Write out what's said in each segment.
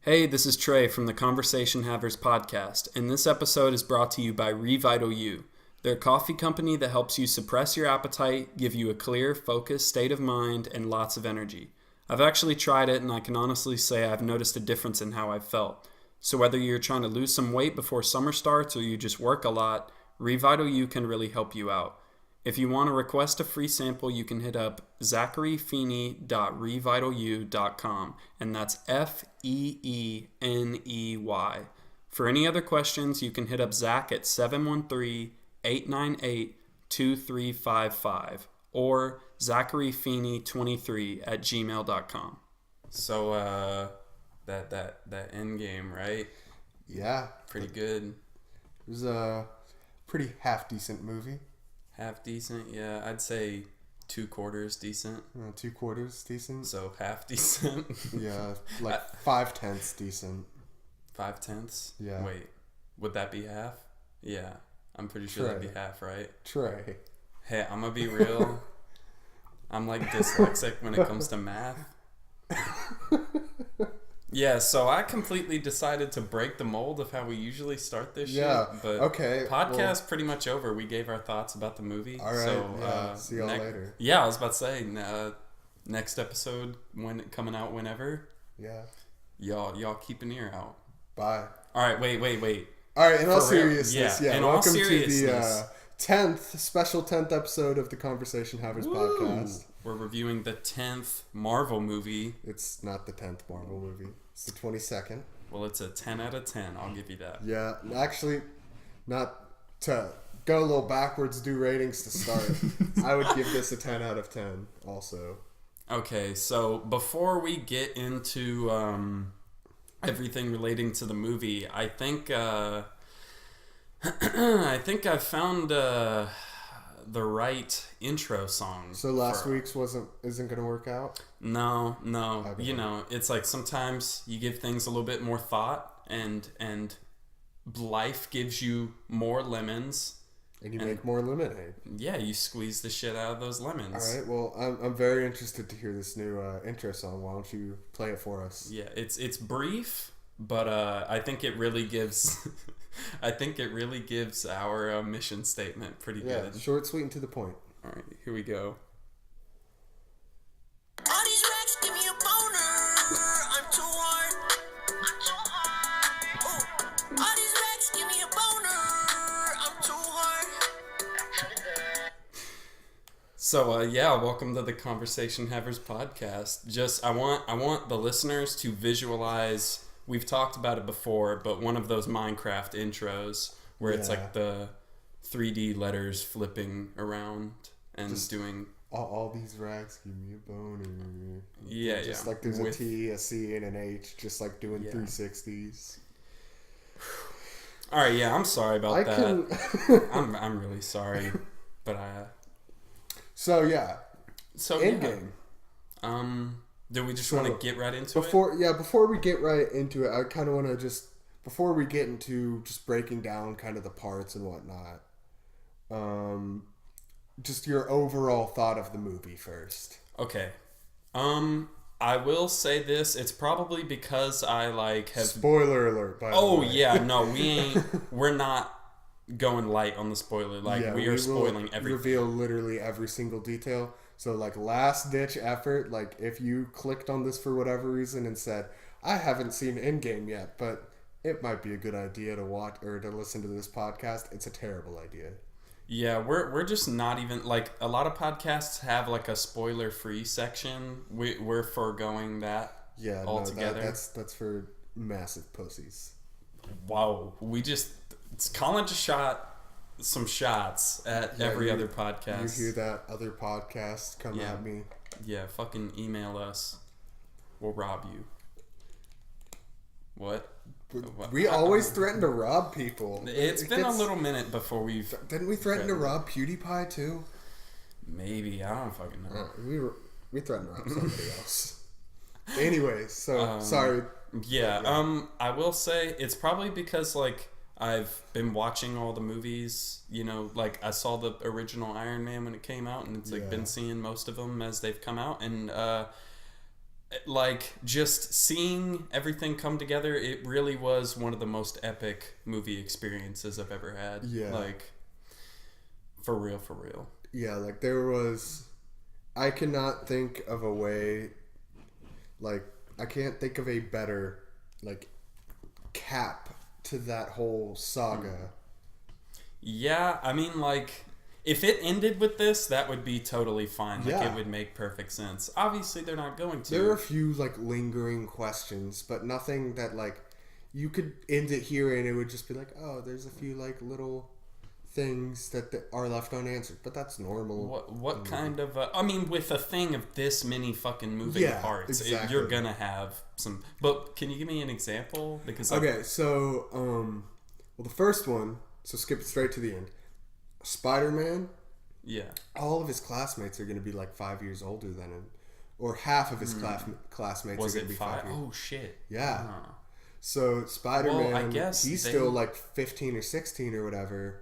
Hey, this is Trey from the Conversation Havers podcast, and this episode is brought to you by Revital U. They're a coffee company that helps you suppress your appetite, give you a clear, focused state of mind, and lots of energy. I've actually tried it, and I can honestly say I've noticed a difference in how I've felt. So whether you're trying to lose some weight before summer starts or you just work a lot, Revital U can really help you out. If you want to request a free sample, you can hit up zacharyfeeney.revitalU.com, and that's Feeney. For any other questions, you can hit up Zach at 713-898-2355 or zacharyfeeney23@gmail.com. So, that Endgame, right? Yeah. Pretty good. It was a pretty half-decent movie. Half decent, yeah. I'd say 2/4 decent. 2/4 decent. So half decent. Yeah, like 5/10 decent. 5/10? Yeah. Wait, would that be half? Yeah, I'm pretty sure that'd be half, right? Trey. Hey, I'm gonna be real. I'm like dyslexic when it comes to math. Yeah, so I completely decided to break the mold of how we usually start this shit. But okay. Podcast pretty much over. We gave our thoughts about the movie. All right. So, see y'all later. Yeah, I was about to say next episode coming out whenever. Yeah. Y'all keep an ear out. Bye. All right. Wait. All right. In all seriousness, yeah. Welcome to the 10th special 10th episode of the Conversation Havers podcast. We're reviewing the 10th Marvel movie. It's not the 10th Marvel movie. It's the 22nd. Well, it's a 10 out of 10. I'll give you that. Yeah. Actually, not to go a little backwards, do ratings to start. I would give this a 10 out of 10 also. Okay, so before we get into everything relating to the movie, I think I've found the right intro song. So last week's isn't gonna work out? No. You know, it's like sometimes you give things a little bit more thought, and life gives you more lemons. And you make more lemonade. Yeah, you squeeze the shit out of those lemons. All right. Well, I'm very interested to hear this new intro song. Why don't you play it for us? Yeah, it's brief, but I think it really gives. I think it really gives our mission statement pretty good. Yeah, short, sweet, and to the point. All right, here we go. All these racks give me a boner. I'm too hard. Ooh. All these racks give me a boner. I'm too hard. So welcome to the Conversation Havers podcast. Just I want the listeners to visualize. We've talked about it before, but one of those Minecraft intros where it's like the 3D letters flipping around and just doing... All these rags give me a boner. Yeah, just like there's a T, a C, and an H, just like doing 360s. All right, yeah, I'm sorry about that. I'm really sorry, but So Endgame. Do we just want to get right into it? Before we get right into it, I kind of want to before we get into just breaking down kind of the parts and whatnot, just your overall thought of the movie first. Okay. I will say this. It's probably because I have... Spoiler alert, by the way. Oh, yeah. No, we're not going light on the spoiler. We are spoiling everything. Reveal literally every single detail. So, last ditch effort, if you clicked on this for whatever reason and said, I haven't seen Endgame yet, but it might be a good idea to watch or to listen to this podcast, it's a terrible idea. Yeah, we're just not even, a lot of podcasts have, a spoiler-free section. We're foregoing that altogether. That's for massive pussies. Wow. Collin just shot some shots at every other podcast. You hear that other podcast come at me? Yeah, fucking email us. We'll rob you. What? We always threaten to rob people. It's been a little minute before we've... Didn't we threaten to rob PewDiePie too? Maybe. I don't fucking know. We threatened to rob somebody else. Anyways, so sorry. Yeah, I will say it's probably because I've been watching all the movies, I saw the original Iron Man when it came out, and it's been seeing most of them as they've come out, and like, just seeing everything come together, it really was one of the most epic movie experiences I've ever had. Yeah. Like, for real, for real. Yeah, like, there was... I cannot think of a way... Like, I can't think of a better, like, cap to that whole saga. Yeah, I mean, like, if it ended with this, that would be totally fine. Like, Yeah. it would make perfect sense. Obviously, they're not going to. There are a few, like, lingering questions, but nothing that, like, you could end it here and it would just be like, oh, there's a few, like, little things that are left unanswered. But that's normal. What kind of... I mean, with a thing of this many fucking moving parts, exactly. you're gonna have some... But can you give me an example? Because Okay, so, well, the first one, so skip it straight to the end. Spider-Man, yeah. all of his classmates are going to be like 5 years older than him. Or half of his classmates Was are going it to be 5 years. Oh, shit. Yeah. Huh. So Spider-Man, Well, I guess he's still like 15 or 16 or whatever.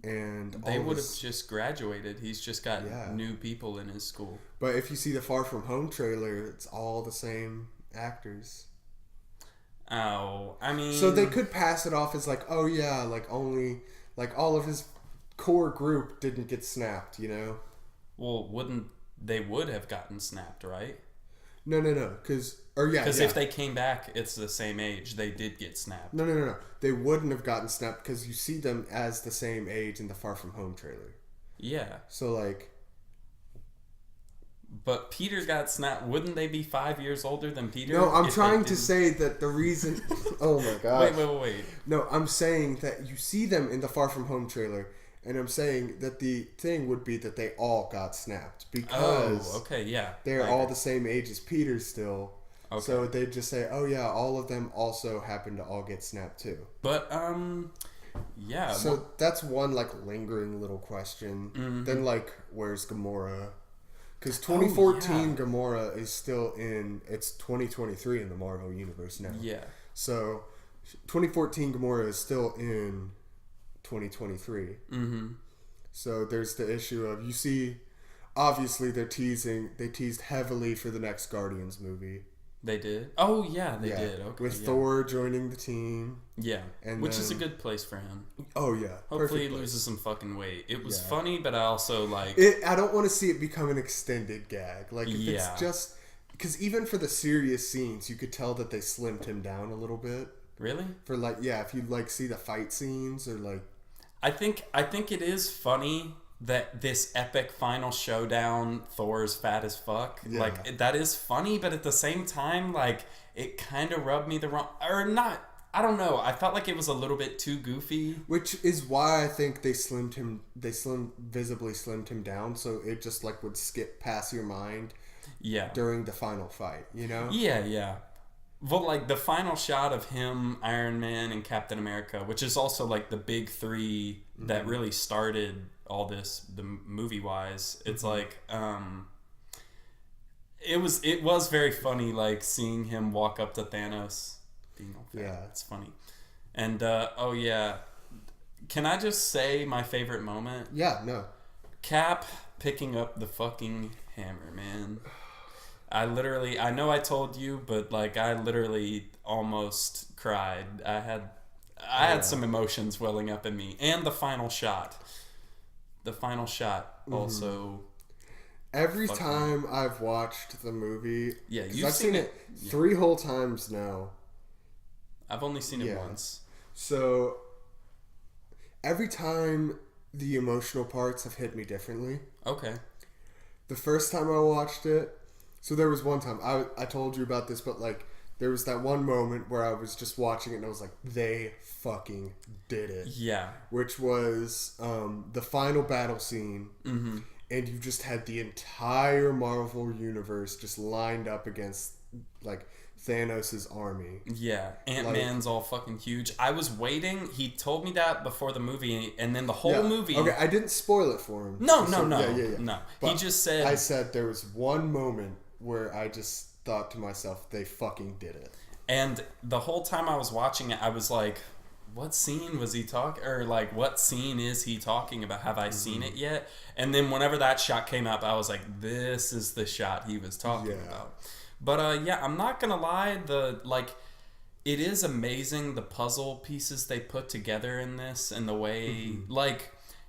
And they would have just graduated. He's just got new people in his school. But if you see the Far From Home trailer, it's all the same actors. Oh, I mean... So they could pass it off as like, oh yeah, like only, like all of his core group didn't get snapped, you know? Well, they would have gotten snapped, right? No, because if they came back, it's the same age. They did get snapped. No. They wouldn't have gotten snapped because you see them as the same age in the Far From Home trailer. Yeah. So like... But Peter got snapped. Wouldn't they be 5 years older than Peter? No, I'm trying to say that the reason... Oh my god. Wait. No, I'm saying that you see them in the Far From Home trailer, and I'm saying that the thing would be that they all got snapped because... Oh, okay, yeah. They're all the same age as Peter still. Okay. So they'd just say, oh yeah, all of them also happen to all get snapped too. But, yeah. So that's one, like, lingering little question. Mm-hmm. Then, like, where's Gamora? Because 2014 Gamora is still in... It's 2023 in the Marvel Universe now. Yeah. So 2014 Gamora is still in 2023. Mm-hmm. So there's the issue of... You see... Obviously, they teased heavily for the next Guardians movie. They did? Oh, yeah, they did. Okay. With Thor joining the team. Yeah. And which is a good place for him. Oh, yeah. Hopefully he loses some fucking weight. It was funny, but I also, like... I don't want to see it become an extended gag. Like, if it's just... Because even for the serious scenes, you could tell that they slimmed him down a little bit. Really? For, like, if you, like, see the fight scenes or, like... I think it is funny that this epic final showdown, Thor's fat as fuck. Yeah. Like, that is funny, but at the same time, like, it kind of rubbed me the wrong... Or not... I don't know. I felt like it was a little bit too goofy. Which is why I think they visibly slimmed him down, so it just, like, would skip past your mind during the final fight, you know? Yeah. Well, like, the final shot of him, Iron Man, and Captain America, which is also, like, the big three that really started all this, the movie-wise. It's like, it was very funny, like, seeing him walk up to Thanos, being all fat. Yeah. It's funny. And, can I just say my favorite moment? Yeah, no. Cap picking up the fucking hammer, man. I know I told you, but, like, I literally almost cried. I had some emotions welling up in me. And the final shot. Also... Every time I've watched the movie... Yeah, I've seen it 3 whole times now. I've only seen it once. So, every time the emotional parts have hit me differently. Okay. The first time I watched it... So there was one time, I told you about this, but, like, there was that one moment where I was just watching it and I was like, they fucking did it. Yeah. Which was the final battle scene. Mm-hmm. And you just had the entire Marvel universe just lined up against, like, Thanos' army. Yeah. Ant-Man's all fucking huge. I was waiting. He told me that before the movie, and then the whole movie... Okay, I didn't spoil it for him. No. Yeah. No. But he just said... I said there was one moment where I just thought to myself, they fucking did it. And the whole time I was watching it, I was like, what scene was he talking... Or, like, what scene is he talking about? Have I seen it yet? And then whenever that shot came up, I was like, this is the shot he was talking about. But yeah, I'm not gonna lie. It is amazing the puzzle pieces they put together in this, and the way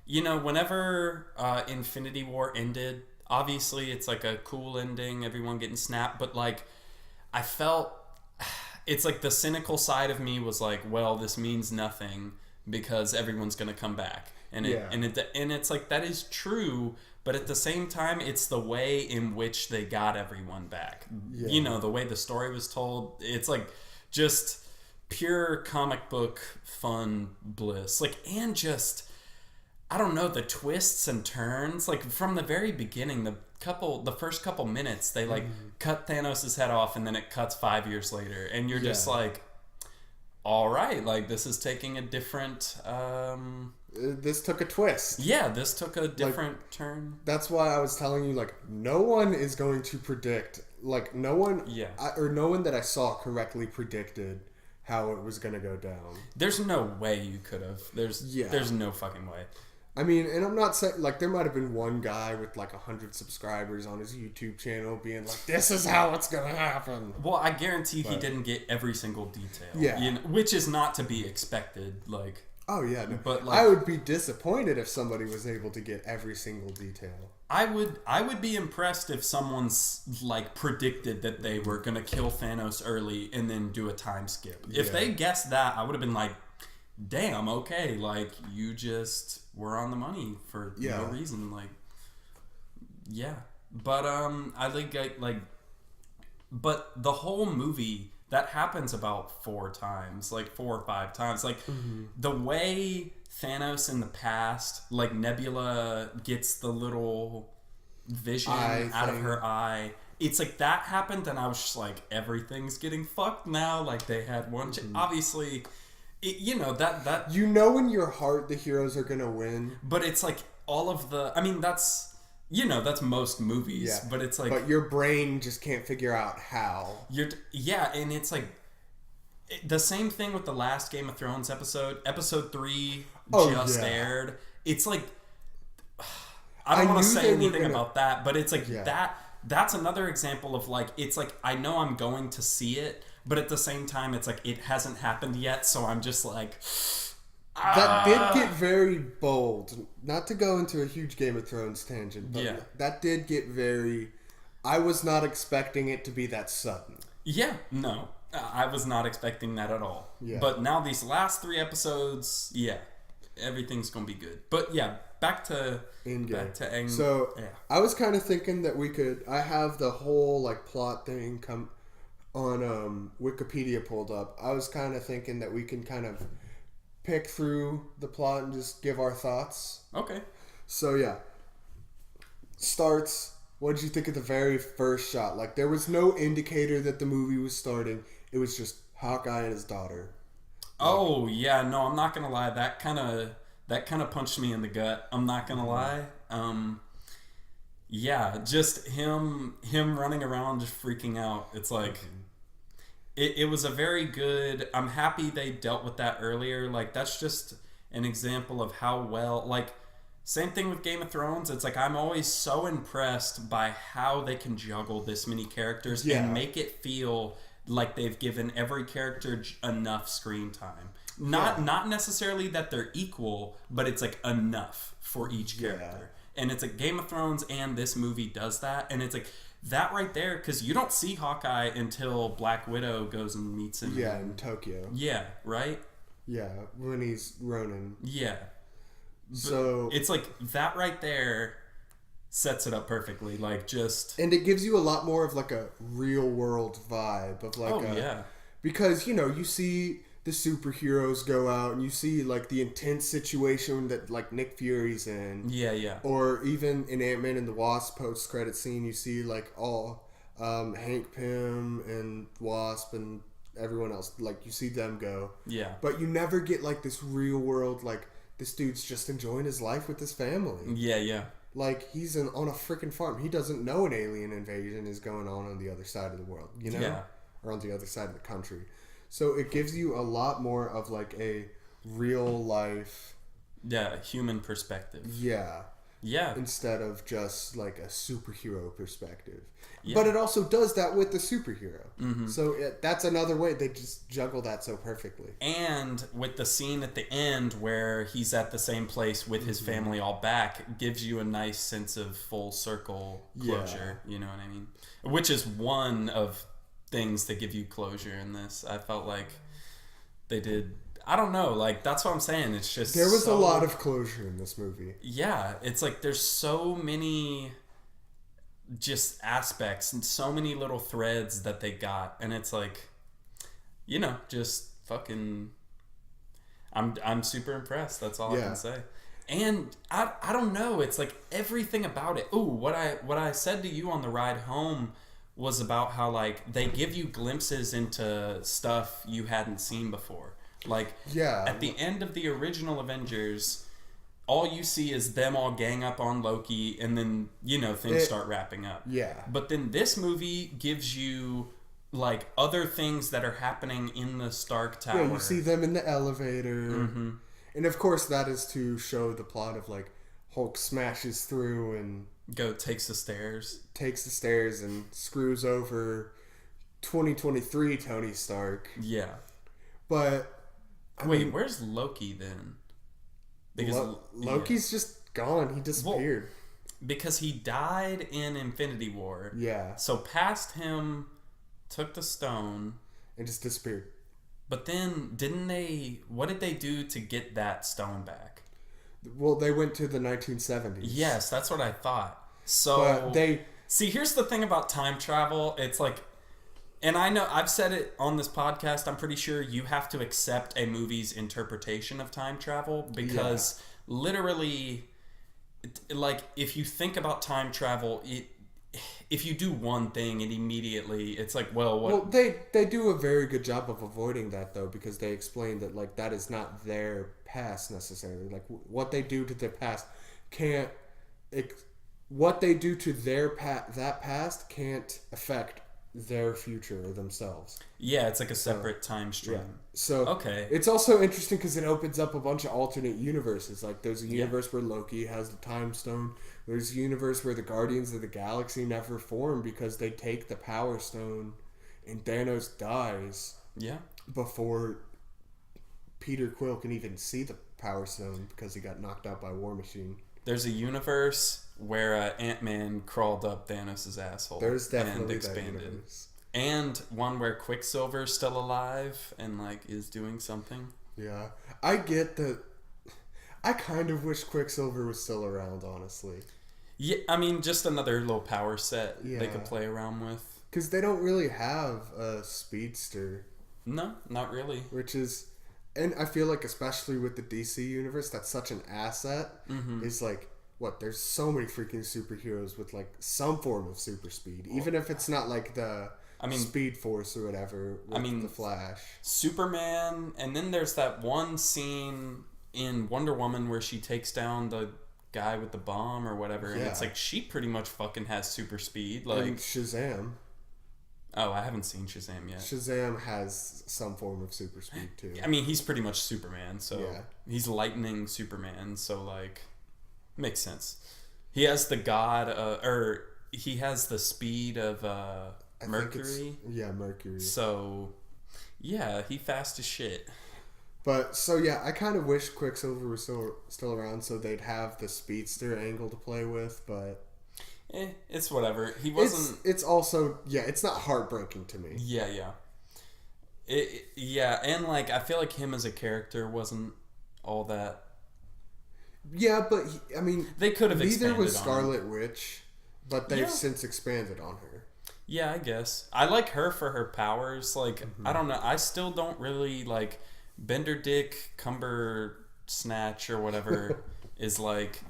whenever Infinity War ended, obviously it's like a cool ending, everyone getting snapped, but like I felt it's like the cynical side of me was like, well, this means nothing because everyone's gonna come back, and it's like that is true, but at the same time, it's the way in which they got everyone back. Yeah. The way the story was told, it's like just pure comic book fun bliss, and just I don't know, the twists and turns, from the very beginning, the first couple minutes, they cut Thanos' head off, and then it cuts 5 years later, and you're just like, all right, this is taking a different. This took a twist. Yeah, this took a different turn. That's why I was telling you, no one is going to predict. No one, no one that I saw correctly predicted how it was going to go down. There's no way you could have. There's no fucking way. I mean, and I'm not saying, there might have been one guy with 100 subscribers on his YouTube channel being like, this is how it's going to happen. Well, I guarantee he didn't get every single detail. Yeah. Which is not to be expected, Oh, yeah. No. But, I would be disappointed if somebody was able to get every single detail. I would be impressed if someone's, predicted that they were going to kill Thanos early and then do a time skip. Yeah. If they guessed that, I would have been like, damn, okay, you just were on the money for no reason, yeah. But I think but the whole movie that happens about 4 times, 4 or 5 times, the way Thanos in the past, Nebula gets the little vision out of her eye. It's that happened, and I was just like, everything's getting fucked now. They had one, obviously. That you know in your heart the heroes are gonna win, but it's all of the. I mean, that's most movies, but it's but your brain just can't figure out how. And it's the same thing with the last Game of Thrones episode. Episode 3 aired. It's I don't want to say anything about that, but it's that. That's another example of it's I know I'm going to see it. But at the same time, it's it hasn't happened yet, so I'm just That did get very bold. Not to go into a huge Game of Thrones tangent, but that did get very... I was not expecting it to be that sudden. Yeah, no. I was not expecting that at all. Yeah. But now these last 3 episodes, everything's going to be good. But back to Endgame. So, I was kind of thinking that we could... I have the whole plot thing come... on Wikipedia pulled up. I was kind of thinking that we can kind of pick through the plot and just give our thoughts. Okay. So starts. What did you think of the very first shot? There was no indicator that the movie was starting. It was just Hawkeye and his daughter. Oh yeah, no, I'm not gonna lie. That kind of punched me in the gut. I'm not gonna lie. Just him running around just freaking out. It's it was a very good... I'm happy they dealt with that earlier. That's just an example of how well... same thing with Game of Thrones. It's I'm always so impressed by how they can juggle this many characters and make it feel like they've given every character enough screen time. Not necessarily that they're equal, but it's enough for each character. And it's Game of Thrones and this movie does that. And it's that right there, because you don't see Hawkeye until Black Widow goes and meets him. Yeah, in Tokyo. Yeah, right? Yeah, when he's Ronin. Yeah. So... it's that right there sets it up perfectly. And it gives you a lot more of a real world vibe of because, you see... the superheroes go out and you see the intense situation that Nick Fury's in. Yeah. Or even in Ant-Man and the Wasp post-credit scene, you see all Hank Pym and Wasp and everyone else. You see them go. Yeah. But you never get this real world this dude's just enjoying his life with his family. Yeah. He's on a freaking farm. He doesn't know an alien invasion is going on the other side of the world, Yeah. Or on the other side of the country. So it gives you a lot more of a real life... Yeah, human perspective. Yeah. Yeah. instead of just like a superhero perspective. Yeah. But it also does that with the superhero. Mm-hmm. So that's another way they just juggle that so perfectly. And with the scene at the end where he's at the same place with his family all back, gives you a nice sense of full circle closure. You know what I mean? Which is one of things that give you closure in this. I felt like they did. I don't know. Like, that's what I'm saying. It's just There was a lot of closure in this movie. Yeah, it's like there's so many just aspects and so many little threads that they got, and it's like, you know, just fucking I'm super impressed. That's all I can say. And I don't know, it's like everything about it. Ooh, what I said to you on the ride home was about how like they give you glimpses into stuff you hadn't seen before. Like at the end of the original Avengers, all you see is them all gang up on Loki, and then, you know, things start wrapping up. Yeah. But then this movie gives you, like, other things that are happening in the Stark Tower. Yeah, you see them in the elevator. Mm-hmm. And, of course, that is to show the plot of, like, Hulk smashes through and... takes the stairs. Takes the stairs and screws over 2023 Tony Stark. Yeah. But... Wait, where's Loki then? Because Loki's just gone. He disappeared. Well, because he died in Infinity War. Yeah. So past him took the stone. And just disappeared. But then, what did they do to get that stone back? Well, they went to the 1970s. Yes, that's what I thought. So, but see, here's the thing about time travel. It's like, and I know, I've said it on this podcast, I'm pretty sure you have to accept a movie's interpretation of time travel because literally, like, if you think about time travel, if you do one thing and immediately, it's like, well, they do a very good job of avoiding that, though, because they explain that, like, that is not their past, necessarily. Like, what they do to their past can't... what they do to that past can't affect their future or themselves. Yeah, it's like a separate time stream. Yeah. So it's also interesting because it opens up a bunch of alternate universes. Like there's a universe where Loki has the time stone. There's a universe where the Guardians of the Galaxy never form because they take the Power Stone and Thanos dies. Yeah. Before Peter Quill can even see the Power Stone because he got knocked out by War Machine. There's a universe where Ant-Man crawled up Thanos' asshole. There's definitely and expanded. That universe. And one where Quicksilver's still alive and like is doing something. Yeah. I get that. I kind of wish Quicksilver was still around, honestly. Yeah, I mean, just another little power set they could play around with. Because they don't really have a speedster. No, not really. Which is... And I feel like, especially with the DC universe, that's such an asset. Mm-hmm. Is like, there's so many freaking superheroes with like some form of super speed, even if it's not like the Speed Force or whatever. With the Flash, Superman, and then there's that one scene in Wonder Woman where she takes down the guy with the bomb or whatever, and it's like she pretty much fucking has super speed. Like and Shazam. Oh, I haven't seen Shazam yet. Shazam has some form of super speed, too. I mean, he's pretty much Superman, so... Yeah. He's lightning Superman, so, like... Makes sense. He has the he has the speed of Mercury. Mercury. So, yeah, he fast as shit. But, I kind of wish Quicksilver was still around so they'd have the speedster angle to play with, but... it's whatever. He wasn't... It's also... Yeah, it's not heartbreaking to me. Yeah. And, like, I feel like him as a character wasn't all that... Yeah, but, they could have neither was Scarlet Witch, but they've since expanded on her. Yeah, I guess. I like her for her powers. Like, I don't know. I still don't really, like... Bender Dick, Cumber Snatch, or whatever is, like...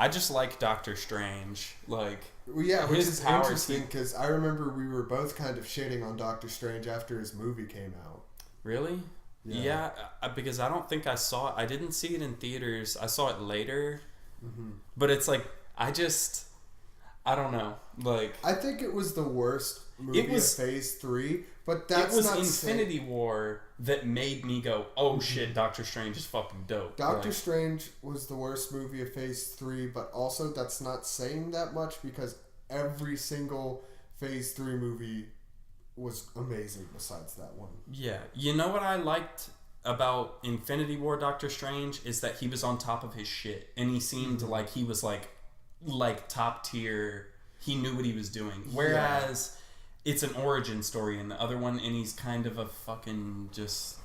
I just like Doctor Strange. Like, which is interesting because I remember we were both kind of shitting on Doctor Strange after his movie came out. Really? Yeah, because I don't think I saw it. I didn't see it in theaters. I saw it later. Mm-hmm. But it's like, I don't know. Like, I think it was the worst. movie It was of Phase 3, but that's not Infinity War that made me go, oh shit, Doctor Strange is fucking dope. Doctor Strange was the worst movie of Phase 3, but also that's not saying that much because every single Phase 3 movie was amazing besides that one. Yeah. You know what I liked about Infinity War Doctor Strange is that he was on top of his shit, and he seemed like he was like top tier. He knew what he was doing. Whereas it's an origin story in the other one, and he's kind of a fucking just...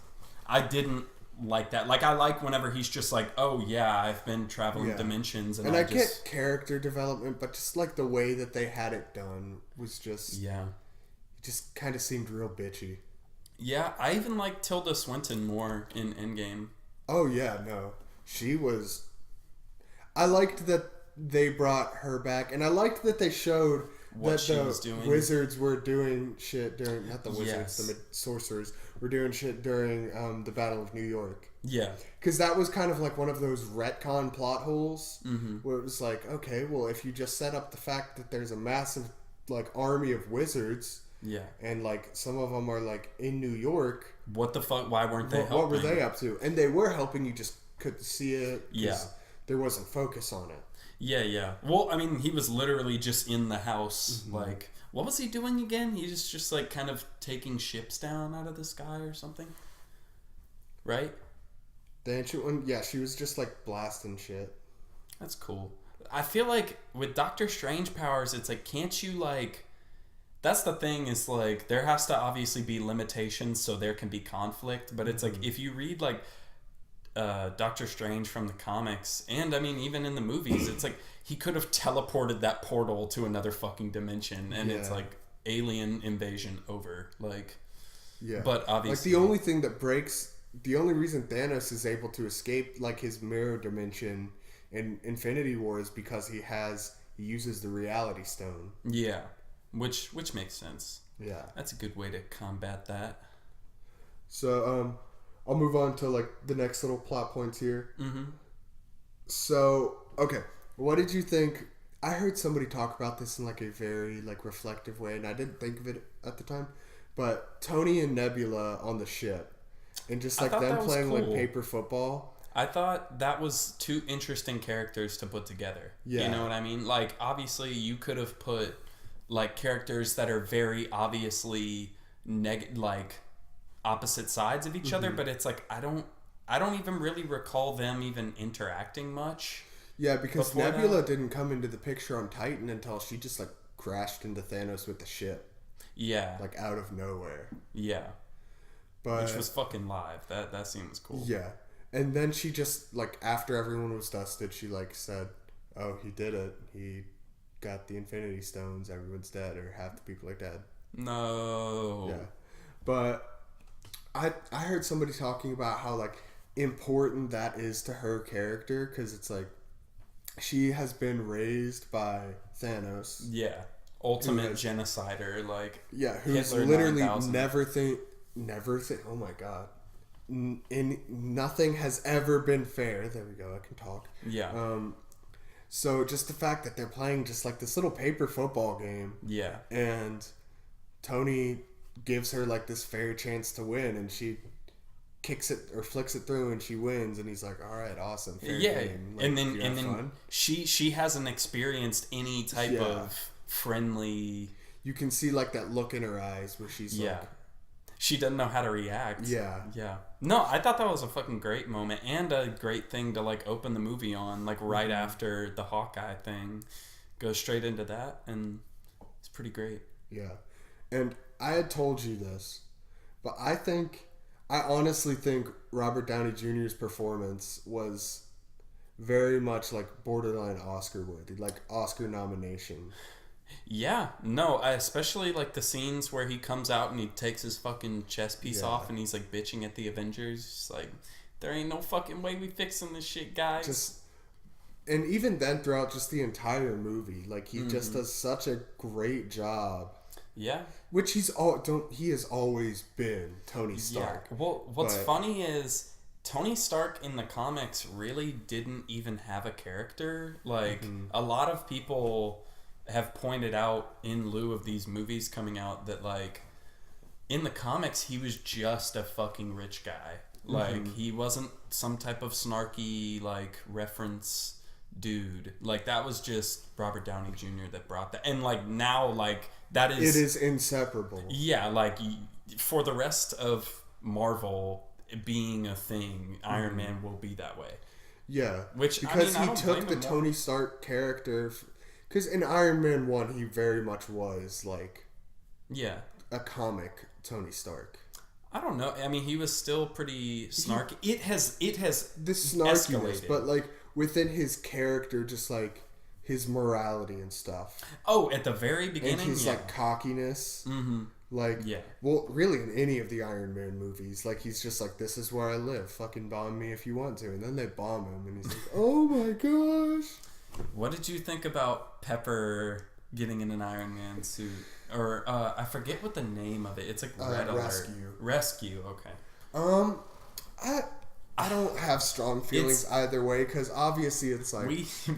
I didn't like that. Like, I like whenever he's just like, oh yeah, I've been traveling dimensions, and I get character development, but just like the way that they had it done was just... Yeah. It just kind of seemed real bitchy. Yeah, I even like Tilda Swinton more in Endgame. Oh yeah, no. She was... I liked that they brought her back, and I liked that they showed what the wizards were doing shit during... Not the wizards, the sorcerers were doing shit during the Battle of New York. Yeah. Because that was kind of like one of those retcon plot holes, where it was like, okay, well, if you just set up the fact that there's a massive like army of wizards... Yeah. And, like, some of them are, like, in New York. What the fuck? Why weren't they helping? What were they up to? And they were helping, you just couldn't see it. Yeah. There wasn't focus on it. Yeah, yeah. Well, I mean, he was literally just in the house. Like, what was he doing again? He was just, like, kind of taking ships down out of the sky or something. Right? The ancient one? Yeah, she was just, like, blasting shit. That's cool. I feel like with Doctor Strange powers, it's like, can't you, like... That's the thing, is like there has to obviously be limitations so there can be conflict, but it's like if you read like Doctor Strange from the comics, and I mean even in the movies, it's like he could have teleported that portal to another fucking dimension, and it's like alien invasion over, like but obviously like the only thing that breaks, the only reason Thanos is able to escape like his mirror dimension in Infinity War is because he uses the Reality Stone. Yeah. Which makes sense. Yeah. That's a good way to combat that. So, I'll move on to, like, the next little plot points here. So, okay. What did you think? I heard somebody talk about this in, like, a very, like, reflective way, and I didn't think of it at the time. But Tony and Nebula on the ship. And just, like, them playing, cool. Like, paper football. I thought that was two interesting characters to put together. Yeah. You know what I mean? Like, obviously, you could have put... like characters that are very obviously like opposite sides of each other, but it's like I don't even really recall them even interacting much. Yeah, because Nebula didn't come into the picture on Titan until she just like crashed into Thanos with the ship. Yeah. Like out of nowhere. Yeah. But which was fucking live. That scene was cool. Yeah. And then she just like after everyone was dusted, she like said, "Oh, he did it. He got the Infinity Stones, everyone's dead, or half the people are dead." No. Yeah. But I heard somebody talking about how like important that is to her character, because it's like she has been raised by Thanos. Yeah. Ultimate genocider, like who's Hitler literally 9000. never think oh my god. Nothing has ever been fair. There we go, I can talk. Yeah. So just the fact that they're playing just like this little paper football game. Yeah. And Tony gives her like this fair chance to win, and she kicks it or flicks it through and she wins, and he's like, all right, awesome. Fair game. Like, and then she hasn't experienced any type of friendly... You can see like that look in her eyes where she's like... She doesn't know how to react. Yeah. Yeah. No, I thought that was a fucking great moment and a great thing to like open the movie on, like right after the Hawkeye thing. Go straight into that, and it's pretty great. Yeah. And I had told you this, but I honestly think Robert Downey Jr.'s performance was very much like borderline Oscar worthy, like Oscar nomination. Yeah, no, especially like the scenes where he comes out and he takes his fucking chest piece off and he's like bitching at the Avengers. It's like, there ain't no fucking way we fixing this shit, guys. And even then, throughout just the entire movie, like he just does such a great job. Yeah, which he has always been Tony Stark. Yeah. Well, what's funny is Tony Stark in the comics really didn't even have a character. Like a lot of people have pointed out in lieu of these movies coming out that, like, in the comics, he was just a fucking rich guy. Like, he wasn't some type of snarky, like, reference dude. Like, that was just Robert Downey Jr. that brought that. And, like, now, like, that is... It is inseparable. Yeah, like, for the rest of Marvel being a thing, Iron Man will be that way. Yeah. Which, because I he took the Tony Stark character... Because in Iron Man 1, he very much was, like... Yeah. A comic Tony Stark. I don't know. I mean, he was still pretty snarky. It has the snarkiness, escalated. But like within his character, just like his morality and stuff. Oh, at the very beginning, and his like cockiness. Mm-hmm. Like, well, really, in any of the Iron Man movies, like he's just like, "This is where I live. Fucking bomb me if you want to." And then they bomb him, and he's like, "Oh my gosh." What did you think about Pepper getting in an Iron Man suit? Or, I forget what the name of it. It's like Red Alert. Rescue, okay. I don't have strong feelings either way, because obviously it's like...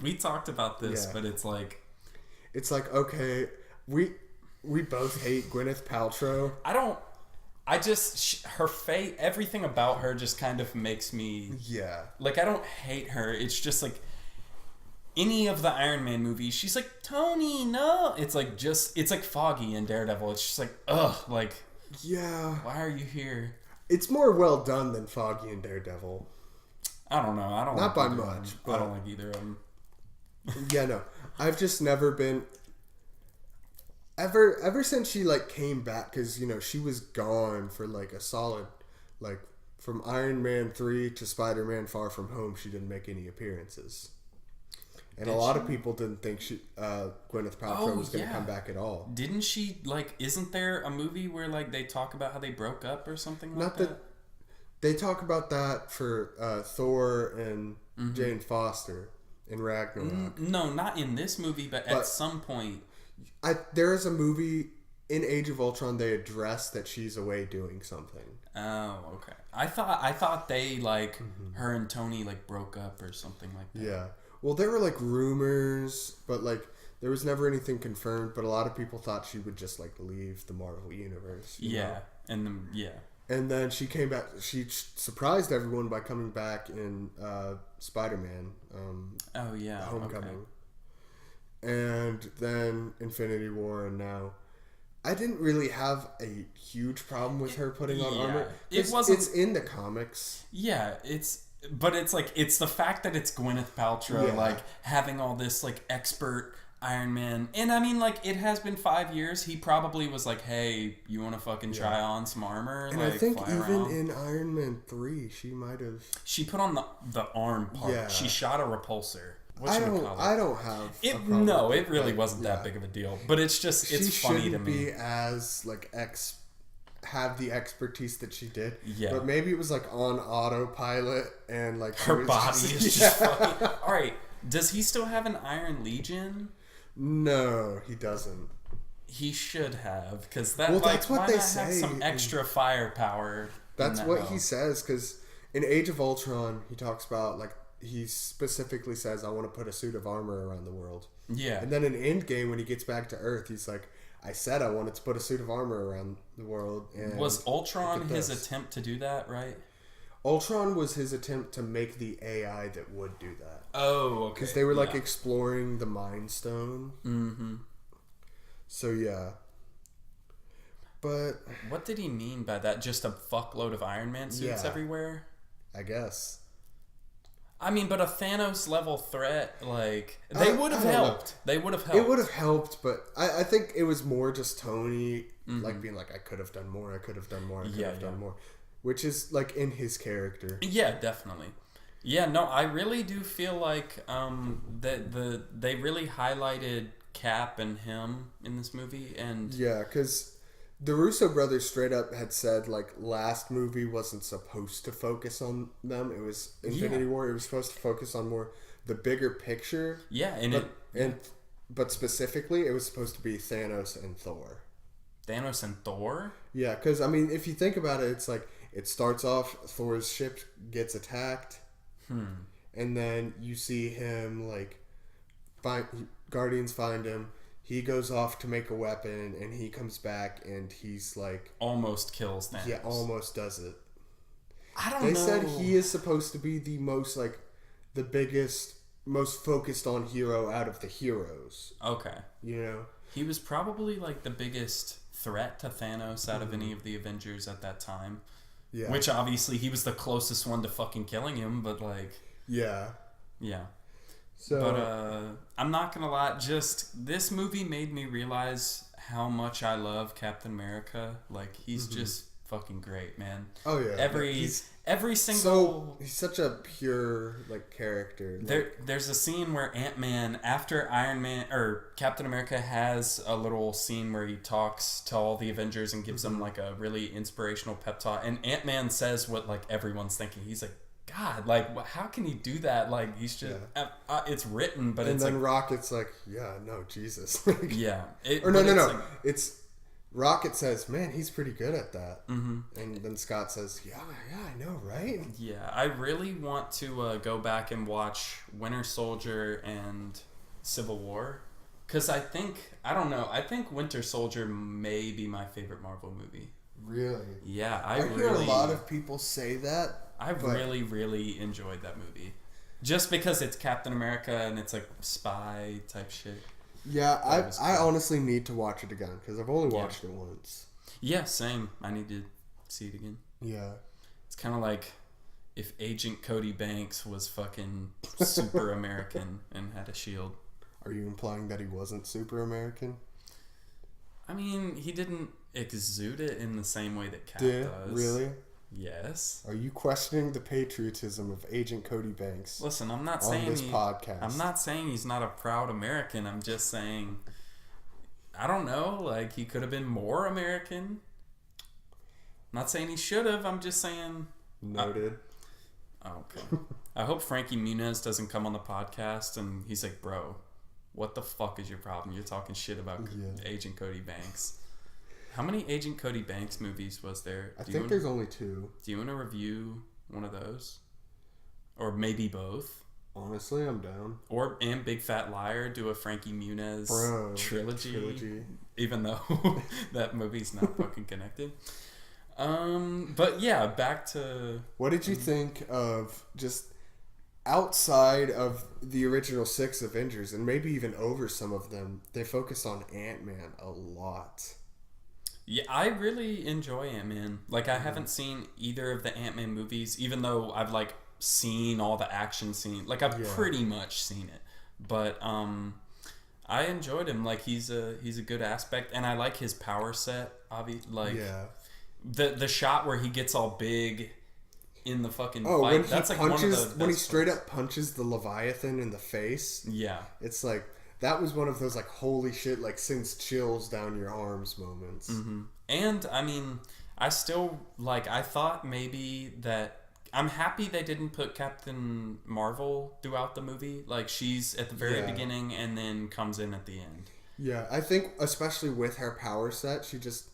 We talked about this, but it's like... It's like, okay, we both hate Gwyneth Paltrow. Her fate, everything about her just kind of makes me... Yeah. Like, I don't hate her. It's just like... Any of the Iron Man movies, she's like, Tony, no. It's like Foggy in Daredevil. It's just like, ugh, like, yeah. Why are you here? It's more well done than Foggy in Daredevil. I don't know. Not by much. I don't like either of them. Yeah, no. I've just never been. Ever since she like came back, because you know she was gone for like a solid, like from Iron Man 3 to Spider-Man Far From Home, she didn't make any appearances. And a lot of people didn't think Gwyneth Paltrow was going to come back at all. Didn't she, like, isn't there a movie where, like, they talk about how they broke up or something like that? They talk about that for Thor and Jane Foster in Ragnarok. No, not in this movie, but at some point. There is a movie in Age of Ultron, they address that she's away doing something. Oh, okay. I thought they, like, her and Tony, like, broke up or something like that. Yeah. Well, there were, like, rumors, but, like, there was never anything confirmed, but a lot of people thought she would just, like, leave the Marvel Universe. You know? And then she came back. She surprised everyone by coming back in Spider-Man. Okay. Homecoming. And then Infinity War, and now... I didn't really have a huge problem with her putting on armor. It's in the comics. Yeah, But it's like, it's the fact that it's Gwyneth Paltrow, like, having all this, like, expert Iron Man. And I mean, like, it has been 5 years. He probably was like, hey, you want to fucking try on some armor? And like, I think even in Iron Man 3, she might have... She put on the arm part. Yeah. She shot a repulsor. I don't have it. No, it really wasn't that big of a deal. But it's just, it's funny to me. She shouldn't be as, like, have the expertise that she did. Yeah. But maybe it was like on autopilot and like her body is just fucking... Alright, does he still have an Iron Legion? No, he doesn't. He should have, because that, that's what why they not say. Have some extra firepower. That's what he says, because in Age of Ultron, he talks about, like, he specifically says, I want to put a suit of armor around the world. Yeah. And then in Endgame, when he gets back to Earth, he's like, I said I wanted to put a suit of armor around the world. And was Ultron his attempt to do that, right? Ultron was his attempt to make the AI that would do that. Oh, okay. Because they were, like, exploring the Mind Stone. Mm-hmm. So, yeah. But... What did he mean by that? Just a fuckload of Iron Man suits everywhere? I guess. I mean, but a Thanos-level threat, like... They would have helped. They would have helped. It would have helped, but I think it was more just Tony, like, being like, I could have done more, I could have done more, I could have done more. Which is, like, in his character. Yeah, definitely. Yeah, no, I really do feel like that they really highlighted Cap and him in this movie. And yeah, because... The Russo brothers straight up had said, like, last movie wasn't supposed to focus on them. It was Infinity War. It was supposed to focus on more the bigger picture. Yeah, but specifically, it was supposed to be Thanos and Thor. Thanos and Thor? Yeah, because, I mean, if you think about it, it's like, it starts off, Thor's ship gets attacked, and then you see him, like, Guardians find him. he goes off to make a weapon, and he comes back, and he's like... Almost kills Thanos. Yeah, almost does it. I don't know. They said he is supposed to be the most, like, the biggest, most focused on hero out of the heroes. Okay. You know? He was probably, like, the biggest threat to Thanos out of any of the Avengers at that time. Yeah. Which, obviously, he was the closest one to fucking killing him, but, like... Yeah. Yeah. So... But, I'm not gonna lie, just... This movie made me realize how much I love Captain America. Like, he's just fucking great, man. Oh, yeah. Every single... So, he's such a pure, like, character. There's a scene where Ant-Man, after Iron Man, or Captain America has a little scene where he talks to all the Avengers and gives them, like, a really inspirational pep talk. And Ant-Man says what, like, everyone's thinking. He's like, God, like, how can he do that? Like, he's just... it's written, but and it's then like... Rocket's like, yeah, no, Jesus. Yeah. No. Like, It's... Rocket says, man, he's pretty good at that. Mm-hmm. And then Scott says, yeah, I know, right? Yeah, I really want to go back and watch Winter Soldier and Civil War. Because I think Winter Soldier may be my favorite Marvel movie. Really? Yeah, I hear a lot of people say that. I really, really enjoyed that movie. Just because it's Captain America and it's like spy type shit. Yeah, I honestly need to watch it again because I've only watched it once. Yeah, same. I need to see it again. Yeah. It's kind of like if Agent Cody Banks was fucking super American and had a shield. Are you implying that he wasn't super American? I mean, he didn't exude it in the same way that Cap does. Really? Really? Yes. Are you questioning the patriotism of Agent Cody Banks? Listen, I'm not on saying this podcast. I'm not saying he's not a proud American. I'm just saying, I don't know. Like, he could have been more American. I'm not saying he should have. I'm just saying. Noted. Okay. I hope Frankie Muniz doesn't come on the podcast and he's like, bro, what the fuck is your problem? You're talking shit about Agent Cody Banks. How many Agent Cody Banks movies was there? I think there's only 2. Do you want to review one of those? Or maybe both? Honestly, I'm down. And Big Fat Liar, do a Frankie Muniz trilogy. Even though that movie's not fucking connected. But yeah, back to... What did you think of just outside of the original 6 Avengers, and maybe even over some of them, they focused on Ant-Man a lot. Yeah, I really enjoy Ant-Man. Like, I haven't seen either of the Ant-Man movies, even though I've, like, seen all the action scenes. Like, I've pretty much seen it. But, I enjoyed him. Like, he's a good aspect, and I like his power set. The shot where he gets all big in the fucking fight. When he straight up punches the Leviathan in the face. Yeah. It's like... That was one of those, like, holy shit, like, sends chills down your arms moments. Mm-hmm. And, I mean, I still, like, I thought maybe that... I'm happy they didn't put Captain Marvel throughout the movie. Like, she's at the very beginning and then comes in at the end. Yeah, I think, especially with her power set, she just...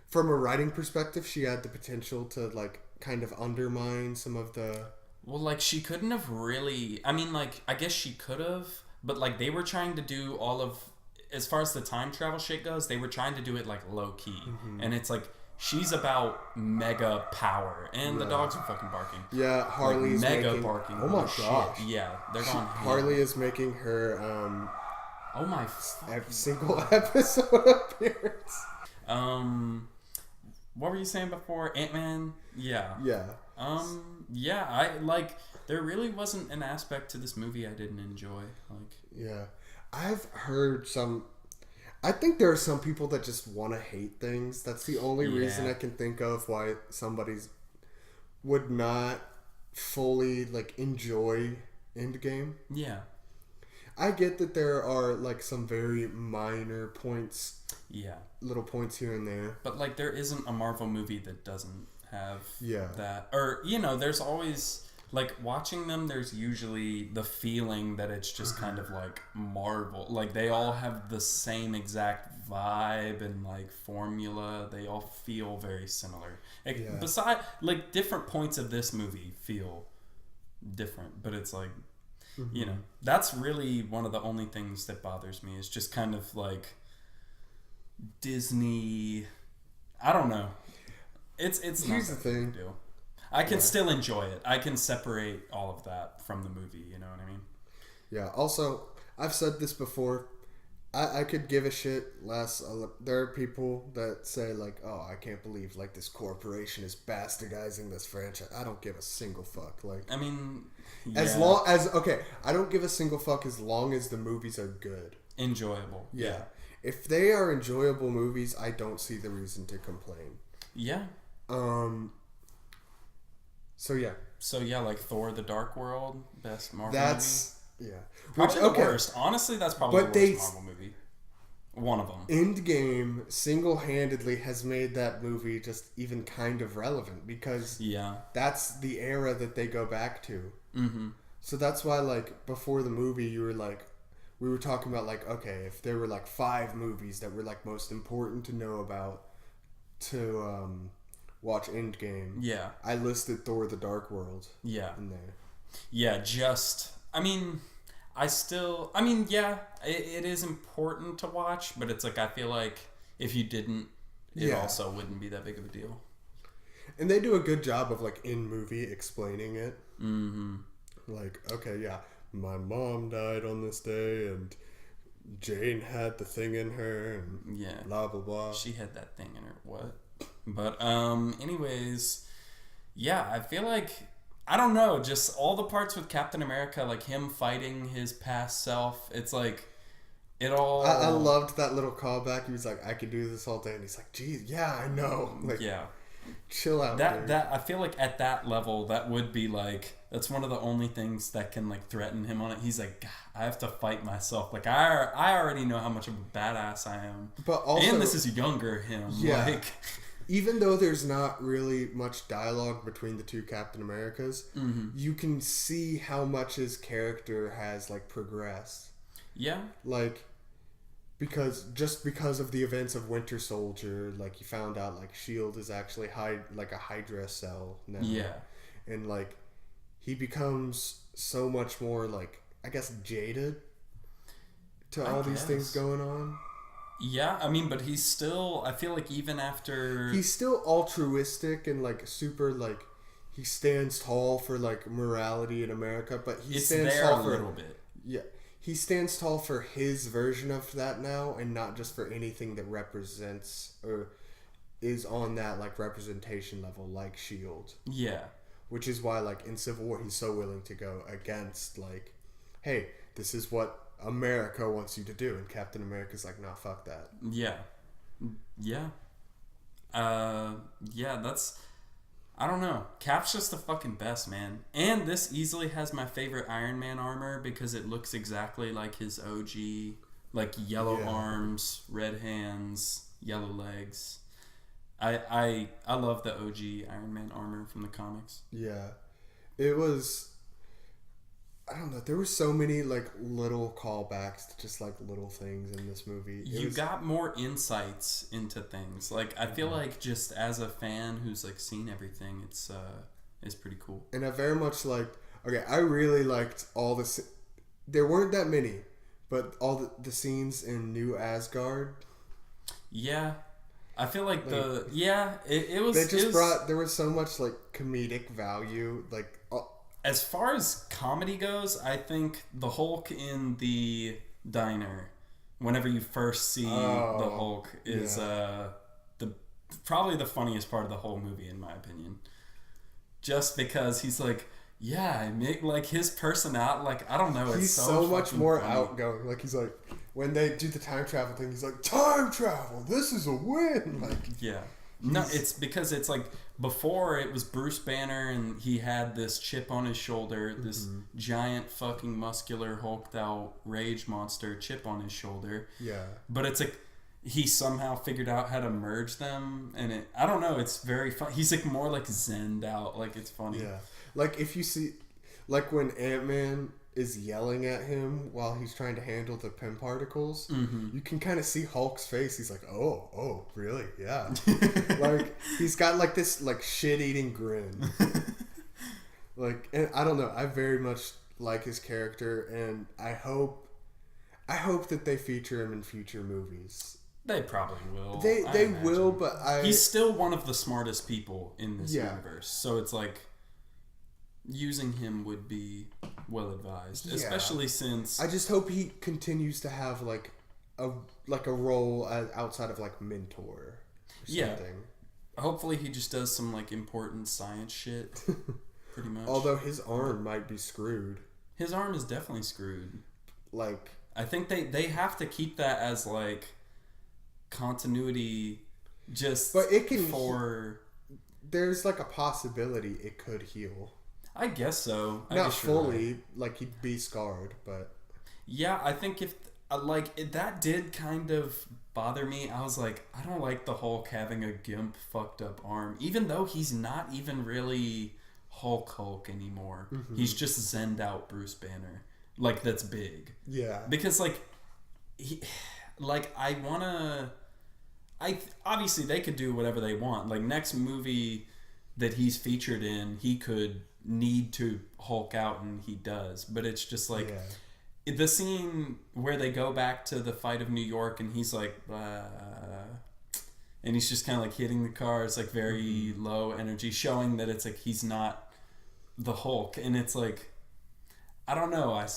From a writing perspective, she had the potential to, like, kind of undermine some of the... Well, like, she couldn't have really... I mean, like, I guess she could have... But, like, they were trying to do all of... As far as the time travel shit goes, they were trying to do it, like, low-key. Mm-hmm. And it's, like, she's about mega power. And the dogs are fucking barking. Yeah, Harley's like, mega making... barking. Oh, my gosh. Shit. Yeah, they're going... Harley is making her, Oh, my... single episode appearance. What were you saying before? Ant-Man? Yeah. Yeah. Yeah, I, like... There really wasn't an aspect to this movie I didn't enjoy. Like, yeah, I've heard some. I think there are some people that just want to hate things. That's the only reason I can think of why somebody's would not fully like enjoy Endgame. Yeah, I get that there are like some very minor points. Yeah, little points here and there. But like, there isn't a Marvel movie that doesn't have that. Or there's always. Like, watching them, there's usually the feeling that it's just kind of, like, Marvel. Like, they all have the same exact vibe and, like, formula. They all feel very similar. Besides, like, different points of this movie feel different. But it's, like... you know, that's really one of the only things that bothers me is just kind of like Disney. I don't know. It's Here's not the that thing. big a deal. I can still enjoy it. I can separate all of that from the movie. You know what I mean? Yeah. Also, I've said this before. I could give a shit less. There are people that say like, "Oh, I can't believe like this corporation is bastardizing this franchise." I don't give a single fuck. Like, I mean, as long as I don't give a single fuck as long as the movies are good, enjoyable. Yeah. If they are enjoyable movies, I don't see the reason to complain. Yeah. So yeah. So yeah, like Thor: The Dark World, best Marvel That's movie. yeah. Probably the worst. Honestly, that's probably But the worst Marvel movie. One of them. Endgame single-handedly has made that movie just even kind of relevant because that's the era that they go back to. Mm-hmm. So that's why, like, before the movie, you were like, we were talking about like, okay, if there were like 5 movies that were like most important to know about to watch Endgame. Yeah, I listed Thor: The Dark World. Yeah, in there. Yeah, it is important to watch, but it's like I feel like if you didn't, it also wouldn't be that big of a deal. And they do a good job of like in movie explaining it. Mm-hmm. Like, okay, yeah, my mom died on this day, and Jane had the thing in her, and blah blah blah. She had that thing in her. What? But anyways, yeah, I feel like. I don't know, just all the parts with Captain America, like him fighting his past self, it's like, it all... I loved that little callback. He was like, I could do this all day. And he's like, geez, yeah, I know. Like, chill out, dude. I feel like at that level, that would be like, that's one of the only things that can like threaten him on it. He's like, God, I have to fight myself. Like, I already know how much of a badass I am. But also... And this is younger him. Yeah. Like... Even though there's not really much dialogue between the two Captain Americas, you can see how much his character has like progressed. Yeah. Like, because of the events of Winter Soldier, like you found out like S.H.I.E.L.D. is actually like a Hydra cell now. Yeah. And like he becomes so much more like, I guess, jaded to all these things going on. Yeah, I mean, but he's still, I feel like even after... He's still altruistic and, like, super, like, he stands tall for, like, morality in America, but he stands tall for... a little bit. Yeah. He stands tall for his version of that now and not just for anything that represents or is on that, like, representation level, like S.H.I.E.L.D. Yeah. Which is why, like, in Civil War, he's so willing to go against, like, hey, this is what America wants you to do, and Captain America's like, nah, fuck that. Yeah. That's, I don't know. Cap's just the fucking best, man. And this easily has my favorite Iron Man armor because it looks exactly like his OG, like yellow arms, red hands, yellow legs. I love the OG Iron Man armor from the comics. Yeah. It was... I don't know. There were so many like little callbacks to just like little things in this movie. You got more insights into things. Like I feel like just as a fan who's like seen everything, it's pretty cool. And I very much liked. Okay, I really liked all the. There weren't that many, but all the scenes in New Asgard. Yeah, I feel like it was. They just brought. There was so much like comedic value, like. As far as comedy goes, I think the Hulk in the diner, whenever you first see the Hulk, is probably the funniest part of the whole movie, in my opinion. Just because he's like, like his personality, like I don't know, he's so much more funny. Outgoing. Like he's like, when they do the time travel thing, he's like, time travel, this is a win. Like no, it's because it's like. Before, it was Bruce Banner, and he had this chip on his shoulder, this giant fucking muscular hulked out rage monster chip on his shoulder. Yeah. But it's like, he somehow figured out how to merge them, and I don't know, it's very fun. He's like more like zenned out, like it's funny. Yeah. Like if you see, like when Ant-Man is yelling at him while he's trying to handle the Pym particles, you can kind of see Hulk's face. He's like, oh, really? Yeah. Like, he's got, like, this, like, shit-eating grin. Like, and I don't know. I very much like his character, and I hope that they feature him in future movies. They probably will. They will, but he's still one of the smartest people in this Yeah. universe. So it's like using him would be well advised, Yeah. especially since I just hope he continues to have like a role outside of like mentor or something. Hopefully he just does some like important science shit. Pretty much. Although his arm might be screwed. His arm is definitely screwed. Like, I think they have to keep that as like continuity, just but it can for. There's like a possibility it could heal. I guess so. I Not guess you're fully, right. like he'd be scarred, but Yeah, I think if that did kind of bother me. I was like, I don't like the Hulk having a gimp fucked up arm, even though he's not even really Hulk anymore. Mm-hmm. He's just zenned out Bruce Banner, like that's big. yeah, Because obviously they could do whatever they want. Like next movie that he's featured in, he could need to Hulk out, and he does. But it's just like the scene where they go back to the fight of New York, and he's like, and he's just kind of like hitting the car. It's like very low energy, showing that it's like he's not the Hulk, and it's like, I don't know. I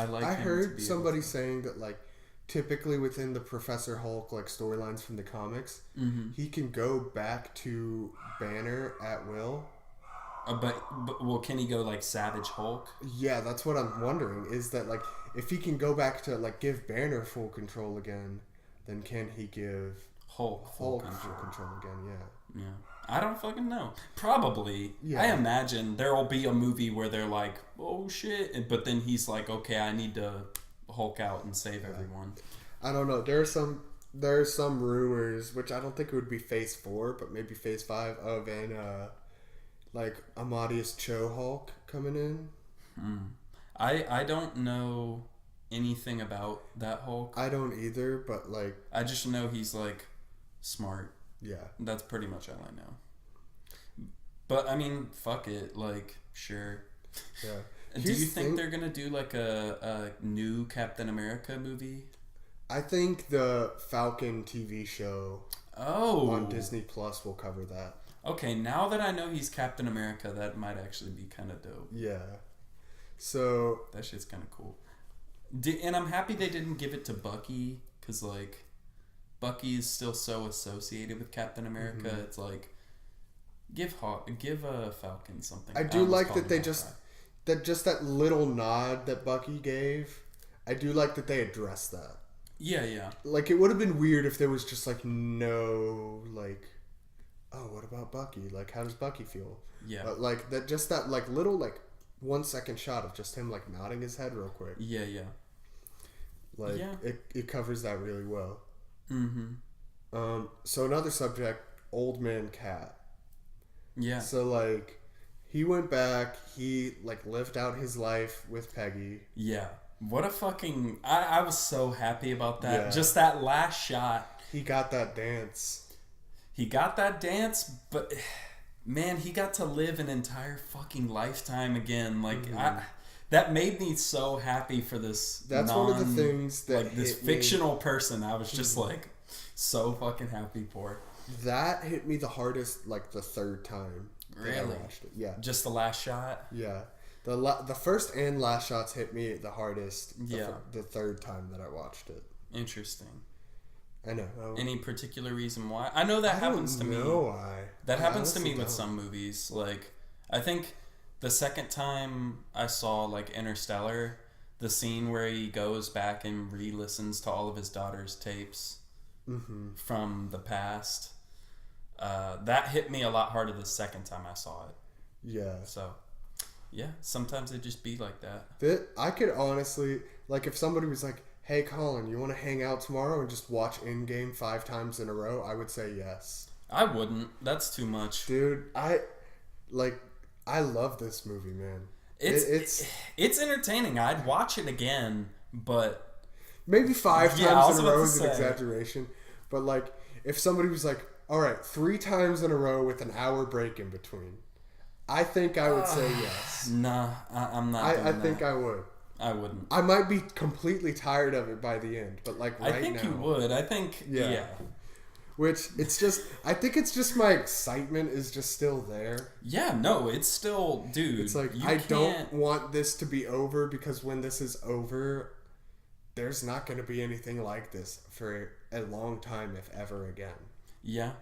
like. I him heard to be somebody saying that like typically within the Professor Hulk like storylines from the comics, he can go back to Banner at will. But well, can he go like Savage Hulk? Yeah, that's what I'm wondering. Is that like if he can go back to like give Banner full control again, then can he give Hulk full control again? Yeah. Yeah. I don't fucking know. Probably. Yeah. I imagine there will be a movie where they're like, oh shit, but then he's like, okay, I need to Hulk out and save everyone. I don't know. There are some rumors, which I don't think it would be Phase 4, but maybe Phase 5 of an like Amadeus Cho Hulk coming in. I don't know anything about that Hulk. I don't either, but like I just know he's like smart. yeah. That's pretty much all I know. But I mean, fuck it. Like, sure. Yeah. Do you think they're gonna do like a new Captain America movie? I think the Falcon TV show on Disney Plus will cover that. Okay, now that I know he's Captain America, that might actually be kind of dope. Yeah. So That shit's kind of cool. And I'm happy they didn't give it to Bucky, because like Bucky is still so associated with Captain America. It's like give a Falcon something. I do like that they that little nod that Bucky gave. I do like that they addressed that. Yeah. Like it would have been weird if there was just like no like, oh, what about Bucky? Like how does Bucky feel? Yeah. But like that like little like 1 second shot of just him like nodding his head real quick. Yeah. Like Yeah. it covers that really well. Mm-hmm. So another subject, Old Man Cat. Yeah. So like he went back, he like lived out his life with Peggy. Yeah. What a fucking... I was so happy about that. Yeah. Just that last shot. He got that dance. He got that dance, but... Man, he got to live an entire fucking lifetime again. Like, that made me so happy for this That's one of the things that like, this hit me. fictional person. I was just, like, so fucking happy for. That hit me the hardest, like, the third time that I Really? watched it. Yeah. Just the last shot? Yeah. The first and last shots hit me the hardest the third time that I watched it. Interesting. I know. Any particular reason why? I know that happens to me. That happens to me with some movies. Like, I think the second time I saw, like, Interstellar, the scene where he goes back and re-listens to all of his daughter's tapes from the past, that hit me a lot harder the second time I saw it. Yeah. So, yeah, sometimes it just be like that. I could honestly, like, if somebody was like, hey, Collin, you want to hang out tomorrow and just watch Endgame 5 times in a row? I would say yes. I wouldn't. That's too much. Dude, I love this movie, man. It's entertaining. I'd watch it again, but... Maybe 5 Yeah, I times was in a about row to is an say. exaggeration. But, like, if somebody was like, all right, 3 times in a row with an hour break in between, I think I would say yes. Nah, I'm not. I think I would. I wouldn't. I might be completely tired of it by the end, but like right now. I think you would. I think, yeah. Which, it's just, I think it's just my excitement is just still there. Yeah, no, it's still, dude. It's like, I don't want this to be over because when this is over, there's not going to be anything like this for a long time, if ever again. Yeah.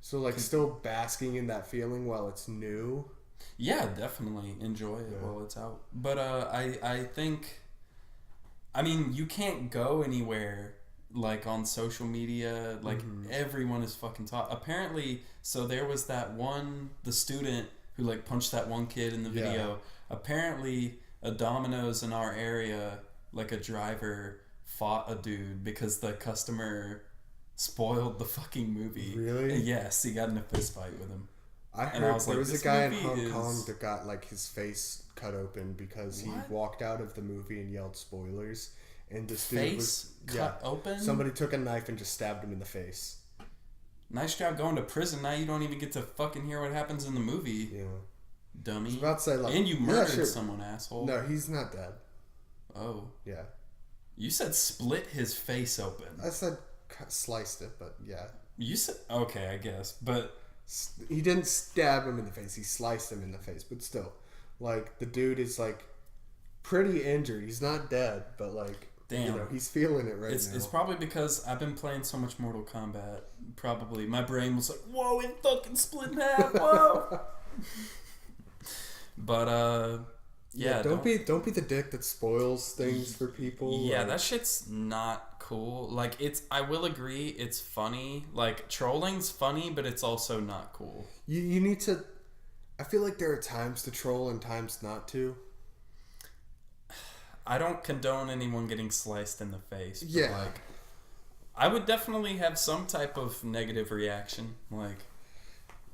So, like, still basking in that feeling while it's new. Yeah, definitely enjoy it while it's out. But I think, I mean, you can't go anywhere like on social media. Like everyone is fucking talking. Apparently, so there was the student who like punched that one kid in the video. Yeah. Apparently, a Domino's in our area, like a driver fought a dude because the customer spoiled the fucking movie. Really? Yes, he got in a fist fight with him. I heard there was a guy in Hong Kong that got like his face cut open because he walked out of the movie and yelled spoilers. And this dude was cut open? Somebody took a knife and just stabbed him in the face. Nice job going to prison. Now you don't even get to fucking hear what happens in the movie. Yeah. Dummy. I was about to say, like, and you murdered someone, asshole. No, he's not dead. Oh. Yeah. You said split his face open. I said sliced it, but yeah. You said, okay, I guess, but... He didn't stab him in the face. He sliced him in the face, but still. Like, the dude is, like, pretty injured. He's not dead, but, like... Damn. You know, he's feeling it right now. It's probably because I've been playing so much Mortal Kombat. Probably. My brain was like, whoa, it fucking split in half. Whoa. But, yeah. Don't be the dick that spoils things for people. Yeah, like, that shit's not cool. Like, I will agree, it's funny. Like, trolling's funny, but it's also not cool. You need to... I feel like there are times to troll and times not to. I don't condone anyone getting sliced in the face. But yeah. Like, I would definitely have some type of negative reaction. Like,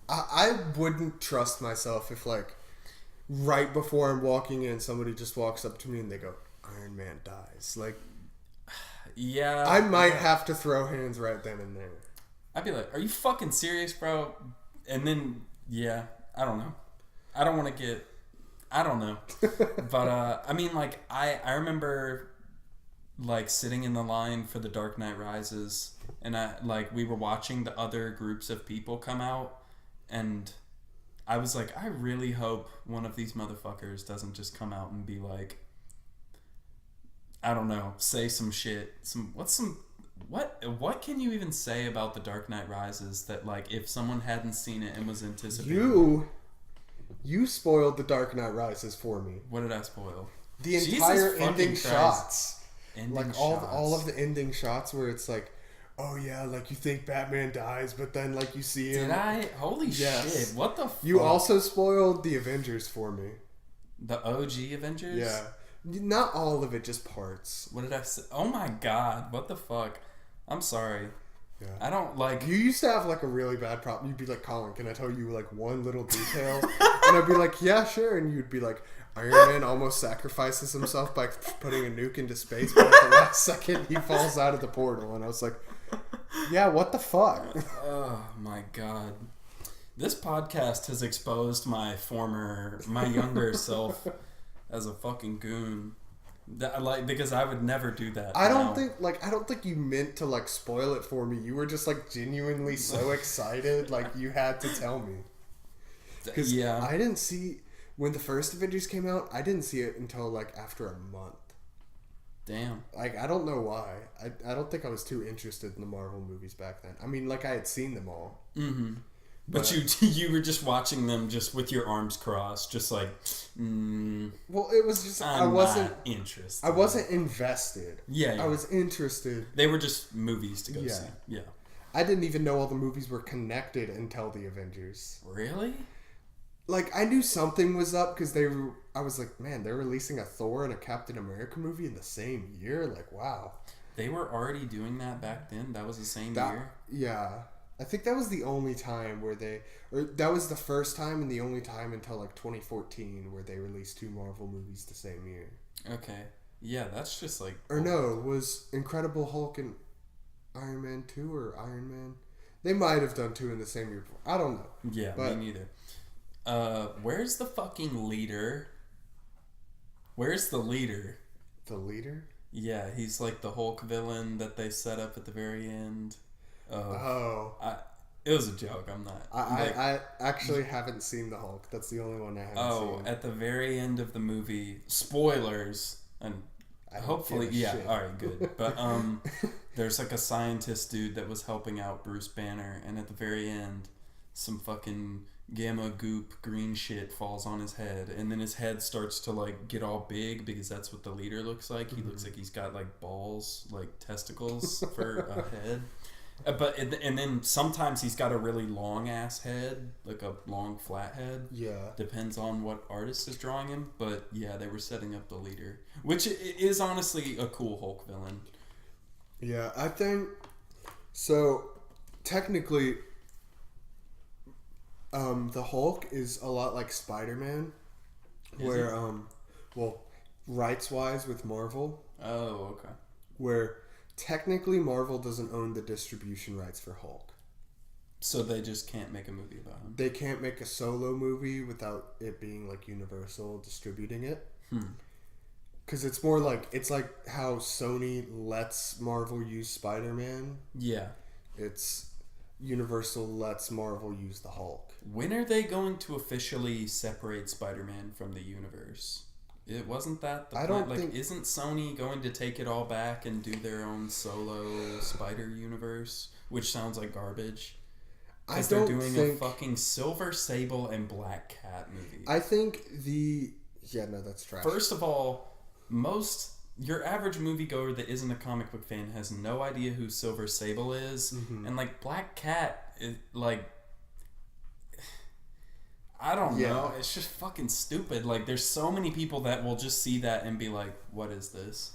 I wouldn't trust myself if, like, right before I'm walking in, somebody just walks up to me and they go, Iron Man dies. Like, yeah. I might have to throw hands right then and there. I'd be like, are you fucking serious, bro? And then, yeah, I don't know. I don't want to get... I don't know. But, I mean, like, I remember, like, sitting in the line for The Dark Knight Rises, and, we were watching the other groups of people come out, and I was like, I really hope one of these motherfuckers doesn't just come out and be like, I don't know, say some shit. What can you even say about The Dark Knight Rises that, like, if someone hadn't seen it and was anticipating... You spoiled The Dark Knight Rises for me. What did I spoil? The entire ending shots. All of the ending shots where it's like, oh yeah, like you think Batman dies, but then like you see him. Did I? Holy shit. What the fuck? You also spoiled the Avengers for me. The OG Avengers? Yeah. Not all of it, just parts. What did I say? Oh my god. What the fuck? I'm sorry. Yeah. I don't like... You used to have like a really bad problem. You'd be like, Colin, can I tell you like one little detail? And I'd be like, yeah, sure. And you'd be like, Iron Man almost sacrifices himself by putting a nuke into space, but at the last second he falls out of the portal. And I was like, yeah, what the fuck? Oh my god. This podcast has exposed my younger self as a fucking goon. Because I would never do that. I don't think you meant to like spoil it for me. You were just like genuinely so excited, like you had to tell me. Because I didn't see when the first Avengers came out. I didn't see it until like after a month. Damn. Like I don't know why. I don't think I was too interested in the Marvel movies back then. I mean, like I had seen them all. Mm-hmm. But you were just watching them just with your arms crossed, just like. Well, it was just I wasn't interested. I wasn't invested. Yeah. I was interested. They were just movies to go see. Yeah. I didn't even know all the movies were connected until the Avengers. Really? Like I knew something was up because I was like, man, they're releasing a Thor and a Captain America movie in the same year. Like, wow. They were already doing that back then. That was the same year. Yeah. I think that was the only time that was the first time and the only time until like 2014 where they released two Marvel movies the same year. Okay. Yeah, that's just like... Or no, was Incredible Hulk and Iron Man 2 or Iron Man? They might have done two in the same year. I don't know. Yeah, me neither. Where's the fucking leader? Where's the leader? The leader? Yeah, he's like the Hulk villain that they set up at the very end. It was a joke. I'm not. I actually haven't seen the Hulk. That's the only one I haven't seen. At the very end of the movie, spoilers, and hopefully, yeah, shit. all right, good. But there's like a scientist dude that was helping out Bruce Banner, and at the very end, some fucking gamma goop green shit falls on his head, and then his head starts to like get all big because that's what the leader looks like. He looks like he's got like balls, like testicles for a head. And then sometimes he's got a really long ass head, like a long flat head. Yeah. Depends on what artist is drawing him. But yeah, they were setting up the leader, which is honestly a cool Hulk villain. Yeah, I think so. Technically, the Hulk is a lot like Spider-Man, where rights wise with Marvel. Oh, okay. Where technically Marvel doesn't own the distribution rights for Hulk. So they just can't make a movie about him. They can't make a solo movie without it being like Universal distributing it. Because it's more like, it's like how Sony lets Marvel use Spider-Man. Yeah. It's Universal lets Marvel use the Hulk. When are they going to officially separate Spider-Man from the universe? It wasn't that the I plan? don't think... Isn't Sony going to take it all back and do their own solo Spider universe, which sounds like garbage? Because they're doing a fucking Silver Sable and Black Cat movie. I think that's trash. First of all, your average moviegoer that isn't a comic book fan has no idea who Silver Sable is, and like Black Cat is like, I don't know. It's just fucking stupid. Like, there's so many people that will just see that and be like, what is this?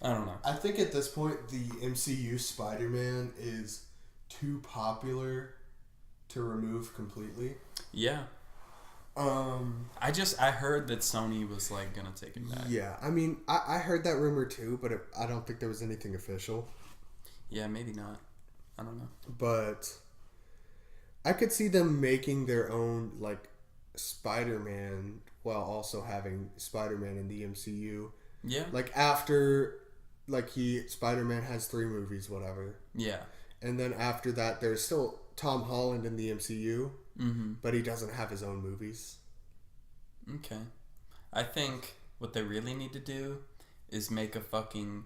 I don't know. I think at this point, the MCU Spider-Man is too popular to remove completely. Yeah. I heard that Sony was like gonna take it back. Yeah, I mean, I heard that rumor too, but I don't think there was anything official. Yeah, maybe not. I don't know. But I could see them making their own like Spider-Man while also having Spider-Man in the MCU. Yeah. Like after, like Spider-Man has 3 movies, whatever. Yeah. And then after that, there's still Tom Holland in the MCU, but he doesn't have his own movies. Okay. I think what they really need to do is make a fucking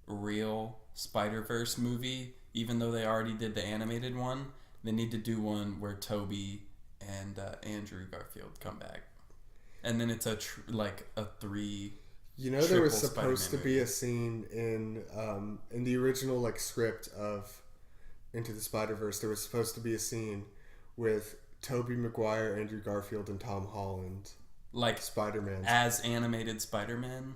real Spider-Verse movie, even though they already did the animated one. They need to do one where Toby and Andrew Garfield come back. And then it's a 3... You know, there was supposed to be a scene in the original like script of Into the Spider-Verse. There was supposed to be a scene with Tobey Maguire, Andrew Garfield, and Tom Holland, like Spider-Man, as animated Spider-Man.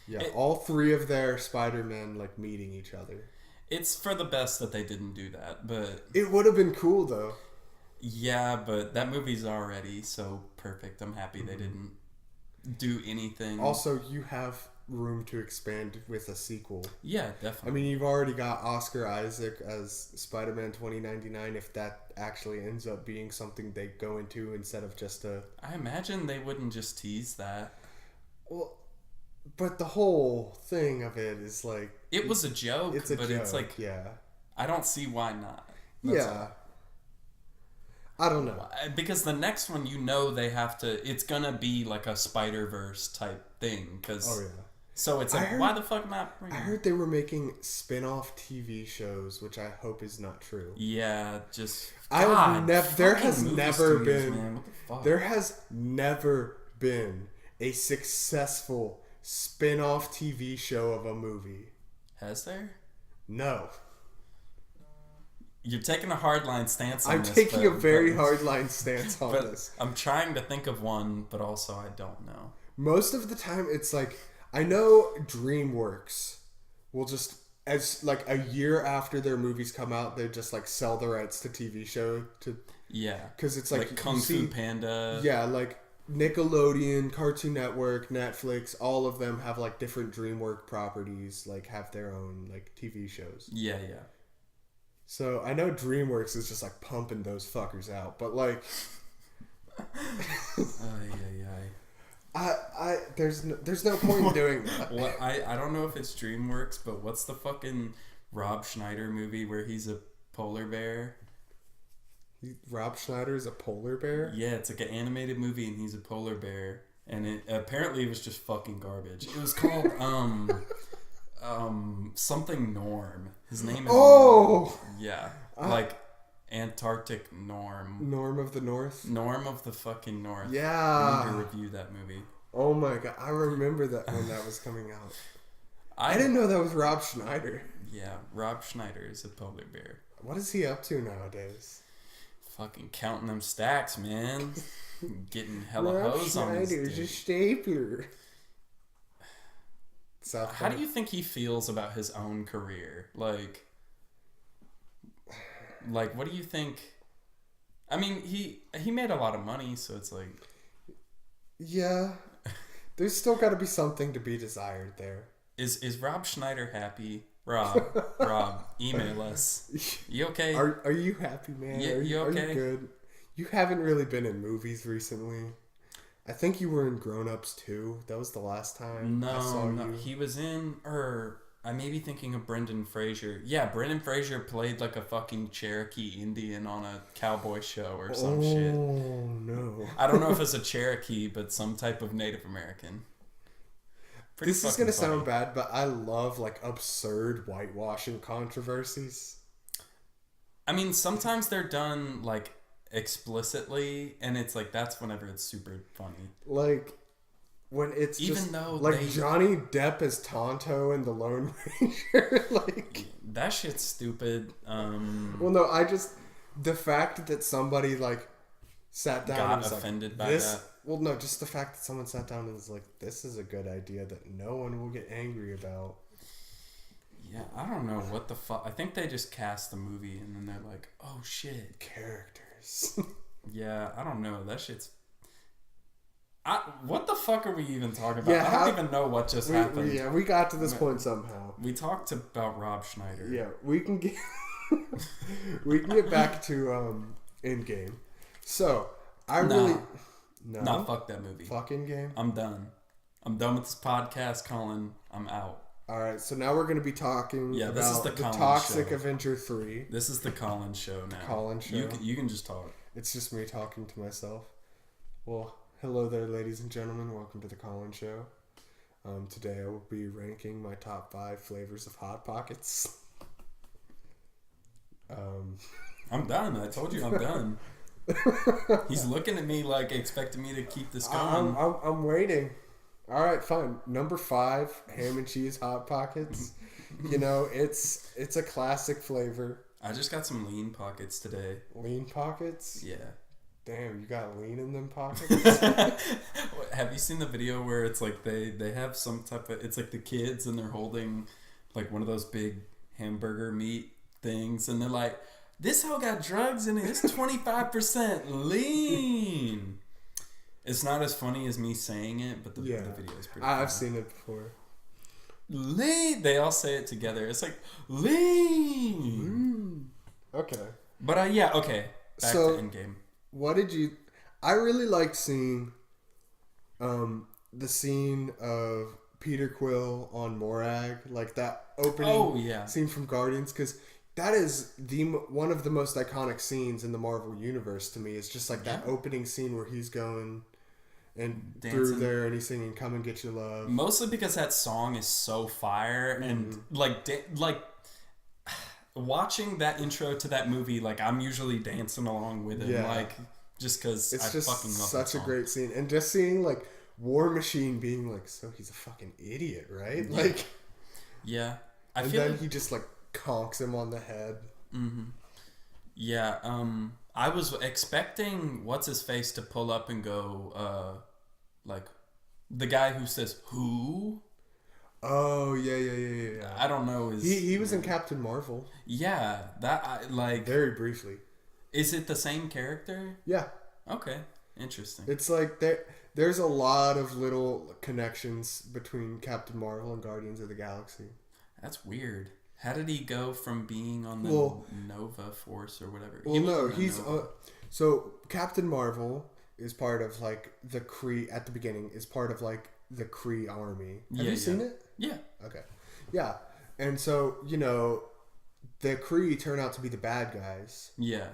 Yeah, all 3 of their Spider-Men like meeting each other. It's for the best that they didn't do that, but it would have been cool though. Yeah, but that movie's already so perfect. I'm happy they didn't do anything. Also, you have room to expand with a sequel. Yeah, definitely. I mean, you've already got Oscar Isaac as Spider-Man 2099. If that actually ends up being something they go into instead of just a... I imagine they wouldn't just tease that. Well, but the whole thing of it is like... It was a joke, it's like... Yeah. I don't see why not. That's all. I don't know. Because the next one, they have to... It's gonna be like a Spider-Verse type thing. Oh, yeah. So it's like, why the fuck not? I heard they were making spin-off TV shows, which I hope is not true. Yeah, just... There has never been a successful spin-off TV show of a movie. Has there? No. You're taking a hardline stance on this. I'm taking a very hardline stance on this. I'm trying to think of one, but also I don't know. Most of the time, it's like... I know DreamWorks will just, as like a year after their movies come out, they just like sell the rights to TV show to... Yeah. Because it's like Kung Fu Panda. Yeah, like Nickelodeon, Cartoon Network, Netflix, all of them have like different DreamWorks properties, like have their own like TV shows. Yeah, yeah. So I know DreamWorks is just like pumping those fuckers out, but like there's no point in doing that. What I don't know if it's DreamWorks, but what's the fucking Rob Schneider movie where he's a polar bear? Rob Schneider is a polar bear? Yeah, it's like an animated movie and he's a polar bear. And it apparently was just fucking garbage. It was called something Norm. His name is Norm. Yeah. Like Antarctic Norm. Norm of the North? Norm of the fucking North. Yeah. We need to review that movie. Oh my god, I remember that when that was coming out. I didn't know that was Rob Schneider. Yeah, Rob Schneider is a polar bear. What is he up to nowadays? Fucking counting them stacks, man. Getting hella Rob hose on his Schneider's dick. a stapler. How do you think he feels about his own career? Like, what do you think? I mean, he made a lot of money, so it's like... Yeah. There's still got to be something to be desired there. Is Rob Schneider happy? Rob, email us. You okay? Are you happy, man? Yeah, you okay? Are you good? You haven't really been in movies recently. I think you were in Grown Ups too. That was the last time I saw you. He was in, I may be thinking of Brendan Fraser. Yeah, Brendan Fraser played like a fucking Cherokee Indian on a cowboy show or some shit. Oh, no. I don't know if it's a Cherokee, but some type of Native American. This is going to sound bad, but I love like absurd whitewashing controversies. I mean, sometimes they're done like explicitly, and it's like that's whenever it's super funny. Like when it's even just though like Johnny Depp as Tonto in The Lone Ranger, like that shit's stupid. Well, no, the fact that somebody like sat down and was offended like, by that. Well, no, just the fact that someone sat down and was like, "This is a good idea that no one will get angry about." Yeah, I don't know what the fuck. I think they just cast the movie and then they're like, "Oh shit, characters." Yeah, I don't know. That shit's. What the fuck are we even talking about? Yeah, I don't even know what just happened. We got to this point somehow. We talked about Rob Schneider. Yeah, we can get back to Endgame. So No, fuck that movie. Fuck Endgame. I'm done. I'm done with this podcast, Colin. I'm out. All right, so now we're going to be talking about this is the Toxic show. Avenger 3. This is the Colin show now. Colin show. You can just talk. It's just me talking to myself. Well, hello there, ladies and gentlemen. Welcome to the Collin Show. Today I will be ranking my top 5 flavors of Hot Pockets. I'm done. I told you I'm done. He's looking at me like expecting me to keep this going. I'm waiting. All right, fine. Number 5, ham and cheese Hot Pockets. You know, it's a classic flavor. I just got some lean pockets today. Lean pockets? Yeah. Damn, you got lean in them pockets? Have you seen the video where it's like they have some type of... It's like the kids and they're holding like one of those big hamburger meat things and they're like, this all got drugs in it. It's 25% lean. It's not as funny as me saying it, but the video is pretty I've seen it before. Lean. They all say it together. It's like, lean. Okay. But okay. Back to Endgame. What did you... I really liked seeing the scene of Peter Quill on Morag, like that opening scene from Guardians, because that is one of the most iconic scenes in the Marvel Universe to me. It's just like that opening scene where he's going and dancing through there and he's singing "Come and Get Your Love." Mostly because that song is so fire and like watching that intro to that movie, like I'm usually dancing along with it, like just because I fucking love that such a great scene, and just seeing like War Machine being like, so he's a fucking idiot, right? Like, yeah, and then he just like conks him on the head. Mm-hmm. Yeah, I was expecting what's his face to pull up and go, like the guy who says who. Oh yeah. I don't know. He was in Captain Marvel. Yeah, very briefly. Is it the same character? Yeah. Okay, interesting. It's like there's a lot of little connections between Captain Marvel and Guardians of the Galaxy. That's weird. How did he go from being on the Nova Force or whatever? So Captain Marvel is part of like the Kree at the beginning is part of like the Kree army. Have you seen it? Yeah. Okay. Yeah. And so, you know, the Kree turn out to be the bad guys. Yeah.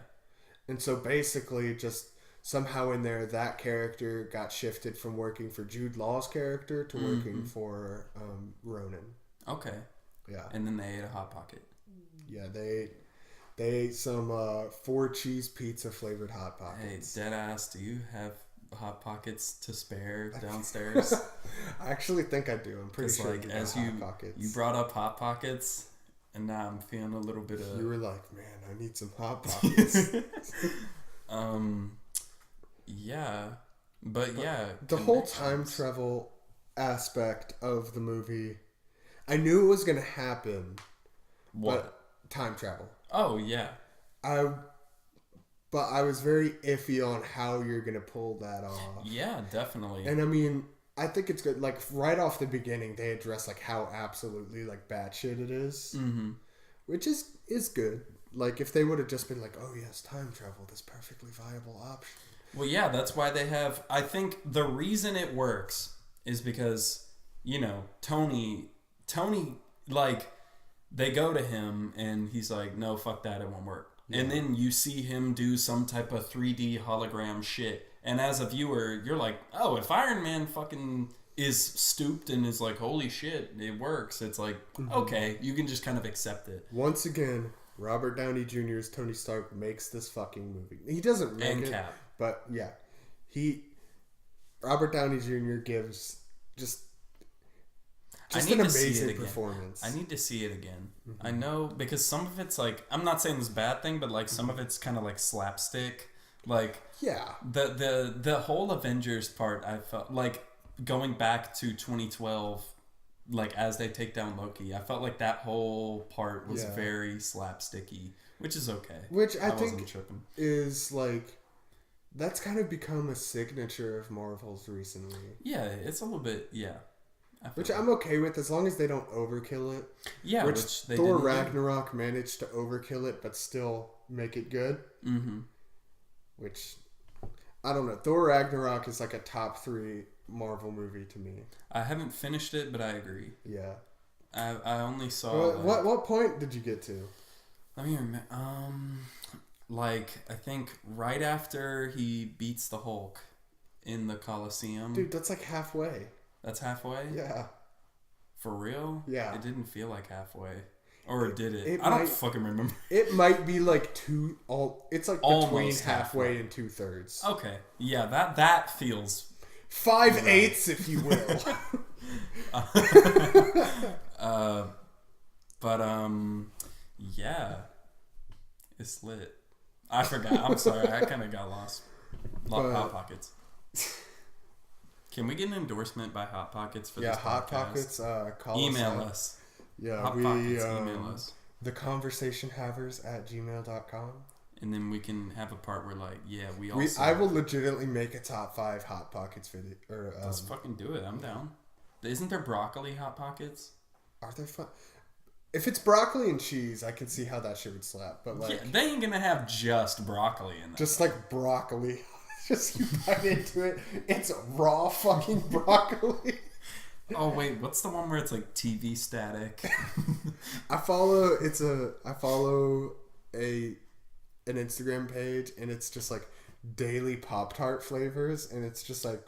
And so basically just somehow in there, that character got shifted from working for Jude Law's character to working for Ronan. Okay. Yeah. And then they ate a Hot Pocket. Yeah, they ate some 4 cheese pizza flavored Hot Pockets. Hey, deadass, do you have Hot Pockets to spare downstairs? I actually think I do. I'm pretty sure. Like, as you brought up Hot Pockets, and now I'm feeling a little bit of... You were like, man, I need some Hot Pockets. Yeah. But yeah. The whole time travel aspect of the movie, I knew it was going to happen. What? But time travel. Oh, yeah. But I was very iffy on how you're going to pull that off. Yeah, definitely. And I mean, I think it's good. Like, right off the beginning, they address, like, how absolutely, like, batshit it is. Mm-hmm. Which is good. Like, if they would have just been like, oh, yes, time travel, this perfectly viable option. Well, yeah, that's why they have... I think the reason it works is because, you know, Tony, like, they go to him, and he's like, no, fuck that, it won't work. Yeah. And then you see him do some type of 3D hologram shit. And as a viewer, you're like, oh, if Iron Man fucking is stooped and is like, holy shit, it works. It's like, okay, you can just kind of accept it. Once again, Robert Downey Jr.'s Tony Stark makes this fucking movie. He doesn't make and it, Cap. But yeah, Robert Downey Jr. gives just an amazing performance. I need to see it again. Mm-hmm. I know, because some of it's like, I'm not saying this bad thing, but like some of it's kind of like slapstick. Like, yeah, the whole Avengers part, I felt like going back to 2012, like as they take down Loki, I felt like that whole part was very slapsticky, which is okay. Which I think is like, that's kind of become a signature of Marvel's recently. Yeah, it's a little bit, yeah. Which I'm okay with, as long as they don't overkill it. Yeah, which they Thor Ragnarok managed to overkill it, but still make it good. Mm-hmm. Which, I don't know. Thor Ragnarok is like a top 3 Marvel movie to me. I haven't finished it, but I agree. Yeah. I only saw... What point did you get to? Let me remember. Like, I think right after he beats the Hulk in the Coliseum. Dude, that's like halfway. That's halfway? Yeah. For real? Yeah. It didn't feel like halfway. Or did it? I don't fucking remember. It might be like it's like between halfway and 2/3. Okay. Yeah, that feels 5/8 if you will. Yeah. It's lit. I forgot. I'm sorry. I kind of got lost. Hot Pockets. Can we get an endorsement by Hot Pockets for this podcast? Hot Pockets. Email us. Yeah, Hot Pockets, email us. theconversationhavers@gmail.com. And then we can have a part where, like, we also... I will legitimately make a top 5 Hot Pockets video. Let's fucking do it. I'm down. Isn't there broccoli Hot Pockets? Are there fun? If it's broccoli and cheese, I can see how that shit would slap. But like, they ain't gonna have just broccoli in there. Just like broccoli. Just you bite into it, it's raw fucking broccoli. Oh wait, what's the one where it's like TV static? I follow an Instagram page, and it's just like daily Pop-Tart flavors, and it's just like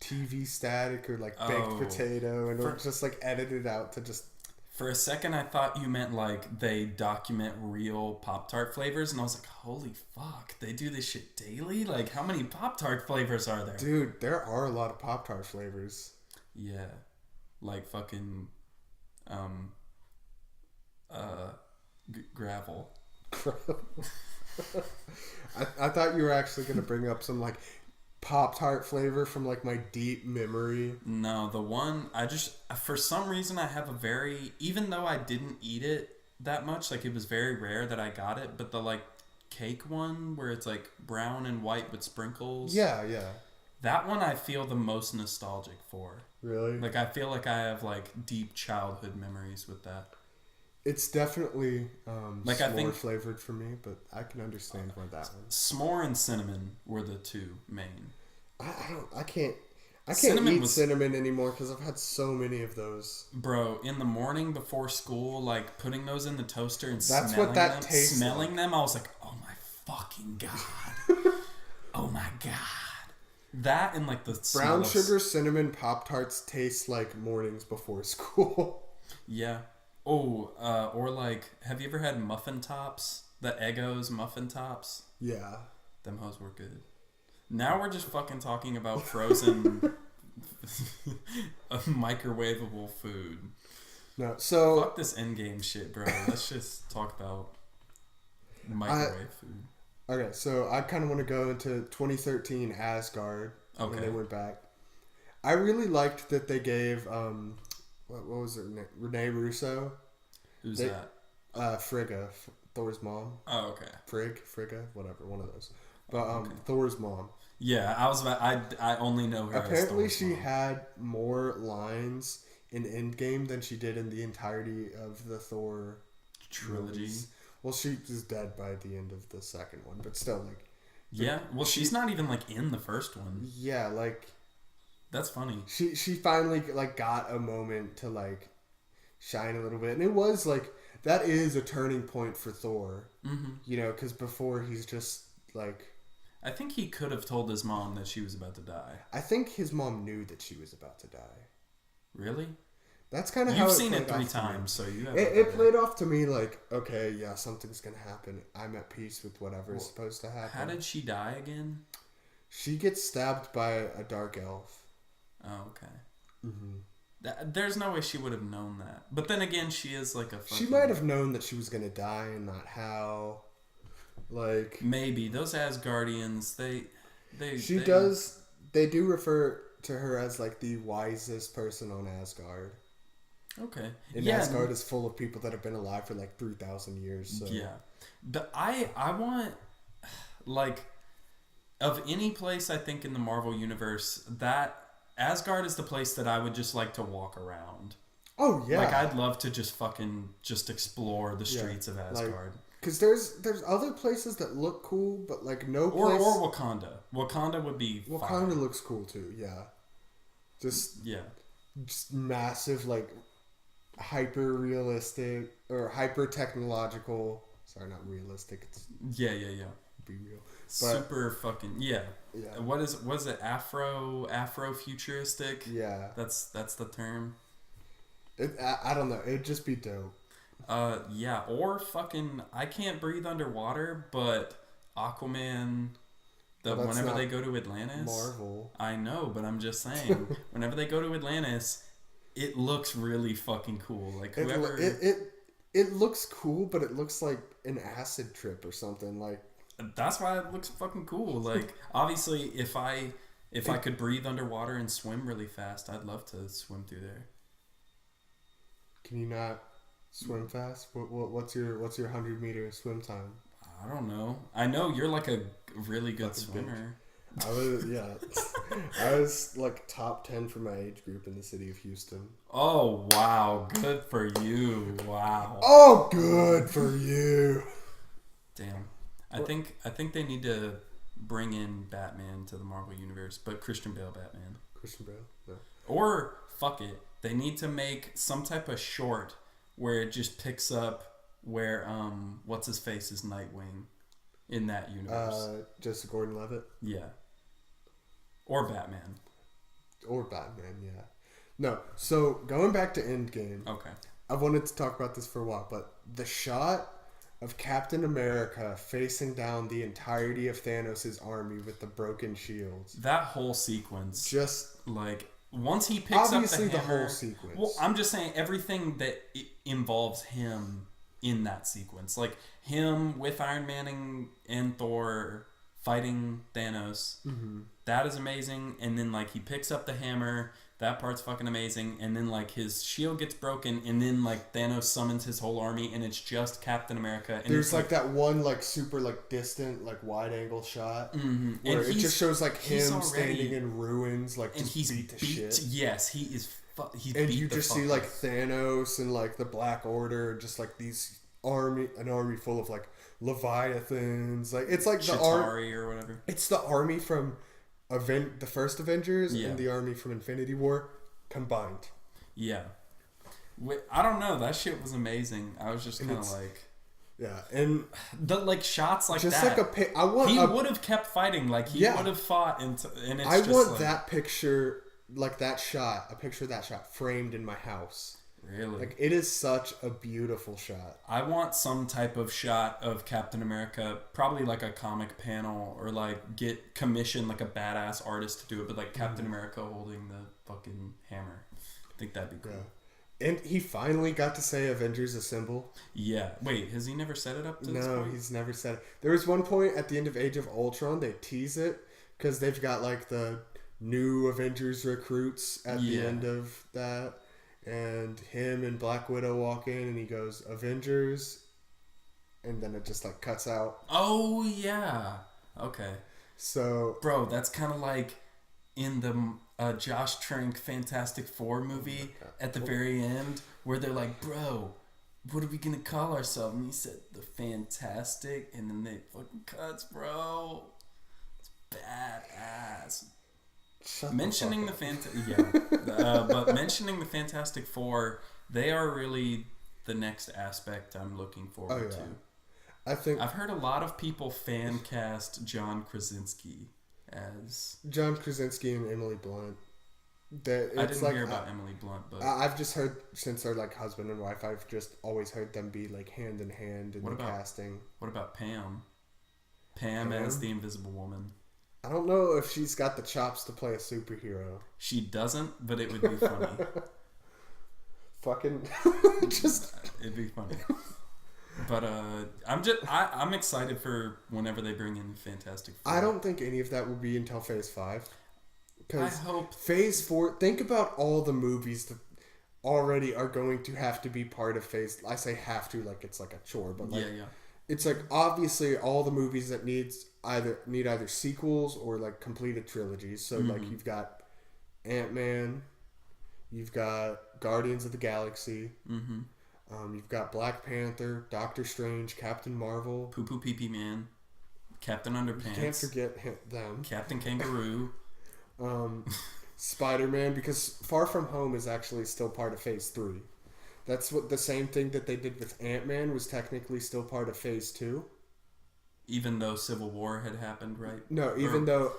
TV static or like baked potato, and it's just like edited out to just... For a second, I thought you meant like they document real Pop-Tart flavors, and I was like, holy fuck, they do this shit daily? Like, how many Pop-Tart flavors are there? Dude, there are a lot of Pop-Tart flavors. Yeah. Like fucking, gravel. I thought you were actually going to bring up some like Pop-Tart flavor from like my deep memory. No, the one for some reason I have a very, even though I didn't eat it that much, like it was very rare that I got it, but the like cake one where it's like brown and white with sprinkles. Yeah. That one I feel the most nostalgic for. Really? Like I feel like I have like deep childhood memories with that. It's definitely like s'more flavored for me, but I can understand why that one. S'more and cinnamon were the two main. I I can't eat cinnamon anymore because I've had so many of those. Bro, in the morning before school, like putting those in the toaster and That's what that tastes smelling like. them, I was like, oh my fucking God. Oh my God. That and like the brown sugar cinnamon Pop-Tarts taste like mornings before school. Yeah. Oh, or like, have you ever had muffin tops? The Eggos muffin tops? Yeah. Them hoes were good. Now we're just fucking talking about frozen microwavable food. No, so fuck this Endgame shit, bro. Let's just talk about microwave food. Okay, so I kind of want to go into 2013 Asgard when they went back. I really liked that they gave what was her name? Renee Russo. Who's that? Frigga, Thor's mom. Oh, okay. Frigga, whatever, one of those. But Thor's mom. Yeah, I only know her. Apparently, as she mom. had more lines in Endgame than she did in the entirety of the Thor trilogy. Movies. Well, she is dead by the end of the second one, but still, like. Yeah, well, she's not even like in the first one. Yeah, like. That's funny. She finally like got a moment to like shine a little bit, and it was like that is a turning point for Thor. Mm-hmm. You know, because before he's just like. I think he could have told his mom that she was about to die. I think his mom knew that she was about to die. Really? That's kind of how you've seen it 3 times, so you have. It played off to me like, okay, yeah, something's gonna happen. I'm at peace with whatever is supposed to happen. How did she die again? She gets stabbed by a dark elf. Oh, okay. Mm-hmm. There's no way she would have known that. But then again, she is like a. She might have known that she was gonna die and not how. Like maybe those Asgardians, they They do refer to her as like the wisest person on Asgard. Okay. And Asgard is full of people that have been alive for like 3,000 years. So. Yeah. I want, like, of any place I think in the Marvel Universe, that Asgard is the place that I would just like to walk around. Oh, yeah. Like, I'd love to just explore the streets of Asgard. Because there's other places that look cool, but like no place... Or Wakanda. Wakanda would be Wakanda fire. Looks cool too, yeah. Just massive, like, hyper-realistic, or hyper-technological... Sorry, not realistic. It's yeah. Be real. But, super fucking... Yeah. What is it? Afro-futuristic? Yeah. That's the term. I don't know. It'd just be dope. Yeah, or fucking I Can't Breathe Underwater, but Aquaman. Whenever they go to Atlantis, Marvel. I know, but I'm just saying, whenever they go to Atlantis, it looks really fucking cool. Like whoever it looks cool, but it looks like an acid trip or something. Like that's why it looks fucking cool. Like obviously, if I could breathe underwater and swim really fast, I'd love to swim through there. Can you not? Swim fast? What's your 100-meter swim time? I don't know. I know you're like a really good swimmer. I was like top 10 for my age group in the city of Houston. Oh wow, good for you. Wow. Oh, good for you. Damn. I think they need to bring in Batman to the Marvel Universe, but Christian Bale Batman. Christian Bale? No. Or fuck it. They need to make some type of short where it just picks up where what's his face is Nightwing in that universe. Joseph Gordon-Levitt. Yeah. Or Batman. Yeah. No. So going back to Endgame. Okay. I've wanted to talk about this for a while, but the shot of Captain America facing down the entirety of Thanos' army with the broken shields. That whole sequence. Just like. Once he picks obviously up the hammer, whole sequence. Well, I'm just saying everything that involves him in that sequence, like him with Iron Man and Thor fighting Thanos, that is amazing. And then like he picks up the hammer, that part's fucking amazing. And then like his shield gets broken, and then like Thanos summons his whole army, and it's just Captain America. And there's like that one like super like distant like wide angle shot where it just shows like him standing in ruins, like just he's beat to shit. Yes, he is. He's and beat you the just fuck see like up. Thanos and like the Black Order, just like an army full of like Leviathans. Like it's like Chitauri or whatever. It's the army from the first Avengers Yeah. and the army from Infinity War combined. Yeah. I don't know. That shit was amazing. I was just kind of like... Yeah, and the like shots like just that. like I want. He would have kept fighting. Like he would have fought and it's I just want like, that picture, like that shot, a picture of that shot framed in my house. Really? Like it is such a beautiful shot. I want some type of shot of Captain America, probably like a comic panel, or like get commissioned like a badass artist to do it, but like Captain America holding the fucking hammer. I think that'd be cool. Yeah. And he finally got to say Avengers Assemble. Yeah. Wait, has he never set it up to this No, point? he's never said it. There was one point at the end of Age of Ultron, they tease it because they've got like the new Avengers recruits at the end of that. And him and Black Widow walk in and he goes, Avengers. And then it just like cuts out. Oh, yeah. Okay. So. Bro, that's kind of like in the Josh Trank Fantastic Four movie at the very end where they're like, bro, what are we going to call ourselves? And he said, the Fantastic. And then they fucking cuts, bro. It's badass. Mentioning the but mentioning the Fantastic Four, they are really the next aspect I'm looking forward to. I think I've heard a lot of people fan cast John Krasinski as John Krasinski and Emily Blunt. I didn't hear about Emily Blunt, but I've just heard since they're like husband and wife, I've just always heard them be like hand in hand in casting. What about Pam? Pam as the Invisible Woman. I don't know if she's got the chops to play a superhero. She doesn't, but it would be funny. Fucking just it'd be funny. But I'm excited for whenever they bring in Fantastic Four. I don't think any of that will be until Phase 5. I hope Phase 4. Think about all the movies that already are going to have to be part of Phase. I say have to like it's like a chore, but like it's like obviously all the movies that need either sequels or like completed trilogies. So like you've got Ant-Man, you've got Guardians of the Galaxy, you've got Black Panther, Doctor Strange, Captain Marvel, Poo Poo Pee Pee Man, Captain Underpants. You can't forget them. Captain Kangaroo. Spider-Man, because Far From Home is actually still part of Phase 3. That's what the same thing that they did with Ant-Man was technically still part of Phase 2. Even though Civil War had happened, right? No, even though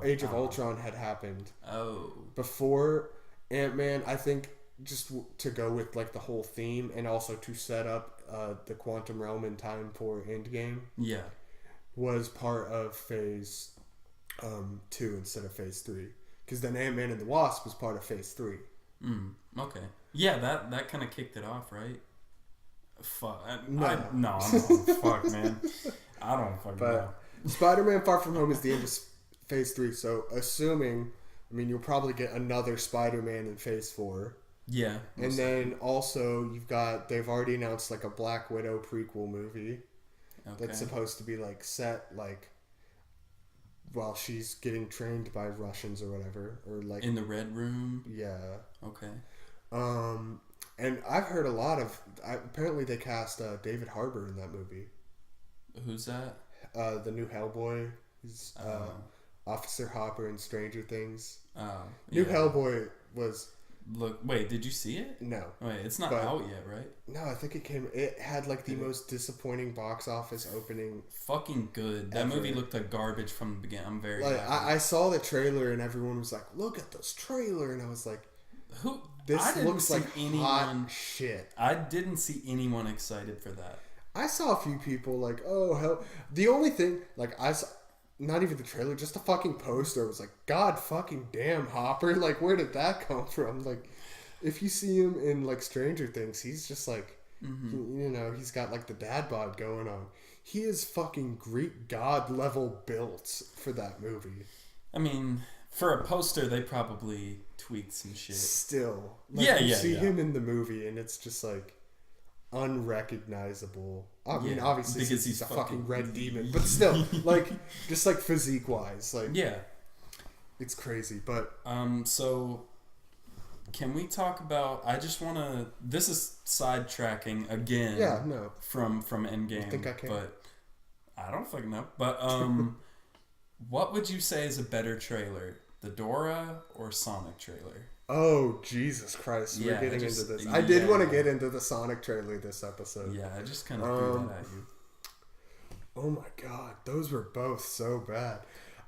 Age of Ultron had happened. Oh. Before Ant-Man, I think just to go with like the whole theme and also to set up the quantum realm in time for Endgame. Yeah. Was part of Phase 2 instead of Phase 3. Because then Ant-Man and the Wasp was part of Phase 3. Okay. Yeah, that kind of kicked it off, right? Fuck. No. I'm wrong. Fuck, man. I don't fucking know. Spider-Man Far From Home is the end of Phase 3, so assuming, I mean, you'll probably get another Spider-Man in Phase 4. Yeah. And then also, they've already announced like a Black Widow prequel movie. Okay. That's supposed to be like set like while she's getting trained by Russians or whatever, or like in the Red Room. Yeah. Okay. And I've heard a lot of. Apparently, they cast David Harbour in that movie. Who's that? The new Hellboy. He's Officer Hopper in Stranger Things. New Hellboy was. Look, wait, did you see it? No. Wait, it's not out yet, right? No, I think it came. It had like the most disappointing box office opening. Fucking good. That movie looked like garbage from the beginning. I'm very happy. I saw the trailer and everyone was like, "Look at this trailer," and I was like, "Who? This looks like hot shit." I didn't see anyone excited for that. I saw a few people like, "Oh hell!" The only thing like I saw. Not even the trailer, just the fucking poster. It was like, God fucking damn, Hopper. Like, where did that come from? Like, if you see him in, like, Stranger Things, he's just, like, he's got, like, the dad bod going on. He is fucking Greek god level built for that movie. I mean, for a poster, they probably tweaked some shit. Still. Like, you see him in the movie, and it's just, like, unrecognizable. I mean, obviously because he's a fucking red demon, but still, like, just like physique wise, like, it's crazy. But so can we talk about? I just want to. This is sidetracking again. Yeah, no. From Endgame. I think I can. But I don't fucking know. But What would you say is a better trailer? The Dora or Sonic trailer? Oh, Jesus Christ. We're getting into this. I did want to get into the Sonic trailer this episode. Yeah, I just kind of threw that at you. Oh my God. Those were both so bad.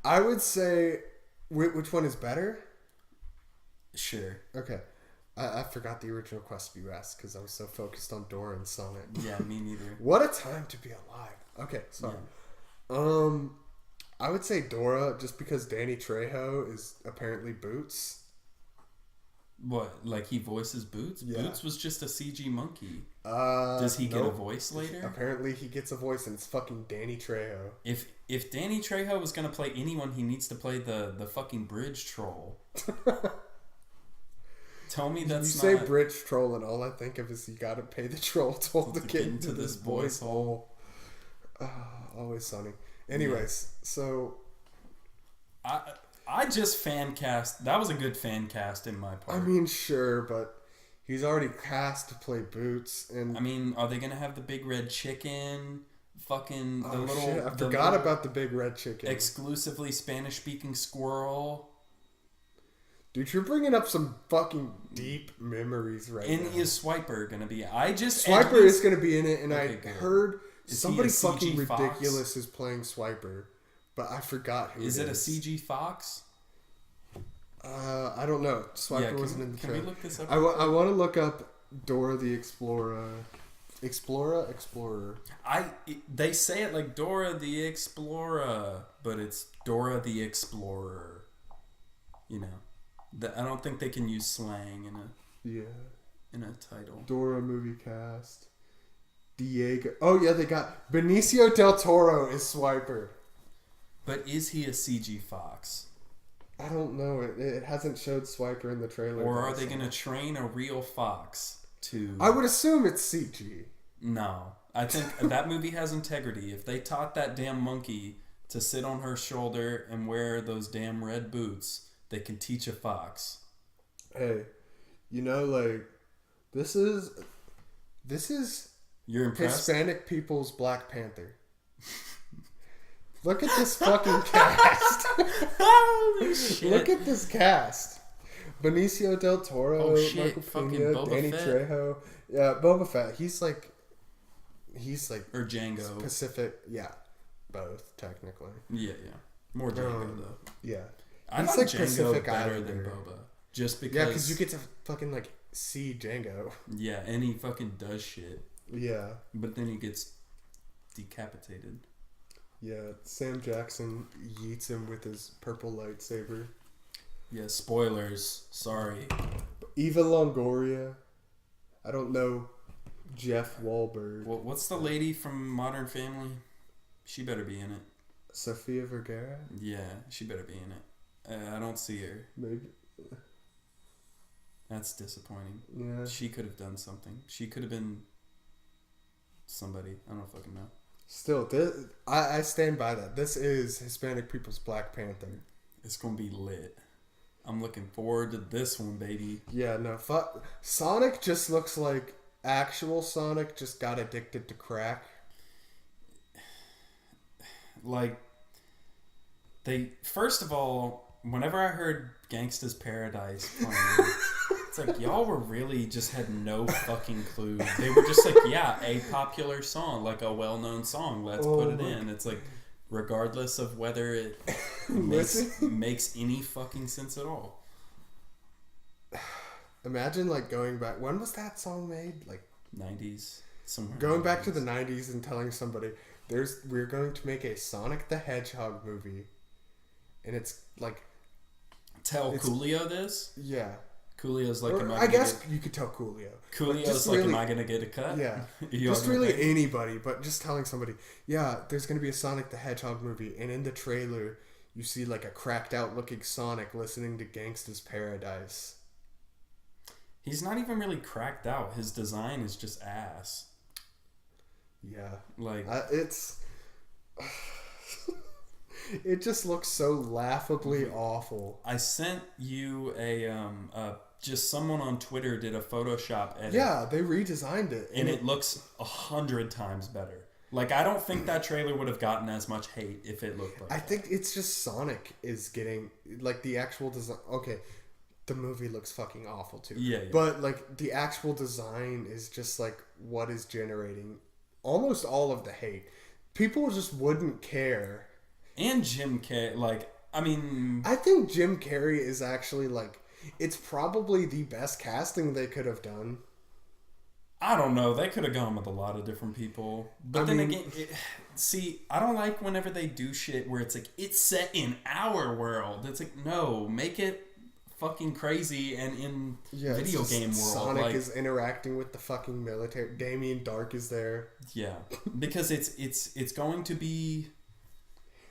I would say, which one is better? Sure. Okay. I forgot the original question you asked because I was so focused on Dora and Sonic. Yeah, me neither. What a time to be alive. Okay, sorry. Yeah. I would say Dora just because Danny Trejo is apparently Boots. What? Like he voices Boots? Yeah. Boots was just a CG monkey. Does he get a voice later? Apparently he gets a voice and it's fucking Danny Trejo. If Danny Trejo was gonna play anyone, he needs to play the fucking bridge troll. Tell me that's you not... say bridge troll and all I think of is you gotta pay the troll toll to get into this boy's hole. Always sunny. Anyways, so... I just fan cast... That was a good fan cast in my part. I mean, sure, but he's already cast to play Boots and... I mean, are they gonna have the big red chicken? Fucking... the little... Shit. I forgot about the big red chicken. Exclusively Spanish-speaking squirrel. Dude, you're bringing up some fucking deep memories right now. And is Swiper gonna be? Swiper is gonna be in it, and I heard somebody he a CG fucking Fox? ridiculous is playing Swiper, but I forgot who. Is it a CG Fox? I don't know. Swiper wasn't in the trailer. Can we look this up? I want to look up Dora the Explorer. Explorer. They say it like Dora the Explorer, but it's Dora the Explorer. You know. I don't think they can use slang in a title. Dora movie cast. Diego. Oh yeah, they got Benicio del Toro is Swiper. But is he a CG Fox? I don't know. It hasn't showed Swiper in the trailer. Or are they going to train a real fox to... I would assume it's CG. No. I think that movie has integrity. If they taught that damn monkey to sit on her shoulder and wear those damn red boots... They can teach a fox. Hey, you know, like this is You're impressed? Hispanic people's Black Panther. Look at this fucking cast. Holy shit! Look at this cast. Benicio del Toro, Michael Pena, Danny Trejo. Yeah, Boba Fett. He's like or Django. Pacific. Yeah, both technically. Yeah. More Django though. Yeah. I like Django Pacific better Islander. than Boba. Just because... Yeah, because you get to fucking, like, see Django. Yeah, and he fucking does shit. Yeah. But then he gets decapitated. Yeah, Sam Jackson yeets him with his purple lightsaber. Yeah, spoilers. Sorry. Eva Longoria. I don't know Jeff Wahlberg. Well, what's the lady from Modern Family? She better be in it. Sofia Vergara? Yeah, she better be in it. I don't see her. Maybe. That's disappointing. Yeah. She could have done something. She could have been somebody. I don't fucking know. Still, I stand by that. This is Hispanic people's Black Panther. It's going to be lit. I'm looking forward to this one, baby. Yeah, no. Sonic just looks like actual Sonic just got addicted to crack. Like, first of all, whenever I heard Gangsta's Paradise playing, it's like, y'all were really just had no fucking clue. They were just like, yeah, a popular song, like a well-known song. Let's put it in. It's like, regardless of whether it makes any fucking sense at all. Imagine, like, going back. When was that song made? Like, 90s. Somewhere. Going back to the 90s and telling somebody, we're going to make a Sonic the Hedgehog movie. And it's like... Tell Coolio this? Yeah. Coolio's like, I guess you could tell Coolio. Coolio's like, am I going to get a cut? Yeah. Just really anybody, but just telling somebody, yeah, there's going to be a Sonic the Hedgehog movie. And in the trailer, you see like a cracked out looking Sonic listening to Gangsta's Paradise. He's not even really cracked out. His design is just ass. Yeah. Like... it's... It just looks so laughably awful. I sent you just someone on Twitter did a Photoshop edit. Yeah, they redesigned it. And it looks 100 times better. Like, I don't think that trailer would have gotten as much hate if it looked like I that. think it's just Sonic is getting, like, the actual design. Okay, the movie looks fucking awful too. Yeah. But, like, the actual design is just, like, what is generating almost all of the hate. People just wouldn't care. And Jim Carrey, like, I mean... I think Jim Carrey is actually, like, it's probably the best casting they could have done. I don't know. They could have gone with a lot of different people. But again, see, I don't like whenever they do shit where it's like, it's set in our world. It's like, no, make it fucking crazy and in video game world. Sonic like, is interacting with the fucking military. Damien Dark is there. Yeah. Because it's going to be...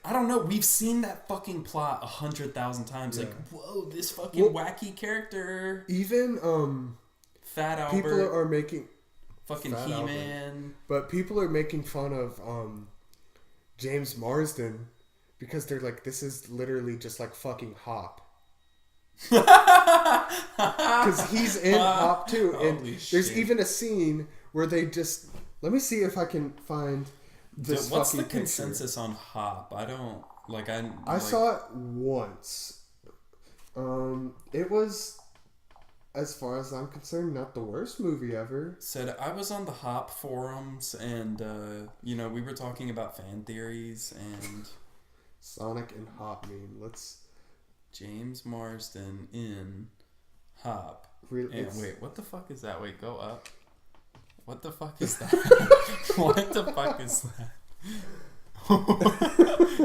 I don't know. We've seen that fucking plot 100,000 times. Yeah. Like, whoa, this fucking wacky character. Even, Fat Albert. people are making... Fucking Fat He-Man. Albert. But people are making fun of James Marsden because they're like, this is literally just like fucking Hop. Because he's in Hop too. And there's even a scene where they just... Let me see if I can find this. Dude, what's the fucking consensus on Hop? I don't... Like, I saw it once. It was... As far as I'm concerned, not the worst movie ever. Said I was on the Hop forums and, we were talking about fan theories and... Sonic and Hop meme. Let's... James Marsden in Hop. Really, And wait, what the fuck is that? Wait, go up. What the fuck is that? What the fuck is that?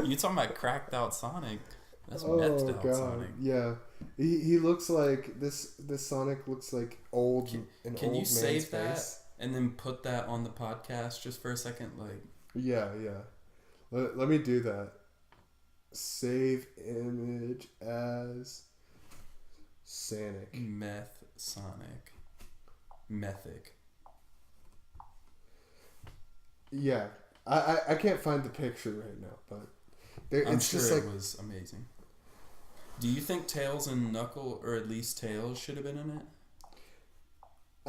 You talking about cracked out Sonic? That's methed out Sonic. Yeah, he looks like this Sonic looks like old. Can you save that and then put that on the podcast just for a second? Like, yeah. Let me do that. Save image as Sonic. Sonic. Methic. Yeah, I can't find the picture right now, but I'm sure just like, it was amazing. Do you think Tails and Knuckle, or at least Tails, should have been in it?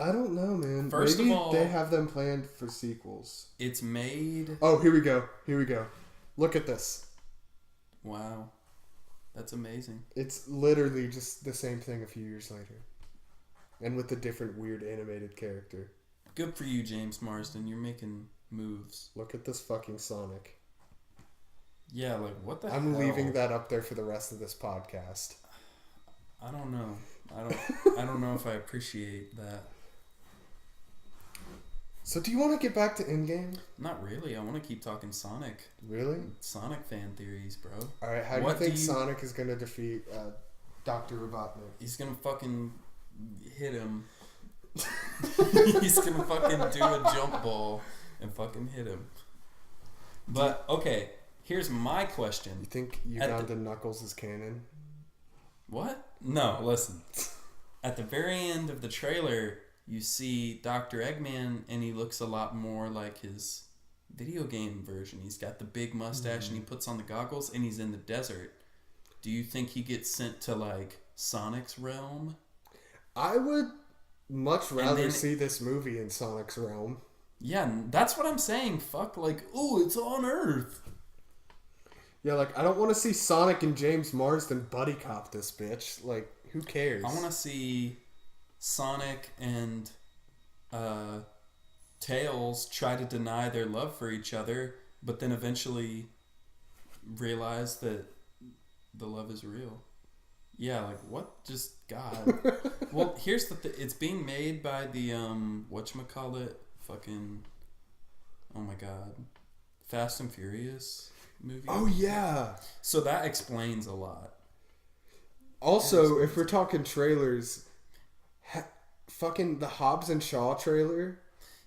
I don't know, man. First Maybe of all, they have them planned for sequels. It's made... Oh, here we go. Look at this. Wow. That's amazing. It's literally just the same thing a few years later. And with a different weird animated character. Good for you, James Marsden. You're making moves. Look at this fucking Sonic. Yeah, like, what the hell? I'm leaving that up there for the rest of this podcast. I don't know. I don't know if I appreciate that. So do you want to get back to Endgame? Not really. I want to keep talking Sonic. Really? Sonic fan theories, bro. Alright, how do you think Sonic is going to defeat Dr. Robotnik? He's going to fucking hit him. He's going to fucking do a jump ball and fucking hit him. But, okay, here's my question. You think Uganda Knuckles is canon? What? No, listen. At the very end of the trailer, you see Dr. Eggman, and he looks a lot more like his video game version. He's got the big mustache, and he puts on the goggles, and he's in the desert. Do you think he gets sent to, like, Sonic's realm? I would much rather see this movie in Sonic's realm. Yeah, that's what I'm saying. Fuck, like, ooh, it's on Earth. Yeah, like, I don't want to see Sonic and James Marsden buddy cop this bitch. Like, who cares? I want to see Sonic and Tails try to deny their love for each other, but then eventually realize that the love is real. Yeah, like, what? Just God. Well, here's the thing. It's being made by the, whatchamacallit, fucking, oh my God, Fast and Furious movie. Oh, yeah. So that explains a lot. Also, if we're talking trailers, fucking the Hobbs and Shaw trailer.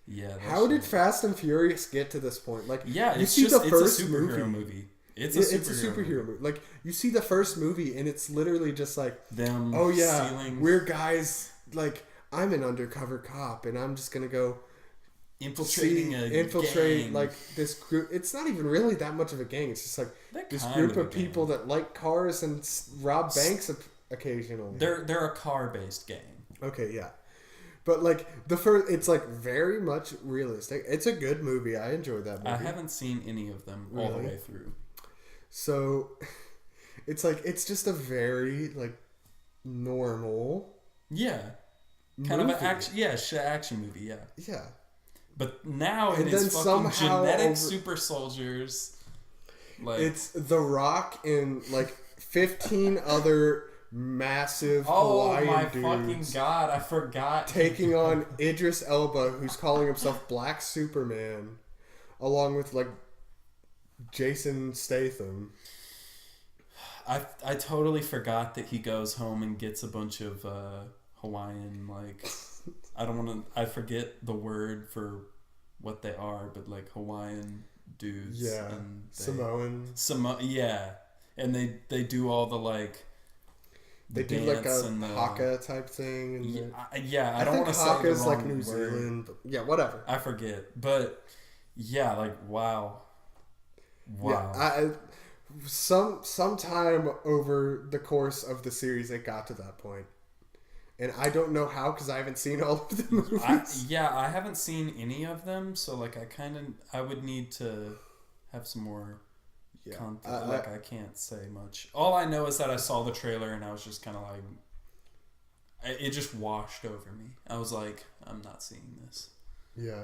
Yeah. How did Fast and Furious get to this point? Like, yeah, you see the first it's a superhero movie. It's a superhero movie. Like, you see the first movie, and it's literally just like, them. Oh yeah, stealing. We're guys. Like, I'm an undercover cop, and I'm just gonna go infiltrate gang. Like this group. It's not even really that much of a gang. It's just like this group of people that like cars and rob banks occasionally. They're a car based gang. Okay, yeah. But like the first, it's like very much realistic. It's a good movie. I enjoyed that movie. I haven't seen any of them all the Really? way through. So it's like it's just a very like normal Yeah. Kind movie. of an action movie, yeah. Yeah. But now And it then is fucking somehow genetic super soldiers. Like, It's The Rock and like 15 other massive oh Hawaiian my dudes fucking god, I forgot. taking on Idris Elba, who's calling himself Black Superman, along with like Jason Statham. I totally forgot that he goes home and gets a bunch of Hawaiian, like, I don't want to, I forget the word for what they are, but like Hawaiian dudes. Yeah, and Samoan. Yeah, and they do all the like. They do like a haka type thing. And I don't want to say the haka's wrong like New word. Zealand. But yeah, whatever. I forget, but yeah, like wow. Yeah, sometime over the course of the series, it got to that point, and I don't know how because I haven't seen all of the movies. I haven't seen any of them, so like I would need to have some more content. I can't say much. All I know is that I saw the trailer and I was just kind of like, it just washed over me. I was like, I'm not seeing this. Yeah.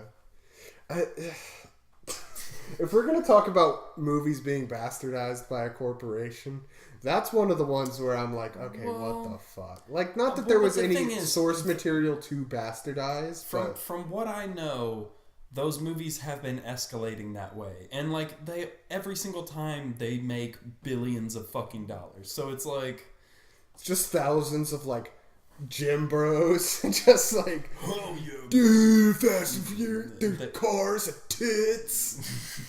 If we're going to talk about movies being bastardized by a corporation, that's one of the ones where I'm like, okay, what the fuck? Like, not that there was any source material to bastardize. From what I know, those movies have been escalating that way. And, like, every single time they make billions of fucking dollars. So it's like... It's just thousands of, like, gym bros. Just like, oh, yeah. Dude, Fast and Furious, the cars and tits.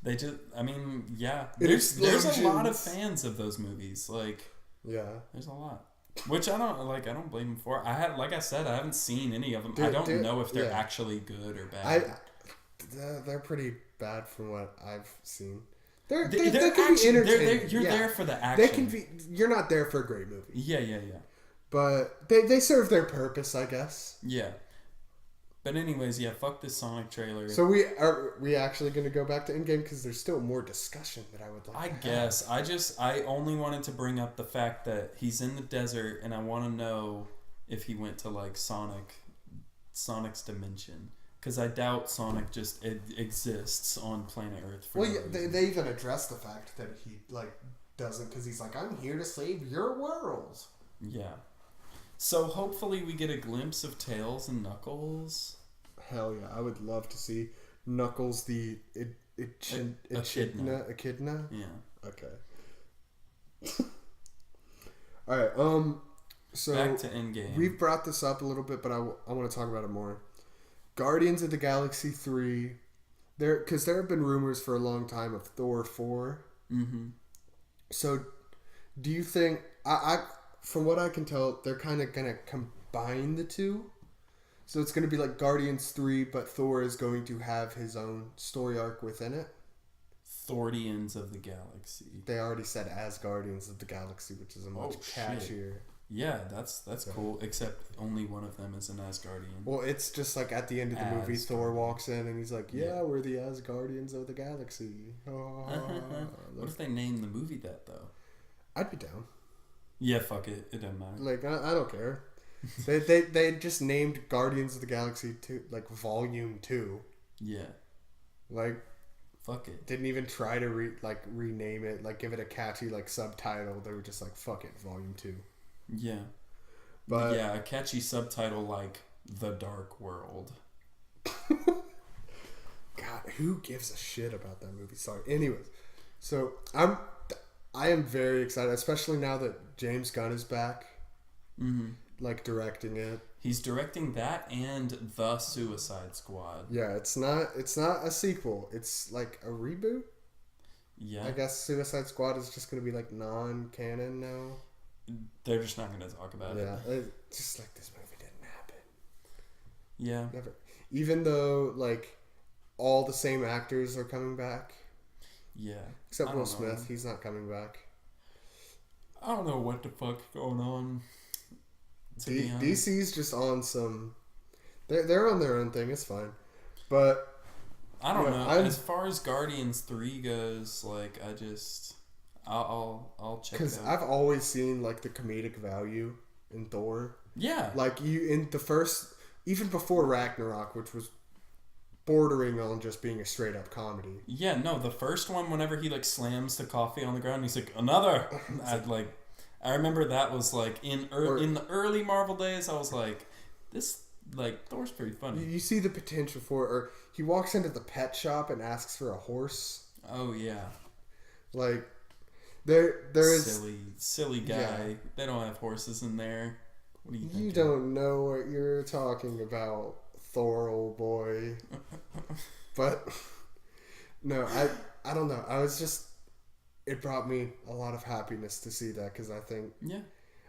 They just, I mean, yeah. There's a lot of fans of those movies. Like, yeah. There's a lot. Which I don't blame them for. Like I said, I haven't seen any of them. I don't know if they're actually good or bad. They're pretty bad from what I've seen. They can be entertaining. You're there for the action. They can be. You're not there for a great movie. Yeah. But they serve their purpose, I guess. Yeah. But anyways, yeah, fuck this Sonic trailer. So we actually going to go back to Endgame because there's still more discussion that I would like. I guess I only wanted to bring up the fact that he's in the desert, and I want to know if he went to like Sonic's dimension, because I doubt Sonic just exists on planet Earth. They even address the fact that he like doesn't, because he's like, I'm here to save your world. Yeah. So hopefully we get a glimpse of Tails and Knuckles. Hell yeah, I would love to see Knuckles the Echidna. Yeah. Okay. All right. So back to Endgame. We've brought this up a little bit, but I want to talk about it more. Guardians of the Galaxy 3. Because there have been rumors for a long time of Thor 4. Mm-hmm. So, do you think from what I can tell, they're kind of going to combine the two. So it's going to be like Guardians 3, but Thor is going to have his own story arc within it. Thordians of the Galaxy. They already said as Guardians of the Galaxy, which is a much catchier. Shit. Yeah, that's cool. Except only one of them is an Asgardian. Well, it's just like at the end of the movie, Thor walks in and he's like, "Yeah, we're the Asgardians of the Galaxy." What if they name the movie that though? I'd be down. Yeah, fuck it. It doesn't matter. Like I don't care. they just named Guardians of the Galaxy 2 like Volume 2. Yeah. Like fuck it. Didn't even try to rename it, like give it a catchy like subtitle. They were just like, fuck it, Volume 2. Yeah. But yeah, a catchy subtitle like The Dark World. God, who gives a shit about that movie? Sorry. Anyways, so I am very excited, especially now that James Gunn is back. Mm-hmm. Like directing it. He's directing that and The Suicide Squad. Yeah, it's not a sequel. It's like a reboot. Yeah. I guess Suicide Squad is just going to be like non-canon now. They're just not going to talk about it. Yeah, just like this movie didn't happen. Yeah. Never. Even though like all the same actors are coming back. Yeah. Except Will Smith, he's not coming back. I don't know what the fuck's going on. To be honest. DC's just on some. They're on their own thing. It's fine, but I don't you know. I'm, As far as Guardians 3 goes, like I'll check it because out. I've always seen like the comedic value in Thor. Yeah. Like you in the first, even before Ragnarok, which was bordering on just being a straight up comedy. Yeah, no, the first one, whenever he like slams the coffee on the ground, he's like, another. I remember that was like in the early Marvel days. I was like, this like Thor's pretty funny. You see the potential for it. Or he walks into the pet shop and asks for a horse. Oh yeah, Like there is silly guy. Yeah. They don't have horses in there. What do you think? You don't know what you're talking about, Thor, old boy. But no, I don't know. I was just, it brought me a lot of happiness to see that because I think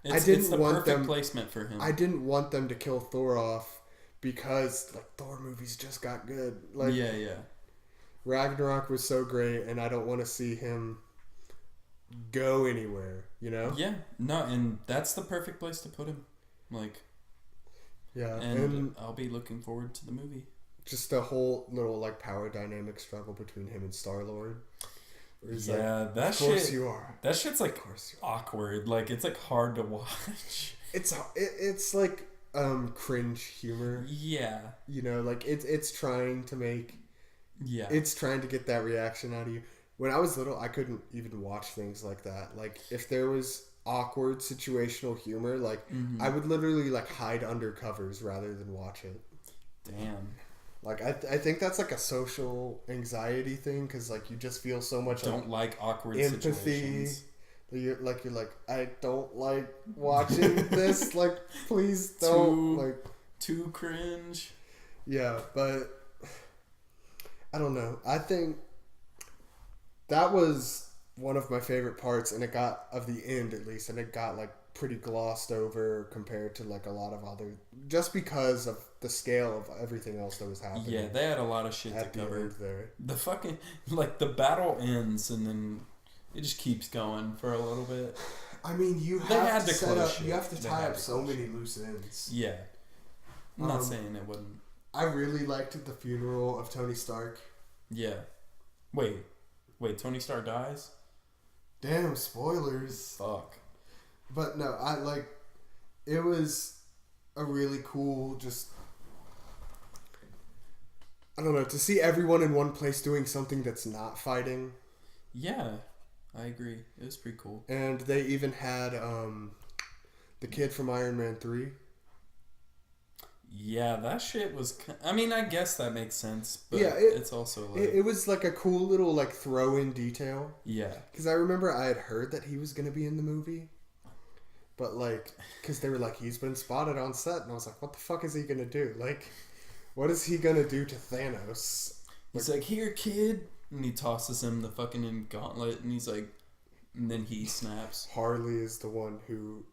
It's the perfect placement for him. I didn't want them to kill Thor off because like Thor movies just got good. Like yeah. Ragnarok was so great, and I don't want to see him go anywhere. You know? Yeah, no, and that's the perfect place to put him. Like, Yeah, and I'll be looking forward to the movie. Just a whole little like power dynamic struggle between him and Star-Lord. Yeah, like, that of course shit. you are. That shit's like awkward. Like it's like hard to watch. It's like cringe humor. Yeah. You know, like it's trying to make. Yeah. It's trying to get that reaction out of you. When I was little, I couldn't even watch things like that. Like if there was awkward situational humor, like I would literally like hide under covers rather than watch it. Damn. Like I think that's like a social anxiety thing because like you just feel so much Don't like awkward empathy. situations. You're like I don't like watching this. Like please don't too cringe. Yeah, but I don't know. I think that was one of my favorite parts, and it got of the end at least, and it got like pretty glossed over compared to like a lot of other, just because of the scale of everything else that was happening. Yeah, they had a lot of shit to cover. There. The fucking like the battle ends and then it just keeps going for a little bit. I mean, you have to tie up so many loose ends. Yeah, I'm not saying it wouldn't. I really liked the funeral of Tony Stark. Yeah. Wait, Tony Stark dies? Damn, spoilers. Fuck. But no, it was a really cool, just, I don't know, to see everyone in one place doing something that's not fighting. Yeah, I agree. It was pretty cool. And they even had the kid from Iron Man 3. Yeah, that shit was... I mean, I guess that makes sense, but yeah, it's also like... It was like a cool little like throw-in detail. Yeah. Because I remember I had heard that he was going to be in the movie. But like, because they were like, he's been spotted on set. And I was like, what the fuck is he going to do? Like, what is he going to do to Thanos? He's like, here, kid. And he tosses him the fucking gauntlet. And he's like... And then he snaps. Harley is the one who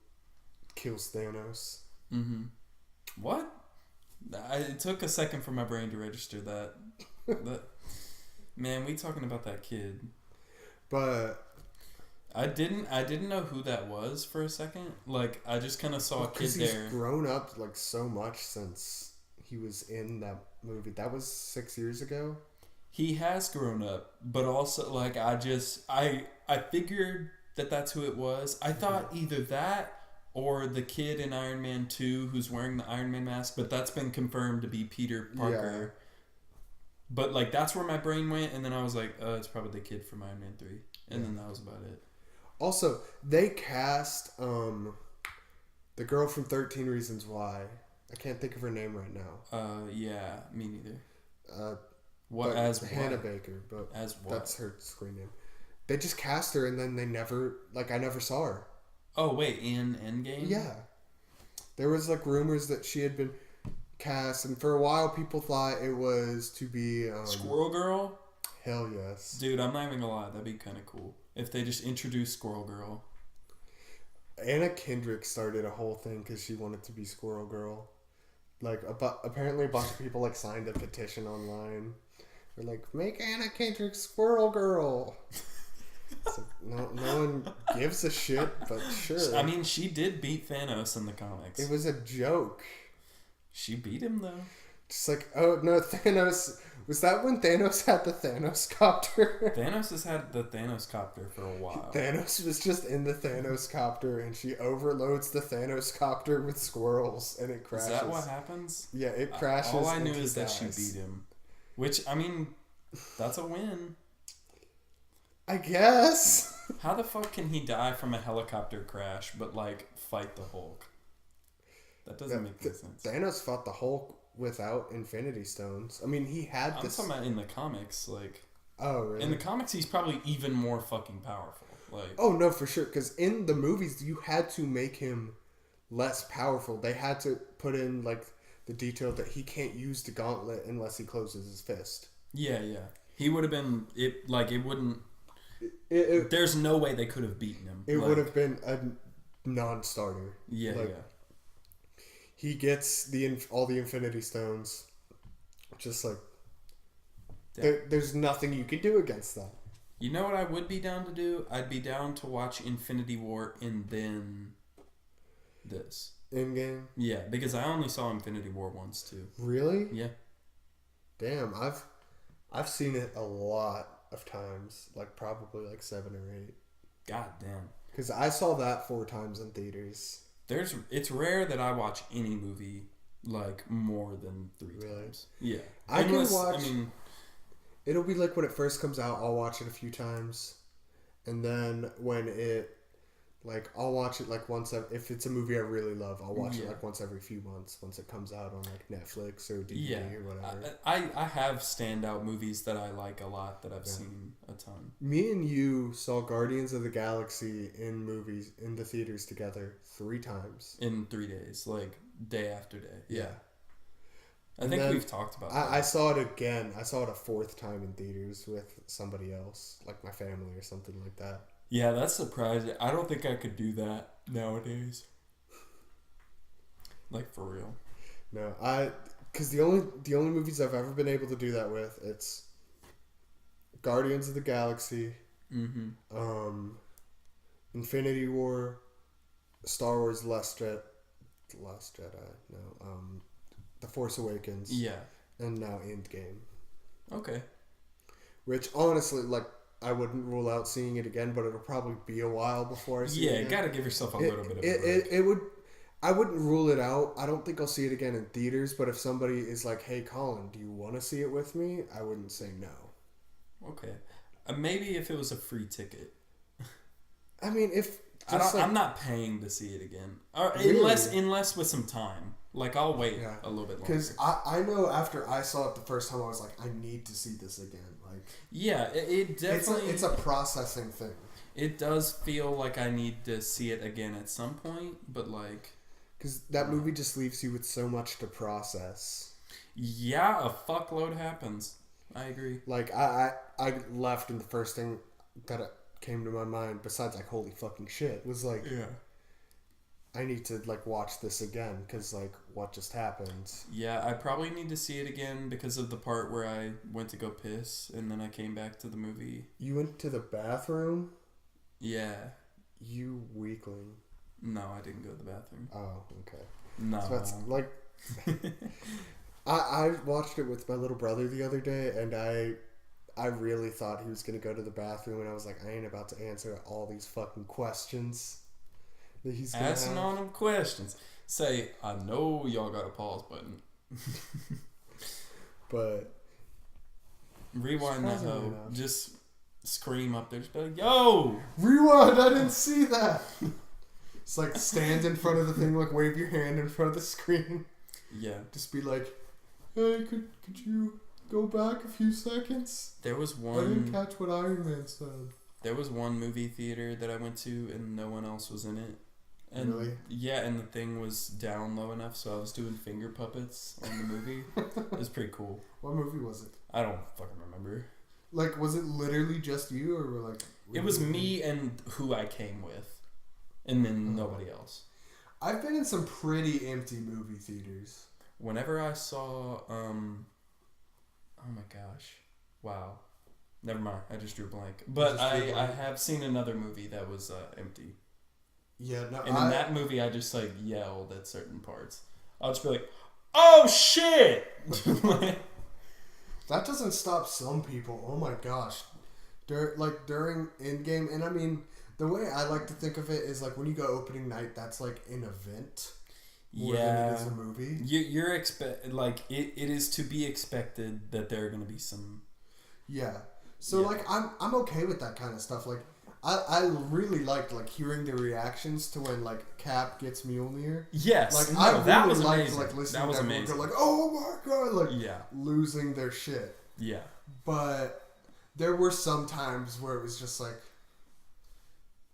kills Thanos. Mm-hmm. What? It took a second for my brain to register that. Man, we talking about that kid. But I didn't know who that was for a second. Like I just kind of saw a kid because there. he's grown up like so much since he was in that movie. That was 6 years ago. He has grown up, but also like I figured that's who it was. I thought either that or the kid in Iron Man 2 who's wearing the Iron Man mask, but that's been confirmed to be Peter Parker. Yeah. But like that's where my brain went, and then I was like, it's probably the kid from Iron Man 3. And then that was about it. Also, they cast the girl from 13 Reasons Why. I can't think of her name right now. Yeah, me neither. What as Hannah Baker, but as what? That's her screen name. They just cast her, and then they never I never saw her. Oh wait, in Endgame? Yeah. There was like rumors that she had been cast, and for a while people thought it was to be Squirrel Girl? Hell yes. Dude, I'm not even gonna lie, that'd be kinda cool. If they just introduced Squirrel Girl. Anna Kendrick started a whole thing because she wanted to be Squirrel Girl. Like apparently a bunch of people like signed a petition online. They're like, make Anna Kendrick Squirrel Girl. It's like, no one gives a shit, but sure. I mean, she did beat Thanos in the comics. It was a joke. She beat him, though. Just like, oh no, Thanos. Was that when Thanos had the Thanos copter? Thanos has had the Thanos copter for a while. Thanos was just in the Thanos copter, and she overloads the Thanos copter with squirrels, and it crashes. Is that what happens? Yeah, it crashes. All I knew and is that she dies. beat him. Which, I mean, that's a win. I guess. How the fuck can he die from a helicopter crash, but, like, fight the Hulk? That doesn't make any sense. Thanos fought the Hulk without Infinity Stones. I mean, he had I'm this. talking about in the comics, like... Oh, really? In the comics, he's probably even more fucking powerful. Like... Oh, no, for sure. Because in the movies, you had to make him less powerful. They had to put in, like, the detail that he can't use the gauntlet unless he closes his fist. Yeah. He would have been... It wouldn't... There's no way they could have beaten him. It would have been a non-starter. Yeah. He gets all the Infinity Stones. Just like... There's nothing you can do against that. You know what I would be down to do? I'd be down to watch Infinity War and then this. Endgame? Yeah, because I only saw Infinity War once too. Really? Yeah. Damn, I've seen it a lot of times. Like probably like 7 or 8. God damn. Because I saw that 4 times in theaters. It's rare that I watch any movie like more than 3 times. Yeah. I can watch... It'll be like when it first comes out, I'll watch it a few times. And then when it... Like, I'll watch it like once... If it's a movie I really love, I'll watch it like once every few months. Once it comes out on like Netflix or DVD or whatever. I have standout movies that I like a lot that I've seen a ton. Me and you saw Guardians of the Galaxy in the theaters together 3 times. In 3 days. Like, day after day. Yeah. I And think then we've talked about that. I saw it again. I saw it a 4th time in theaters with somebody else. Like my family or something like that. Yeah, that's surprising. I don't think I could do that nowadays. Like, for real. No, because the only movies I've ever been able to do that with, it's Guardians of the Galaxy, Infinity War, Star Wars The Last Jedi, The Force Awakens, and now Endgame. Okay. Which honestly, like, I wouldn't rule out seeing it again, but it'll probably be a while before I see it again. Yeah, gotta give yourself a little bit of a break. I wouldn't rule it out. I don't think I'll see it again in theaters, but if somebody is like, hey, Collin, do you want to see it with me? I wouldn't say no. Okay. Maybe if it was a free ticket. I mean, I'm not paying to see it again. Or really? Unless with some time. Like, I'll wait a little bit longer. Because I know after I saw it the first time, I was like, I need to see this again. Like, yeah, it definitely... It's a processing thing. It does feel like I need to see it again at some point, but like... Because that movie just leaves you with so much to process. Yeah, a fuckload happens. I agree. Like, I left and the first thing that came to my mind, besides like, holy fucking shit, was like... Yeah. I need to, like, watch this again, because, like, what just happened? Yeah, I probably need to see it again because of the part where I went to go piss, and then I came back to the movie. You went to the bathroom? Yeah. You weakling. No, I didn't go to the bathroom. Oh, okay. No. So that's, like... I watched it with my little brother the other day, and I really thought he was going to go to the bathroom, and I was like, I ain't about to answer all these fucking questions. He's asking on him questions. Say, I know y'all got a pause button. But rewind that hoe. Just scream up there. Just be like, yo! Rewind! I didn't see that! It's like stand in front of the thing, like wave your hand in front of the screen. Yeah. Just be like, hey, could you go back a few seconds? There was one... I didn't catch what Iron Man said. There was one movie theater that I went to and no one else was in it. And really? Yeah, and the thing was down low enough, so I was doing finger puppets on the movie. It was pretty cool. What movie was it? I don't fucking remember. Like, was it literally just you, or were like... It was me and who I came with, and then nobody else. I've been in some pretty empty movie theaters. Whenever I saw, oh my gosh, wow. Never mind. I just drew a blank. But I have seen another movie that was empty. Yeah, no. And in that movie, I just like yelled at certain parts. I'll just be like, "Oh shit!" That doesn't stop some people. Oh my gosh. During Endgame, and I mean, the way I like to think of it is like when you go opening night, that's like an event. More than it is a movie. You're it is to be expected that there are going to be some. Yeah. So like I'm okay with that kind of stuff. Like I really liked like hearing the reactions to when like Cap gets Mjolnir. Yes. Like no, I really that was liked amazing. like listening that was to everyone amazing. go like, oh my god, like yeah. losing their shit. Yeah. But there were some times where it was just like,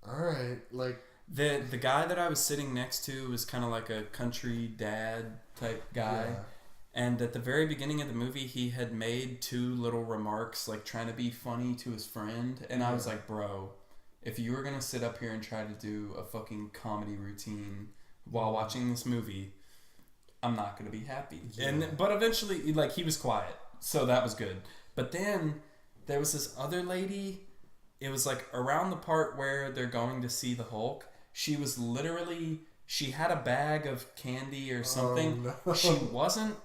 all right, like the guy that I was sitting next to was kind of like a country dad type guy. Yeah. And at the very beginning of the movie, he had made 2 little remarks, like trying to be funny to his friend. And I was like, bro, if you were going to sit up here and try to do a fucking comedy routine while watching this movie, I'm not going to be happy. Yeah. But eventually, like, he was quiet. So that was good. But then there was this other lady. It was like around the part where they're going to see the Hulk. She was literally, she had a bag of candy or something. Oh, no. She wasn't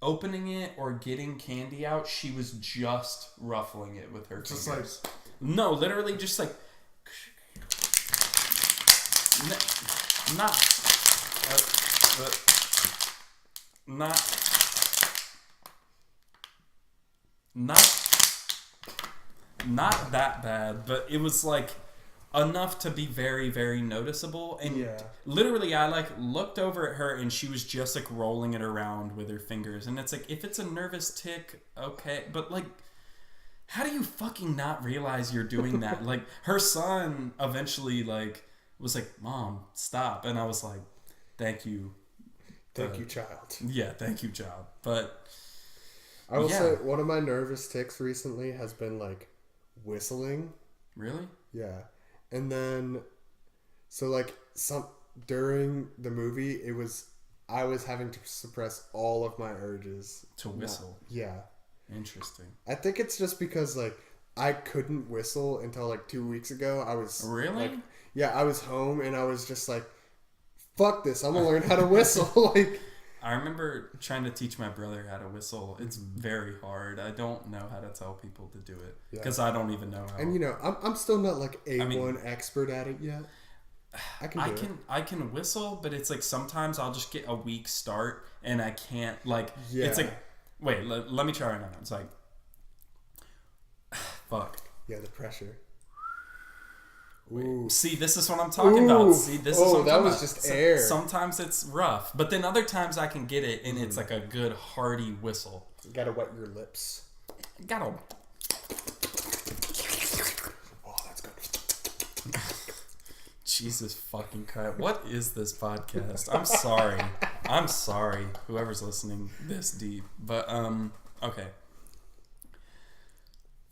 opening it or getting candy out. She was just ruffling it with her just fingers. like No, literally just like not that bad, but it was like enough to be very, very noticeable. And literally I like looked over at her and she was just like rolling it around with her fingers. And it's like, if it's a nervous tick, okay. But like, how do you fucking not realize you're doing that? Like, her son eventually like was like, Mom, stop. And I was like, thank you. Thank you, child. Yeah, thank you, child. But I will say one of my nervous ticks recently has been like whistling. Really? Yeah. And then, so like during the movie, I was having to suppress all of my urges to whistle. Yeah. Interesting. I think it's just because like I couldn't whistle until like 2 weeks ago. I was really? Like, yeah, I was home and I was just like, fuck this, I'm gonna learn how to whistle. Like, I remember trying to teach my brother how to whistle. It's very hard. I don't know how to tell people to do it because I don't even know how. And you know, I'm still not like A1 expert at it yet. I can whistle, but it's like sometimes I'll just get a weak start and I can't like. Yeah. It's like, wait, let me try right now. It's like, fuck. Yeah, the pressure. Ooh. See, this is what I'm talking about. See, this is what I'm that talking was about. just air. Sometimes it's rough, but then other times I can get it, and it's like a good hearty whistle. You gotta wet your lips. Gotta. Oh, that's good. Jesus fucking Christ! What is this podcast? I'm sorry. Whoever's listening this deep, but okay.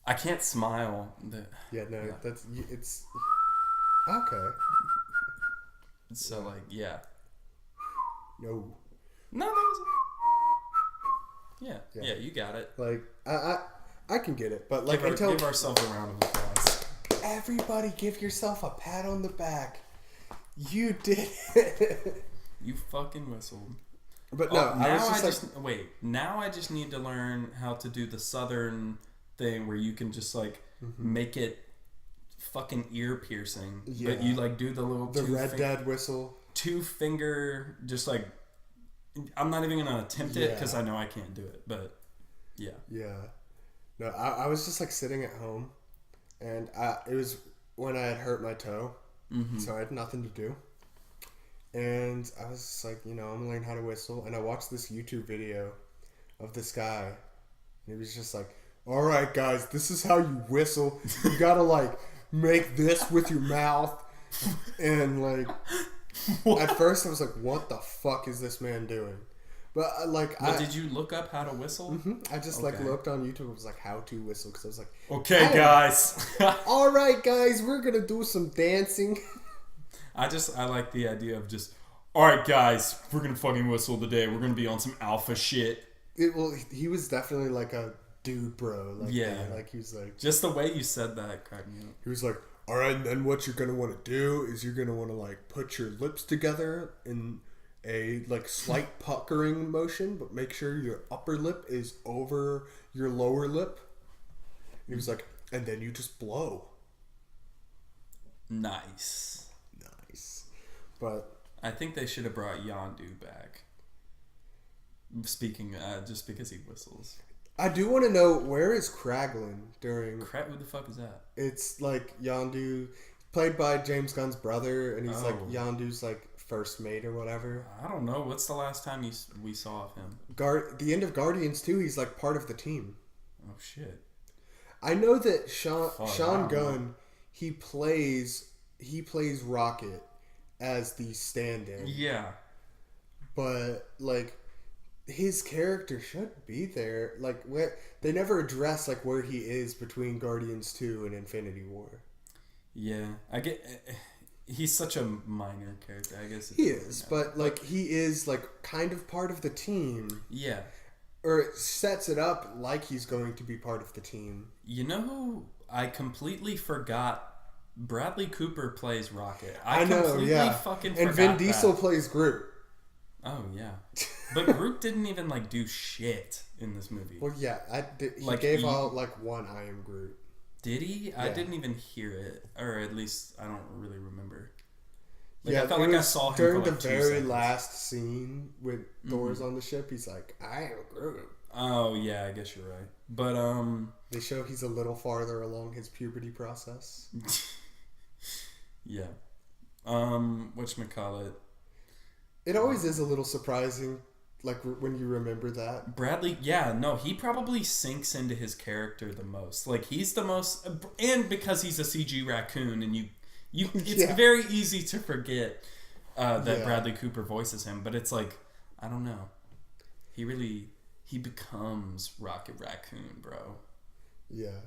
I can't smile. It's okay. So like, yeah. No, that was. Yeah, you got it. Like I can get it, but like give ourselves a round of applause. Everybody, give yourself a pat on the back. You did it. You fucking whistled. But no, now I just need to learn how to do the southern thing where you can just like make it fucking ear piercing, but you like do the Red Dead whistle, 2-finger, just like I'm not even gonna attempt it because I know I can't do it, but yeah. No, I was just like sitting at home, and it was when I had hurt my toe, so I had nothing to do, and I was just like, I'm gonna learn how to whistle, and I watched this YouTube video of this guy, and he was just like, all right, guys, this is how you whistle. You gotta like make this with your mouth, and like at first I was like, what the fuck is this man doing? But did you look up how to whistle? I just like looked on YouTube. It was like how to whistle because I was like, okay, guys. All right, guys, we're gonna do some dancing. I like the idea of just, all right, guys, we're gonna fucking whistle today. We're gonna be on some alpha shit. He was definitely like a dude, bro. Like, yeah. Like, he was like... Just the way you said that cracked me up. He was like, all right, and then what you're going to want to do is you're going to want to, like, put your lips together in a, like, slight puckering motion, but make sure your upper lip is over your lower lip. And he was like, and then you just blow. Nice. But I think they should have brought Yondu back. Speaking, just because he whistles. I do want to know, where is Kraglin during... Who the fuck is that? It's like Yondu, played by James Gunn's brother, and he's like Yondu's like first mate or whatever. I don't know. What's the last time we saw of him? The end of Guardians 2, he's like part of the team. Oh shit. I know that Sean Gunn, he plays Rocket as the stand-in. Yeah. But like his character should be there. Like, they never address like where he is between Guardians 2 and Infinity War. Yeah, I get. He's such a minor character, I guess. He is, but like he is like kind of part of the team. Yeah. Or it sets it up like he's going to be part of the team. You know who I completely forgot? Bradley Cooper plays Rocket. I know, completely yeah. fucking and forgot Vin Diesel that. plays Groot. Oh yeah, but Groot didn't even like do shit in this movie. Well, yeah, he gave out like one "I am Groot." Did he? Yeah. I didn't even hear it, or at least I don't really remember. Like, Yeah, I felt like I saw him during for like the 2 very seconds. last scene with Dora's on the ship. He's like, "I am Groot." Oh yeah, I guess you're right. But they show he's a little farther along his puberty process. yeah. Whatchamacallit? It always is a little surprising, like when you remember that. Bradley, yeah, no, he probably sinks into his character the most. Like, he's the most, and because he's a CG raccoon, and it's very easy to forget that Bradley Cooper voices him. But it's like, I don't know, he becomes Rocket Raccoon, bro. Yeah.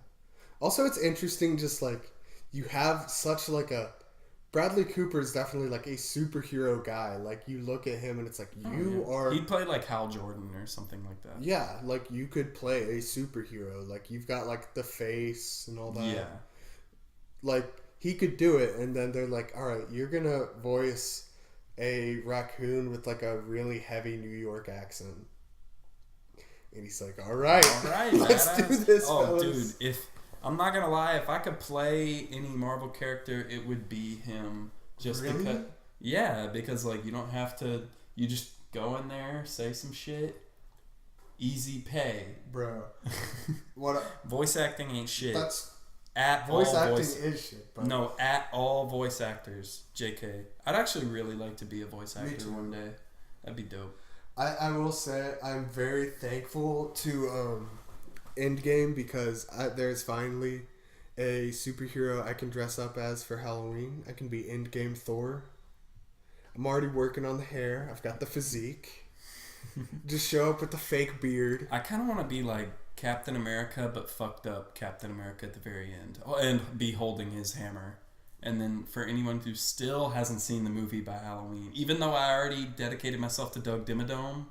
Also, it's interesting, just like you have such like a Bradley Cooper is definitely like a superhero guy. Like, you look at him and it's like, are... He'd play like Hal Jordan or something like that. Yeah, like you could play a superhero. Like, you've got like the face and all that. Yeah. Like, he could do it, and then they're like, all right, you're going to voice a raccoon with like a really heavy New York accent. And he's like, all right, let's do this, fellas. Dude, I'm not gonna lie, if I could play any Marvel character, it would be him. Just really? Because like you don't have to. You just go in there, say some shit, easy pay, bro. What? Voice acting ain't shit. That's at voice all acting voice, is shit. But no, at all voice actors. JK. I'd actually really like to be a voice Me actor too. one day. That'd be dope. I will say I'm very thankful to Endgame because there's finally a superhero I can dress up as for Halloween. I can be Endgame Thor. I'm already working on the hair. I've got the physique. Just show up with the fake beard. I kind of want to be like Captain America, but fucked up Captain America at the very end. Oh, and be holding his hammer. And then for anyone who still hasn't seen the movie by Halloween, even though I already dedicated myself to Doug Dimmadome,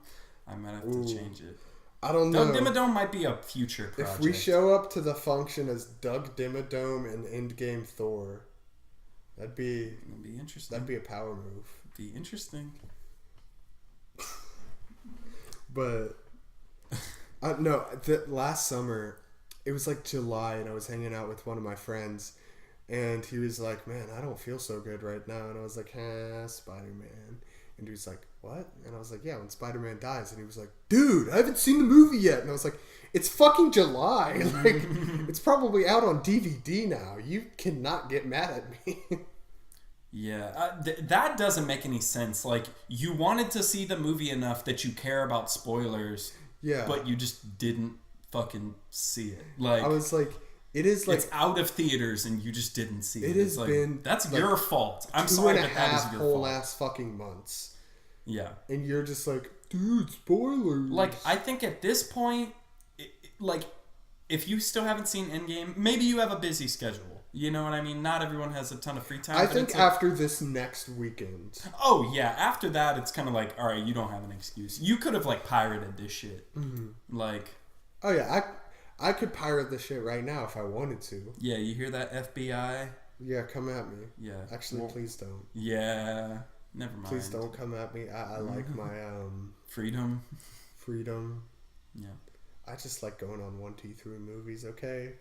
I might have to change it. I don't know. Doug Dimmadome might be a future project. If we show up to the function as Doug Dimmadome and Endgame Thor, that'd be interesting. That'd be a power move. Be interesting. But last summer, it was like July, and I was hanging out with one of my friends, and he was like, "Man, I don't feel so good right now," and I was like, Spider-Man. And he was like, "What?" And I was like, "Yeah, when Spider-Man dies." And he was like, "Dude, I haven't seen the movie yet." And I was like, "It's fucking July. Like, it's probably out on DVD now. You cannot get mad at me." Yeah, that doesn't make any sense. Like, you wanted to see the movie enough that you care about spoilers, yeah, but you just didn't fucking see it. Like, I was like, it is like it's out of theaters and you just didn't see it. It has like, been that's like your fault. I'm sorry, but that is your fault. whole ass fucking months. Yeah, and you're just like, dude, spoilers. Like, I think at this point, like, if you still haven't seen Endgame, maybe you have a busy schedule. You know what I mean? Not everyone has a ton of free time. I think after this next weekend. Oh, yeah. After that, it's kind of like, all right, you don't have an excuse. You could have, like, pirated this shit. Mm-hmm. Like... Oh, yeah. I could pirate this shit right now if I wanted to. Yeah, you hear that, FBI? Yeah, come at me. Yeah. Actually, please don't. Yeah. Never mind. Please don't come at me. I like my freedom. Yeah. I just like going on 1, 2, 3 movies. Okay.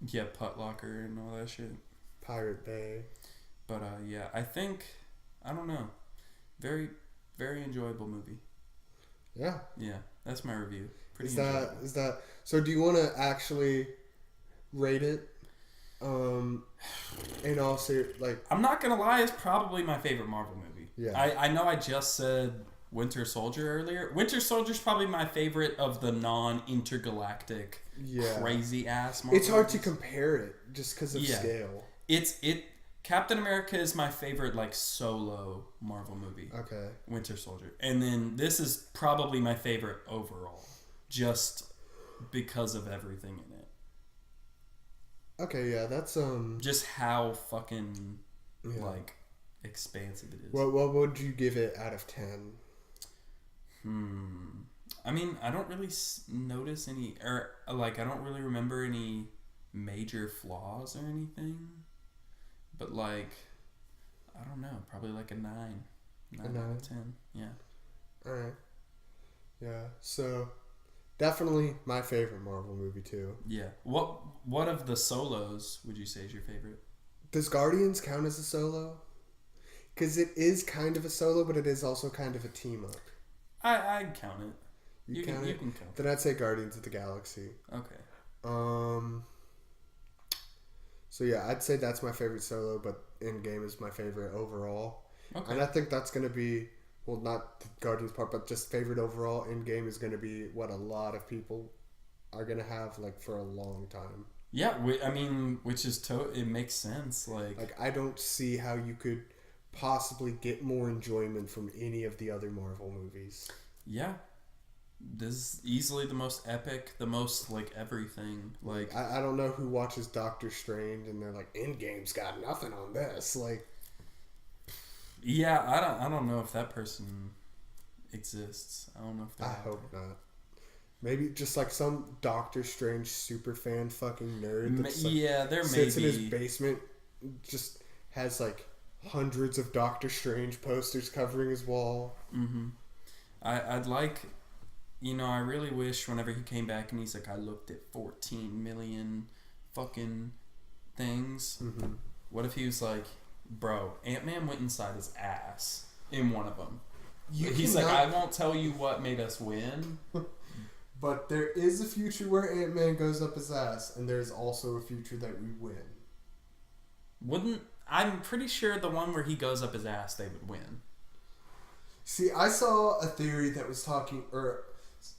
Yeah, Putt Locker and all that shit. Pirate Bay. But yeah, I think I don't know. Very, very enjoyable movie. Yeah. Yeah, that's my review. Pretty Is enjoyable. that so? Do you want to actually rate it? And also, like, I'm not gonna lie, it's probably my favorite Marvel movie. Yeah. I know I just said Winter Soldier earlier. Winter Soldier's probably my favorite of the non-intergalactic, crazy ass Marvel it's hard to movies. compare it just because of scale. Captain America is my favorite like solo Marvel movie. Okay. Winter Soldier. And then this is probably my favorite overall. Just because of everything in it. Okay, yeah, that's Just how fucking like expansive it is. What would you give it out of 10? I mean, I don't really notice any, or like I don't really remember any major flaws or anything. But like, I don't know, probably like a 9. 9 out of 10. Yeah. Alright. Yeah. So definitely my favorite Marvel movie too. Yeah. What of the solos would you say is your favorite? Does Guardians count as a solo? Because it is kind of a solo, but it is also kind of a team up. I'd count it. You can count it. Then I'd say Guardians of the Galaxy. Okay. So yeah, I'd say that's my favorite solo, but Endgame is my favorite overall. Okay. And I think that's going to be, well, not the Guardians part, but just favorite overall. Endgame is going to be what a lot of people are going to have like for a long time. Yeah, I mean, which is it makes sense. Like I don't see how you could possibly get more enjoyment from any of the other Marvel movies. Yeah. This is easily the most epic, the most like everything. Like I don't know who watches Doctor Strange and they're like, Endgame's got nothing on this. Like, yeah, I don't know if that person exists. I don't know if I hope not. Maybe just like some Doctor Strange super fan fucking nerd that's like, there sits may be in his basement, just has like hundreds of Doctor Strange posters covering his wall. Mm-hmm. I'd like, I really wish whenever he came back and he's like, I looked at 14 million fucking things. Mm-hmm. What if he was like, bro, Ant-Man went inside his ass in one of them. He's like, I won't tell you what made us win. But there is a future where Ant-Man goes up his ass, and there's also a future that we win. I'm pretty sure the one where he goes up his ass, they would win. See, I saw a theory that was talking, or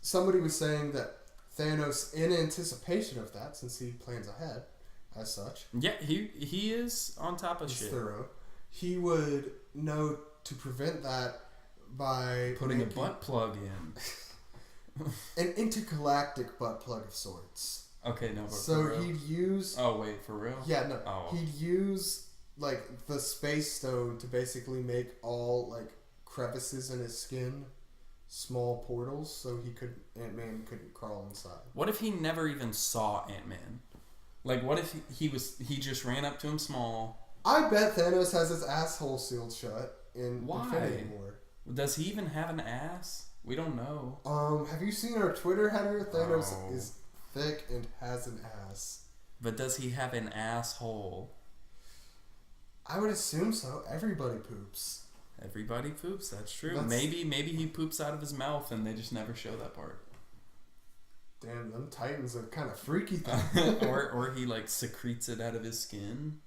somebody was saying that Thanos, in anticipation of that, since he plans ahead, as such. Yeah, he is on top of shit. Thorough. He would know to prevent that by putting a butt plug in. An intergalactic butt plug of sorts. Okay, no, but so he'd use... Oh, wait, for real? Yeah, no. Oh. He'd use, like, the space stone to basically make all, like, crevices in his skin small portals so Ant-Man couldn't crawl inside. What if he never even saw Ant-Man? Like, what if he just ran up to him small? I bet Thanos has his asshole sealed shut in Why? Infinity War. Does he even have an ass? We don't know. Have you seen our Twitter header? Thanos is thick and has an ass. But does he have an asshole? I would assume so. Everybody poops. Everybody poops, that's true. Maybe he poops out of his mouth and they just never show that part. Damn, them Titans are kind of freaky thing. or he like secretes it out of his skin.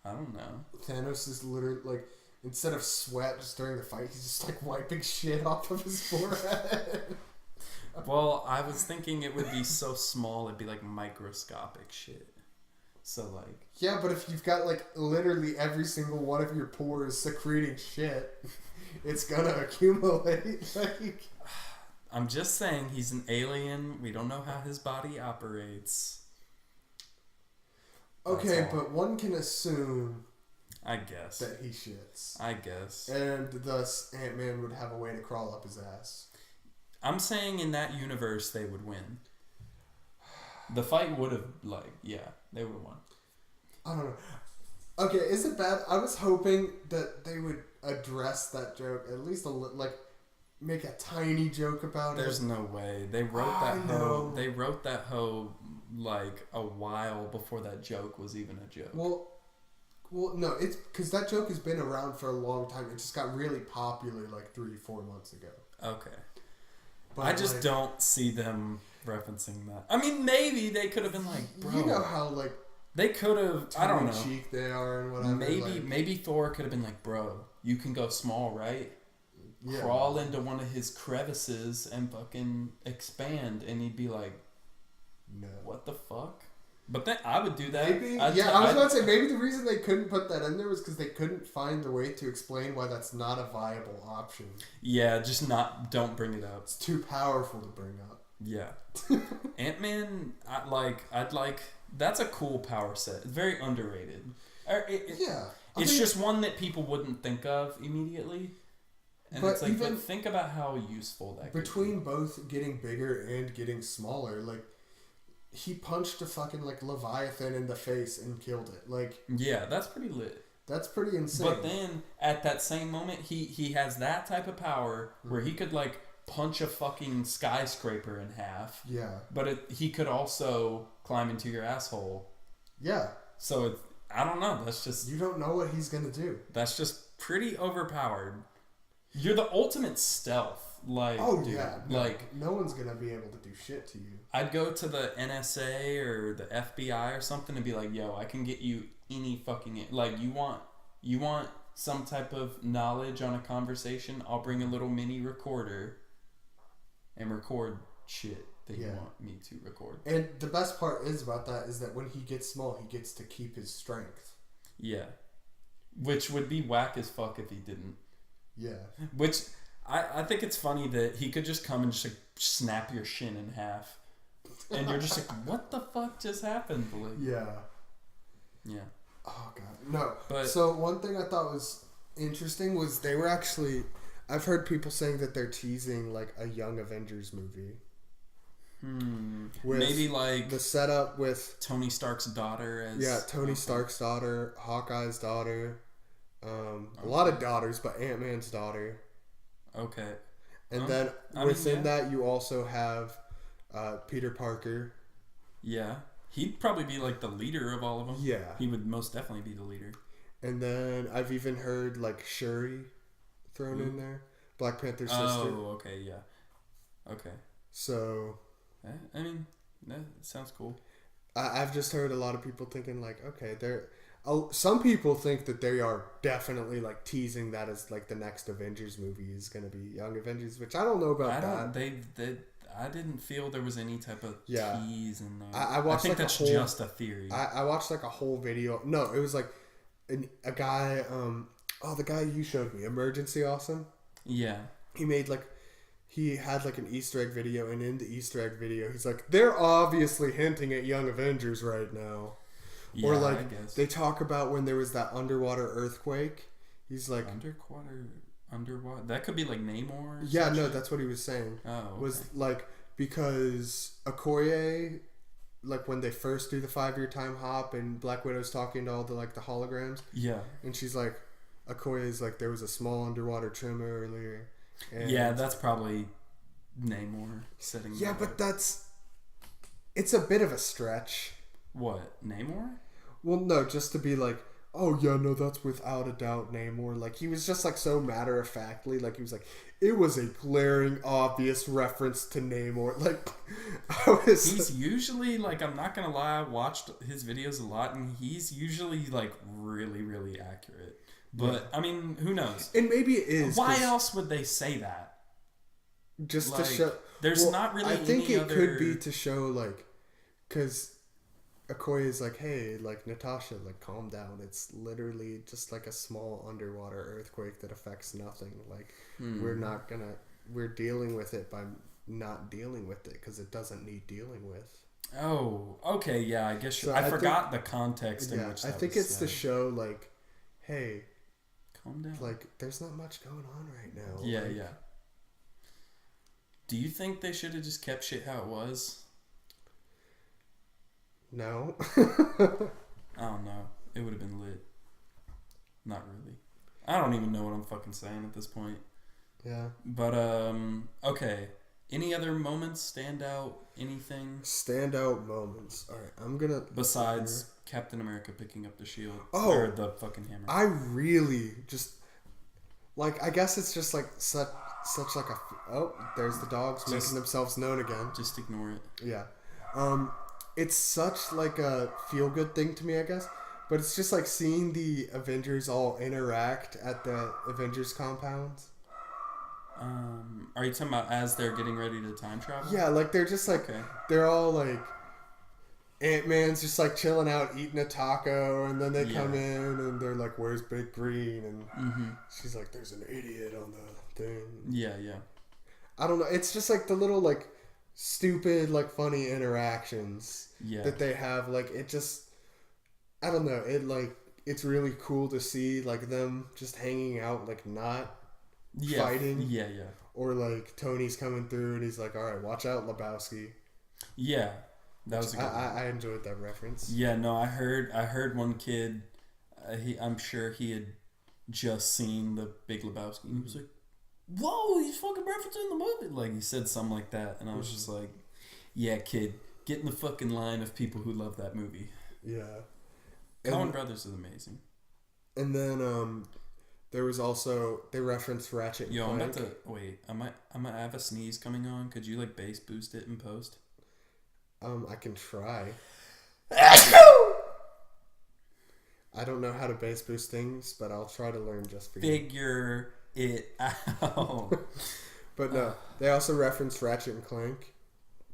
I don't know. Thanos is literally like, instead of sweat just during the fight, he's just like wiping shit off of his forehead. Well, I was thinking it would be so small it'd be like microscopic shit. So like... Yeah, but if you've got like literally every single one of your pores secreting shit, it's gonna accumulate. Like... I'm just saying he's an alien. We don't know how his body operates. Okay, but one can assume... I guess. That he shits. I guess. And thus Ant-Man would have a way to crawl up his ass. I'm saying in that universe they would win. The fight would have, like, yeah, they would have won. I don't know. Okay, is it bad? I was hoping that they would address that joke, at least make a tiny joke about There's it. no way. They wrote that hoe. They wrote that hoe like a while before that joke was even a joke. Well, no, it's because that joke has been around for a long time. It just got really popular like 3-4 months ago. Okay. But I just don't see them referencing that. I mean, maybe they could have been like, bro. You know how like they could have. I don't know. Cheek they are and whatever. Maybe Thor could have been like, bro, you can go small, right? Yeah. Crawl into one of his crevices and fucking expand, and he'd be like, no, what the fuck? But then I would do that. Maybe, I was about to say maybe the reason they couldn't put that in there was because they couldn't find a way to explain why that's not a viable option. Yeah, just don't bring it up. It's too powerful to bring up. Yeah, Ant-Man. That's a cool power set. It's very underrated. It's just one that people wouldn't think of immediately. And but it's like, but think about how useful that between both getting bigger and getting smaller, like he punched a fucking like Leviathan in the face and killed it. Like, yeah, that's pretty lit. That's pretty insane. But then at that same moment, he has that type of power where he could like punch a fucking skyscraper in half. Yeah. But he could also climb into your asshole. Yeah. So I don't know. That's just, you don't know what he's gonna do. That's just pretty overpowered. You're the ultimate stealth. Like, dude, yeah. No one's gonna be able to do shit to you. I'd go to the NSA or the FBI or something and be like, yo, I can get you any fucking, like, you want some type of knowledge on a conversation, I'll bring a little mini recorder and record shit that you want me to record. And the best part about that is that when he gets small, he gets to keep his strength. Yeah. Which would be whack as fuck if he didn't. Yeah. Which, I think it's funny that he could just come and just like, snap your shin in half. And you're just like, what the fuck just happened? Like, yeah. Yeah. Oh, God. No. But, so, one thing I thought was interesting was they were actually... I've heard people saying that they're teasing, like, a Young Avengers movie. Maybe, like... The setup with... Tony Stark's daughter as... Yeah, Tony Stark's daughter, Hawkeye's daughter... A lot of daughters, but Ant-Man's daughter. Okay. And then within that, you also have Peter Parker. Yeah. He'd probably be like the leader of all of them. Yeah. He would most definitely be the leader. And then I've even heard like Shuri thrown in there. Black Panther's sister. Oh, okay, yeah. Okay. So. I mean, that sounds cool. I've just heard a lot of people thinking like, okay, some people think that they are definitely like teasing that as like the next Avengers movie is going to be Young Avengers, which I don't know about that. I didn't feel there was any type of tease in there. I think that's just a theory. I watched like a whole video. No, it was like a guy. The guy you showed me, Emergency Awesome. Yeah. He had like an Easter egg video, and in the Easter egg video, he's like, they're obviously hinting at Young Avengers right now. Yeah, or like I guess. They talk about when there was that underwater earthquake. He's like underwater. That could be like Namor. Yeah, no, that's what he was saying. Oh, okay. Was like because Okoye, like when they first do the 5-year time hop and Black Widow's talking to all the like the holograms. Yeah. And she's like, Okoye's like, there was a small underwater tremor earlier. And yeah, that's probably Namor setting. Yeah, but it's a bit of a stretch. What, Namor? Well, no, just to be like, oh yeah, no, that's without a doubt Namor. Like he was just like so matter of factly, like he was like, it was a glaring, obvious reference to Namor. Like, he's usually like, I'm not gonna lie, I watched his videos a lot, and he's usually like really, really accurate. But I mean, who knows? And maybe it is. Why else would they say that? Just like, to show. There's not really. I think it could be to show like, because Okoye is like, hey, like Natasha, like calm down. It's literally just like a small underwater earthquake that affects nothing. Like we're dealing with it by not dealing with it because it doesn't need dealing with. Oh, okay, yeah, I guess. So I forgot the context in which. I think it's to show like, hey. Calm down. Like, there's not much going on right now. Yeah, like, yeah. Do you think they should have just kept shit how it was? No. I don't know. It would have been lit. Not really. I don't even know what I'm fucking saying at this point. Yeah. But, okay. Any other moments stand out? Anything? Standout moments. Alright, I'm gonna... Besides Captain America picking up the shield. Oh! Or the fucking hammer. I really just... Like, I guess it's just like such like a... Oh, there's the dogs making themselves known again. Just ignore it. Yeah. It's such like a feel-good thing to me, I guess. But it's just like seeing the Avengers all interact at the Avengers compounds. Are you talking about as they're getting ready to time travel? Yeah, like they're just like... Okay. They're all like... Ant-Man's just like chilling out eating a taco, and then they come in and they're like, where's Big Green? And she's like, there's an idiot on the thing. Yeah. I don't know. It's just like the little like stupid like funny interactions that they have. Like it just, I don't know. It like, it's really cool to see like them just hanging out, like not fighting. Yeah. Or like Tony's coming through and he's like, all right, watch out, Lebowski. Yeah. That was a good one. I enjoyed that reference. Yeah, no, I heard one kid, I'm sure he had just seen the Big Lebowski, and he was like, whoa, he's fucking referencing the movie. Like, he said something like that, and I was just like, yeah, kid, get in the fucking line of people who love that movie. Yeah. Coen Brothers is amazing. And then, there was also, they referenced Ratchet and Clank. I'm about to, wait, I might have a sneeze coming on. Could you, like, bass boost it in post? I can try. I don't know how to bass boost things, but I'll try to learn just for you. Figure it out. But no, they also referenced Ratchet and Clank.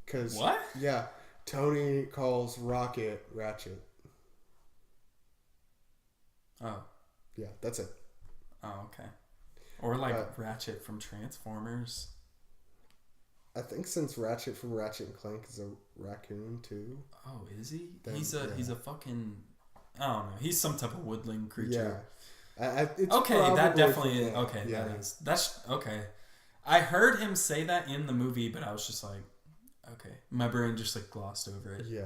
Cause, what? Yeah, Tony calls Rocket Ratchet. Oh. Yeah, that's it. Oh, okay. Or like Ratchet from Transformers. I think since Ratchet from Ratchet and Clank is a raccoon too. Oh, is he? Then, he's a fucking, I don't know. He's some type of woodland creature. Yeah. It's okay, that definitely is. That. Okay, yeah. that's okay. I heard him say that in the movie, but I was just like, okay. My brain just like glossed over it. Yeah.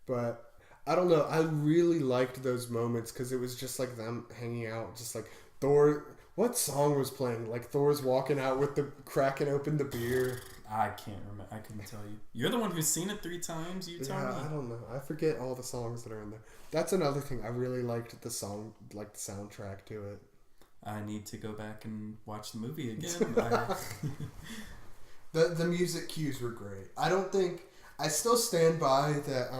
But I don't know. I really liked those moments because it was just like them hanging out, just like Thor. What song was playing? Like Thor's walking out with the cracking open the beer. I can't remember. I couldn't tell you. You're the one who's seen it 3 times. You tell me. I don't know. I forget all the songs that are in there. That's another thing. I really liked the song, like the soundtrack to it. I need to go back and watch the movie again. The music cues were great. I still stand by that.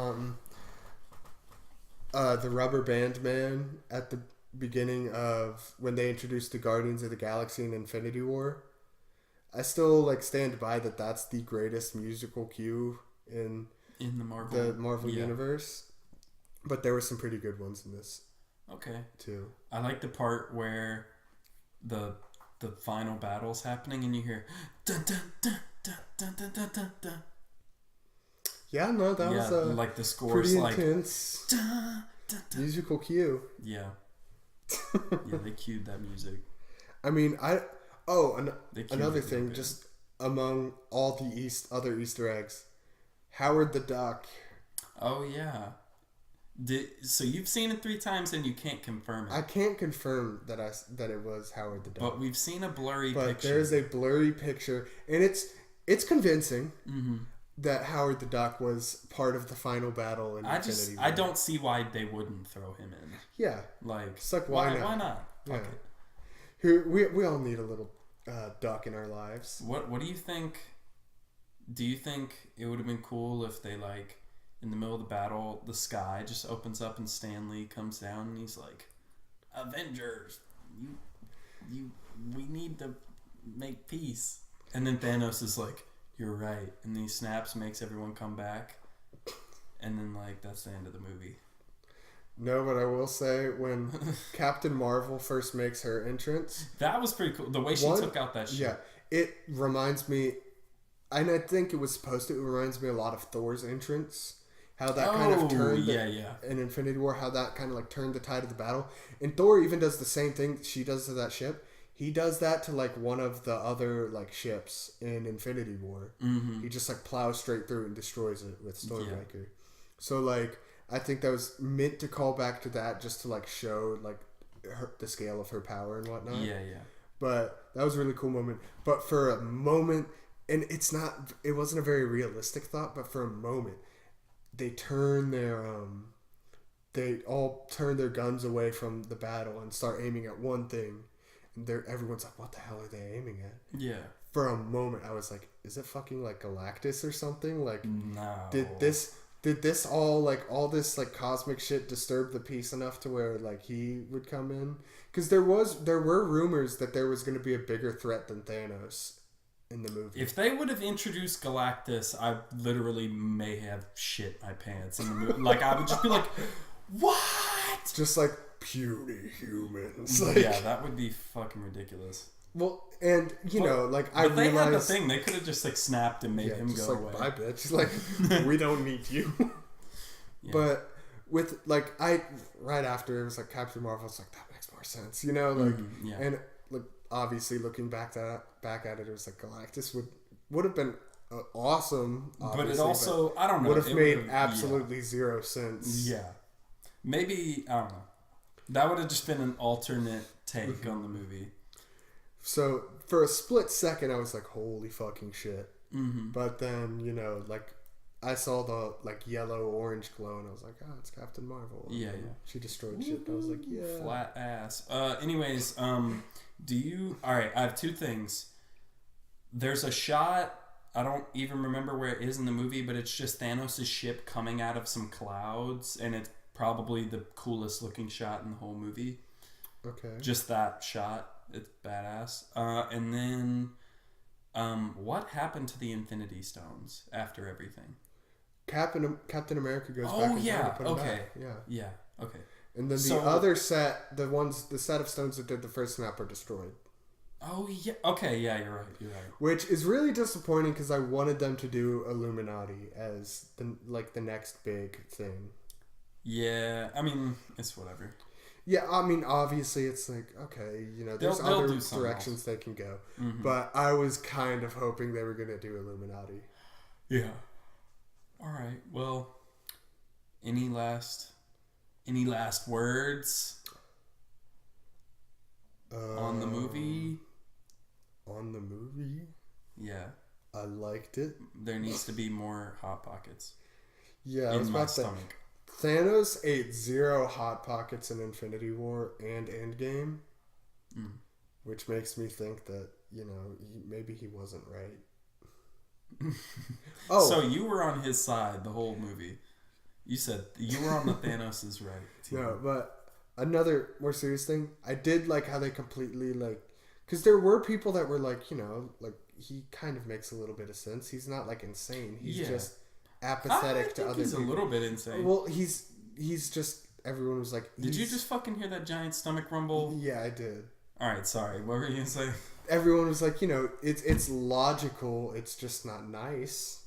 The Rubber Band Man at the beginning of when they introduced the Guardians of the Galaxy in Infinity War. I still like stand by that. That's the greatest musical cue in the Marvel universe. But there were some pretty good ones in this. Okay. Too. I like the part where the final battle's happening and you hear dun dun dun dun dun dun dun dun dun. Yeah, no, that was like the score's pretty like intense dun, dun, dun. musical cue. Yeah. Yeah, they cued that music. I mean, another thing, good. just among all the other Easter eggs, Howard the Duck. Oh yeah. So you've seen it 3 times and you can't confirm it. I can't confirm that it was Howard the Duck. But we've seen a blurry picture. But there's a blurry picture, and it's convincing that Howard the Duck was part of the final battle in Infinity War. I don't see why they wouldn't throw him in. Yeah. Like, it's like why not? Why not? Fuck it. We all need a little duck in our lives. What do you think? Do you think it would have been cool if they like in the middle of the battle, the sky just opens up and Stan Lee comes down and he's like, Avengers, we need to make peace. And then Thanos is like, you're right. And he snaps, makes everyone come back. And then like, that's the end of the movie. No, but I will say when Captain Marvel first makes her entrance. That was pretty cool. The way she took out that shit. Yeah. It reminds me, and I think it was supposed to, it reminds me a lot of Thor's entrance. How that kind of turned in Infinity War, how that kind of like turned the tide of the battle. And Thor even does the same thing she does to that ship. He does that to like one of the other like ships in Infinity War. Mm-hmm. He just like plows straight through and destroys it with Stormbreaker. Yeah. So like I think that was meant to call back to that just to like show like the scale of her power and whatnot. Yeah. But that was a really cool moment. But for a moment, and it wasn't a very realistic thought, but for a moment, they all turn their guns away from the battle and start aiming at one thing. And everyone's like, what the hell are they aiming at? Yeah. For a moment, I was like, is it fucking like Galactus or something? Like, no. Did this all this like cosmic shit disturb the peace enough to where like he would come in? Because there were rumors that there was going to be a bigger threat than Thanos in the movie. If they would have introduced Galactus, I literally may have shit my pants in the movie. Like I would just be like, what? Just like puny humans. Yeah, that would be fucking ridiculous. Well, and but they had the thing. They could have just like snapped and made him just go like, away. bye, bitch. Like we don't need you. Yeah. But with like right after it was like Captain Marvel, it's like that makes more sense, yeah. And like obviously looking back at it was like Galactus would have been awesome. But it also I don't know would have made absolutely zero sense. Yeah, maybe I don't know. That would have just been an alternate take on the movie. So for a split second, I was like, "Holy fucking shit!" Mm-hmm. But then like I saw the like yellow orange glow, and I was like, "Oh, it's Captain Marvel." Yeah. She destroyed shit. I was like, "Yeah." Flat ass. Anyways, do you? All right, I have two things. There's a shot. I don't even remember where it is in the movie, but it's just Thanos' ship coming out of some clouds, and it's probably the coolest looking shot in the whole movie. Okay. Just that shot. It's badass. And then, what happened to the Infinity Stones after everything? Captain America goes back. Oh yeah. To put them Okay. back. Yeah. Yeah. Okay. And then the other set, the set of stones that did the first snap are destroyed. Oh yeah. Okay. Yeah, you're right. Which is really disappointing because I wanted them to do Illuminati as the next big thing. Yeah. I mean, it's whatever. Yeah, I mean, obviously it's like, okay, there's other directions they can go. Mm-hmm. But I was kind of hoping they were going to do Illuminati. Yeah. All right. Well, any last words on the movie? On the movie? Yeah. I liked it. There needs to be more Hot Pockets. Yeah, I was in my about to say, stomach. Thanos ate 0 Hot Pockets in Infinity War and Endgame, which makes me think that, maybe he wasn't right. Oh, so you were on his side the whole movie. You said you were on the Thanos' right team. No, but another more serious thing, I did like how they completely because there were people that were like, he kind of makes a little bit of sense. He's not like insane. He's just apathetic to other he's people. A little bit insane. Well, he's just, everyone was like... Did you just fucking hear that giant stomach rumble? Yeah, I did. Alright, sorry. What were you going to say? Everyone was like, it's logical, it's just not nice.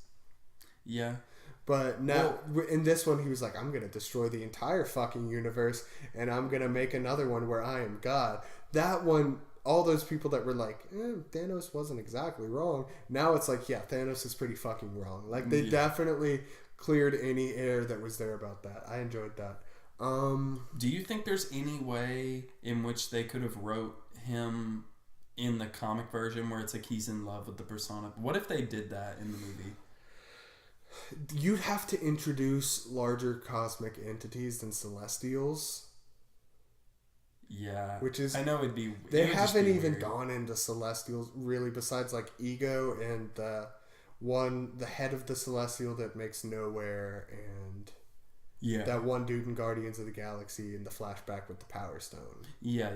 Yeah. But now, in this one, he was like, I'm going to destroy the entire fucking universe, and I'm going to make another one where I am God. That one... All those people that were like, Thanos wasn't exactly wrong. Now it's like, yeah, Thanos is pretty fucking wrong. Like, they definitely cleared any air that was there about that. I enjoyed that. Do you think there's any way in which they could have wrote him in the comic version where it's like he's in love with the persona? What if they did that in the movie? You'd have to introduce larger cosmic entities than Celestials. Yeah, which is I know it'd be. They haven't even gone into Celestials really, besides like Ego and the head of the Celestial that makes Nowhere, and that one dude in Guardians of the Galaxy in the flashback with the Power Stone. Yeah.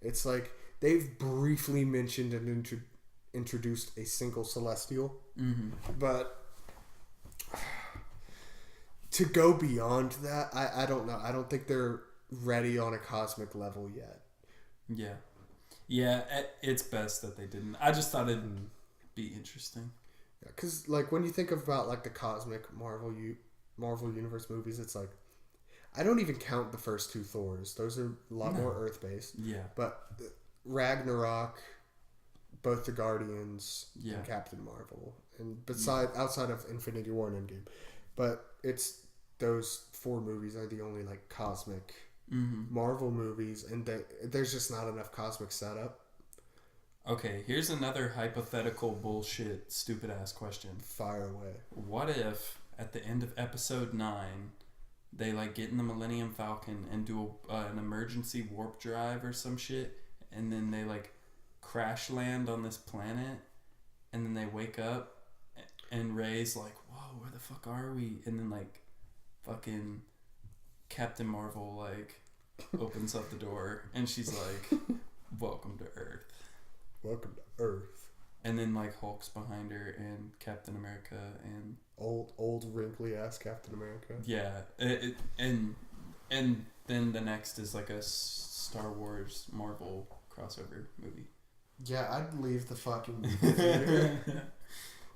It's like they've briefly mentioned and introduced a single Celestial, but to go beyond that, I don't know. I don't think they're ready on a cosmic level yet. Yeah, it's best that they didn't. I just thought it'd be interesting. Yeah, because like when you think about like the cosmic Marvel Universe movies, it's like I don't even count the first 2 Thors. Those are a lot more Earth based. Yeah, but Ragnarok, both the Guardians, and Captain Marvel, and outside of Infinity War and Endgame, but it's those 4 movies are the only like cosmic Marvel movies, and there's just not enough cosmic setup. Okay, here's another hypothetical bullshit, stupid ass question. Fire away. What if at the end of episode 9, they like get in the Millennium Falcon and do an emergency warp drive or some shit, and then they like crash land on this planet, and then they wake up, and Rey's like, "Whoa, where the fuck are we?" And then like, fucking Captain Marvel like opens up the door, and she's like, "Welcome to Earth." Welcome to Earth. And then like Hulk's behind her, and Captain America, and old wrinkly ass Captain America. yeah, and then the next is like a Star Wars Marvel crossover movie. Yeah, I'd leave the fucking movie theater.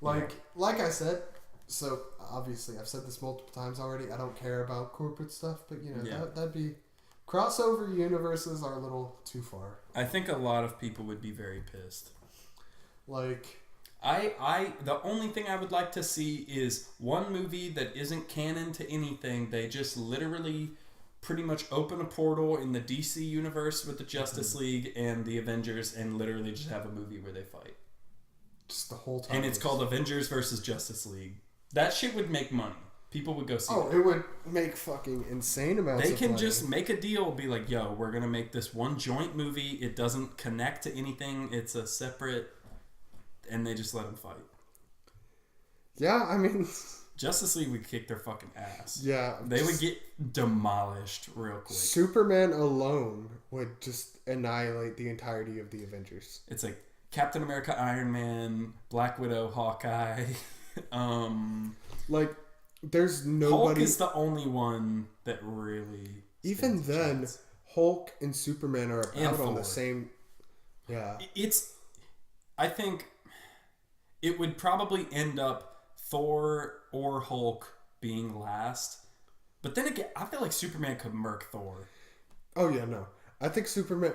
Like I said, so obviously I've said this multiple times already. I don't care about corporate stuff, but that'd be crossover universes are a little too far. I think a lot of people would be very pissed. Like, the only thing I would like to see is one movie that isn't canon to anything. They just literally pretty much open a portal in the DC universe with the Justice League and the Avengers, and literally just have a movie where they fight. Just the whole time. And it's called Avengers versus Justice League. That shit would make money. People would go see it. Oh, it would make fucking insane amounts of money. They can just make a deal, be like, yo, we're going to make this one joint movie. It doesn't connect to anything. It's a separate... And they just let them fight. Yeah, I mean... Justice League would kick their fucking ass. Yeah. They would get demolished real quick. Superman alone would just annihilate the entirety of the Avengers. It's like Captain America, Iron Man, Black Widow, Hawkeye. Like, there's nobody... Hulk is the only one that really... Even then, chance. Hulk and Superman are about on Thor. the same... Yeah. I think it would probably end up Thor or Hulk being last. But then again, I feel like Superman could murk Thor. Oh, yeah, no. I think Superman...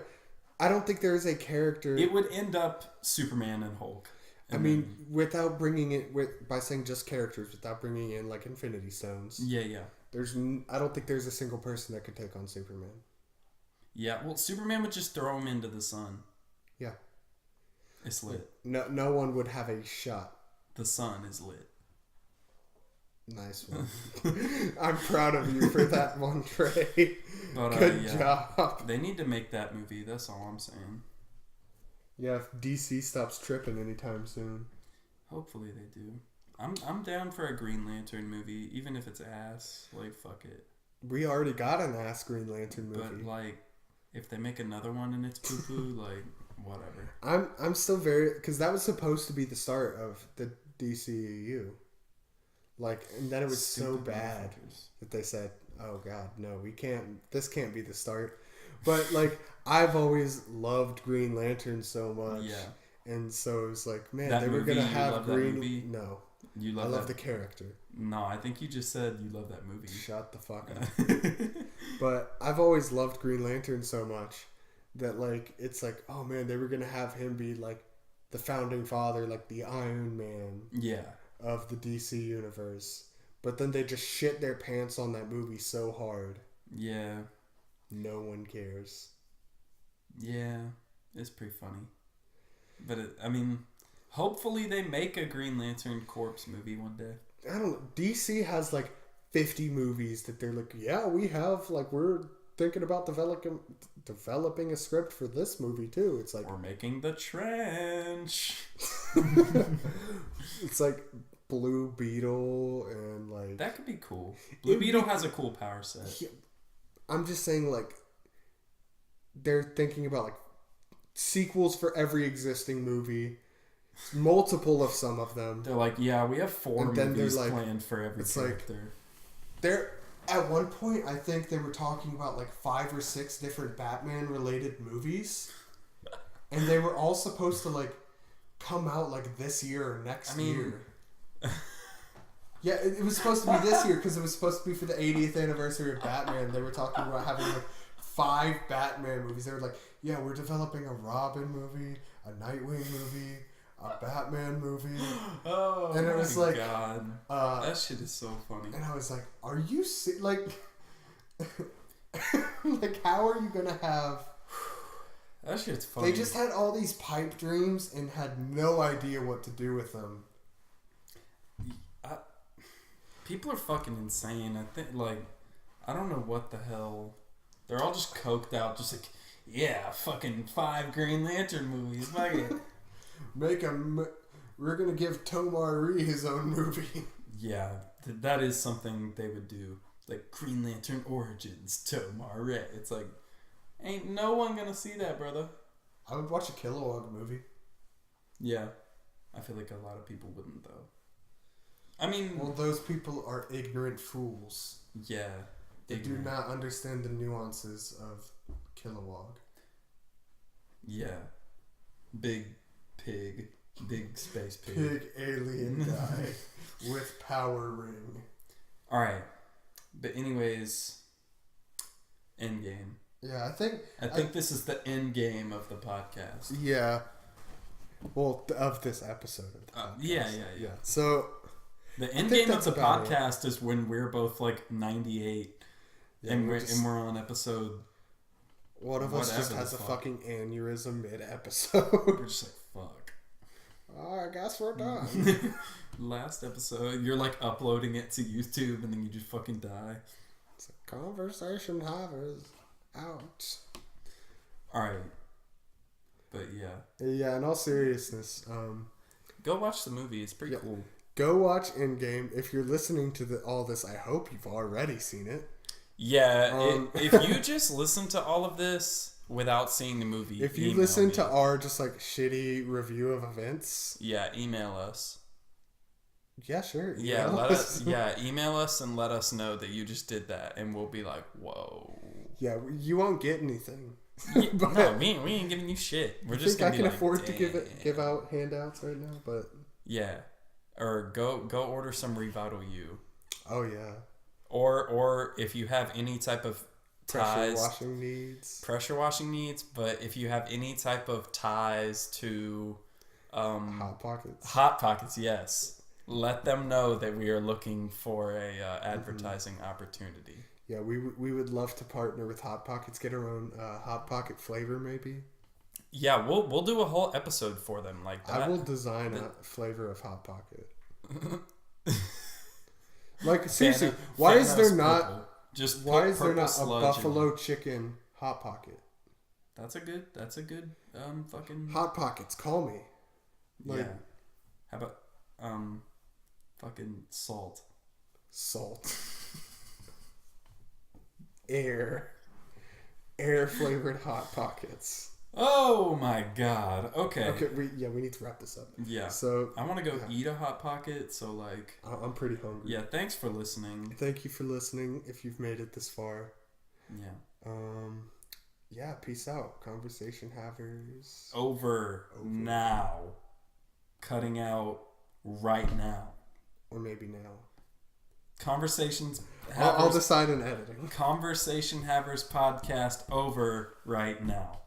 I don't think there is a character... It would end up Superman and Hulk. I mean, without bringing it... by saying just characters, without bringing in, like, Infinity Stones. Yeah. I don't think there's a single person that could take on Superman. Yeah, well, Superman would just throw him into the sun. Yeah. It's lit. No one would have a shot. The sun is lit. Nice one. I'm proud of you for that one, Trey. But, Good job. They need to make that movie. That's all I'm saying. Yeah, if DC stops tripping anytime soon. Hopefully they do. I'm down for a Green Lantern movie, even if it's ass. Like, fuck it. We already got an ass Green Lantern movie. But, like, if they make another one and it's poo-poo, like, whatever. I'm still very... Because that was supposed to be the start of the DCEU. Like, and then it was so bad that they said, oh, God, no, we can't... This can't be the start. But, like, I've always loved Green Lantern so much. Yeah. And so it was like, man, that they were movie, going to have Green... That movie? No. You I love the character. No, I think you just said you love that movie. Shut the fuck up. But I've always loved Green Lantern so much that, like, it's like, oh, man, they were going to have him be, like, the founding father, like the Iron Man of the DC universe. But then they just shit their pants on that movie so hard. Yeah. No one cares. Yeah, it's pretty funny. But, I mean, hopefully they make a Green Lantern Corps movie one day. I don't know. DC has, like, 50 movies that they're like, yeah, we have, like, we're thinking about developing a script for this movie, too. It's like... We're making The Trench. It's like Blue Beetle and, like... That could be cool. Blue Beetle has a cool power set. Yeah, I'm just saying, like, they're thinking about, like, sequels for every existing movie. Multiple of some of them. They're like, yeah, we have 4 movies like, planned for every character. Like, they're... At one point, I think they were talking about, like, 5 or 6 different Batman-related movies. And they were all supposed to, like, come out, like, this year or next year. Yeah, it was supposed to be this year because it was supposed to be for the 80th anniversary of Batman. They were talking about having, like, 5 Batman movies. They were like, yeah, we're developing a Robin movie, a Nightwing movie, a Batman movie. Oh, and it was like, God. That shit is so funny. And I was like, are you like, like, how are you gonna have? That shit's funny. They just had all these pipe dreams and had no idea what to do with them. People are fucking insane. I think, like, I don't know what the hell. They're all just coked out, just like, yeah, fucking 5 Green Lantern movies. Fuck it. We're gonna give Tomar Ree his own movie. Yeah, that is something they would do. Like, Green Lantern Origins, Tomar Ree. It's like, ain't no one gonna see that, brother. I would watch a Kilowog movie. Yeah. I feel like a lot of people wouldn't, though. I mean... Well, those people are ignorant fools. Yeah. They do not understand the nuances of Kilowog. Yeah. Big pig. Big space pig. Big alien guy with power ring. Alright. But anyways... Endgame. Yeah, I think this is the end game of the podcast. Yeah. Well, of this episode of the podcast. Yeah. So... The end game of the podcast is when we're both like 98 and we're on episode. One of us just has a fucking aneurysm mid-episode. We're just like, fuck. Oh, I guess we're done. Last episode, you're like uploading it to YouTube and then you just fucking die. It's a conversation havers out. Alright. But yeah. Yeah, in all seriousness, go watch the movie. It's pretty cool. Go watch Endgame. If you're listening to all this, I hope you've already seen it. Yeah, if you just listen to all of this without seeing the movie, if you listen to our just like shitty review of events, yeah, email us. Yeah, sure. Yeah, let us. Yeah, email us and let us know that you just did that, and we'll be like, whoa. Yeah, you won't get anything. But no, we ain't giving you shit. We're just gonna I can afford to give out handouts right now, but yeah. Or go order some Revital U. Oh yeah. Or if you have any type of ties, pressure washing needs. But if you have any type of ties to Hot Pockets, yes, let them know that we are looking for a advertising opportunity. Yeah, we would love to partner with Hot Pockets, get our own Hot Pocket flavor maybe. Yeah, we'll do a whole episode for them like that. I will design a flavor of Hot Pocket. Like seriously, why is there not a buffalo chicken Hot Pocket? That's a good fucking Hot Pockets. Call me. Like, yeah. How about fucking salt? Air flavored Hot Pockets. Oh my god. Okay. We need to wrap this up. Yeah. So I want to go eat a Hot Pocket. So like, I'm pretty hungry. Yeah. Thanks for listening. Thank you for listening. If you've made it this far. Yeah. Yeah. Peace out. Conversation havers. Over now. Cutting out right now. Or maybe now. Conversations. I'll decide in editing. Conversation Havers podcast over right now.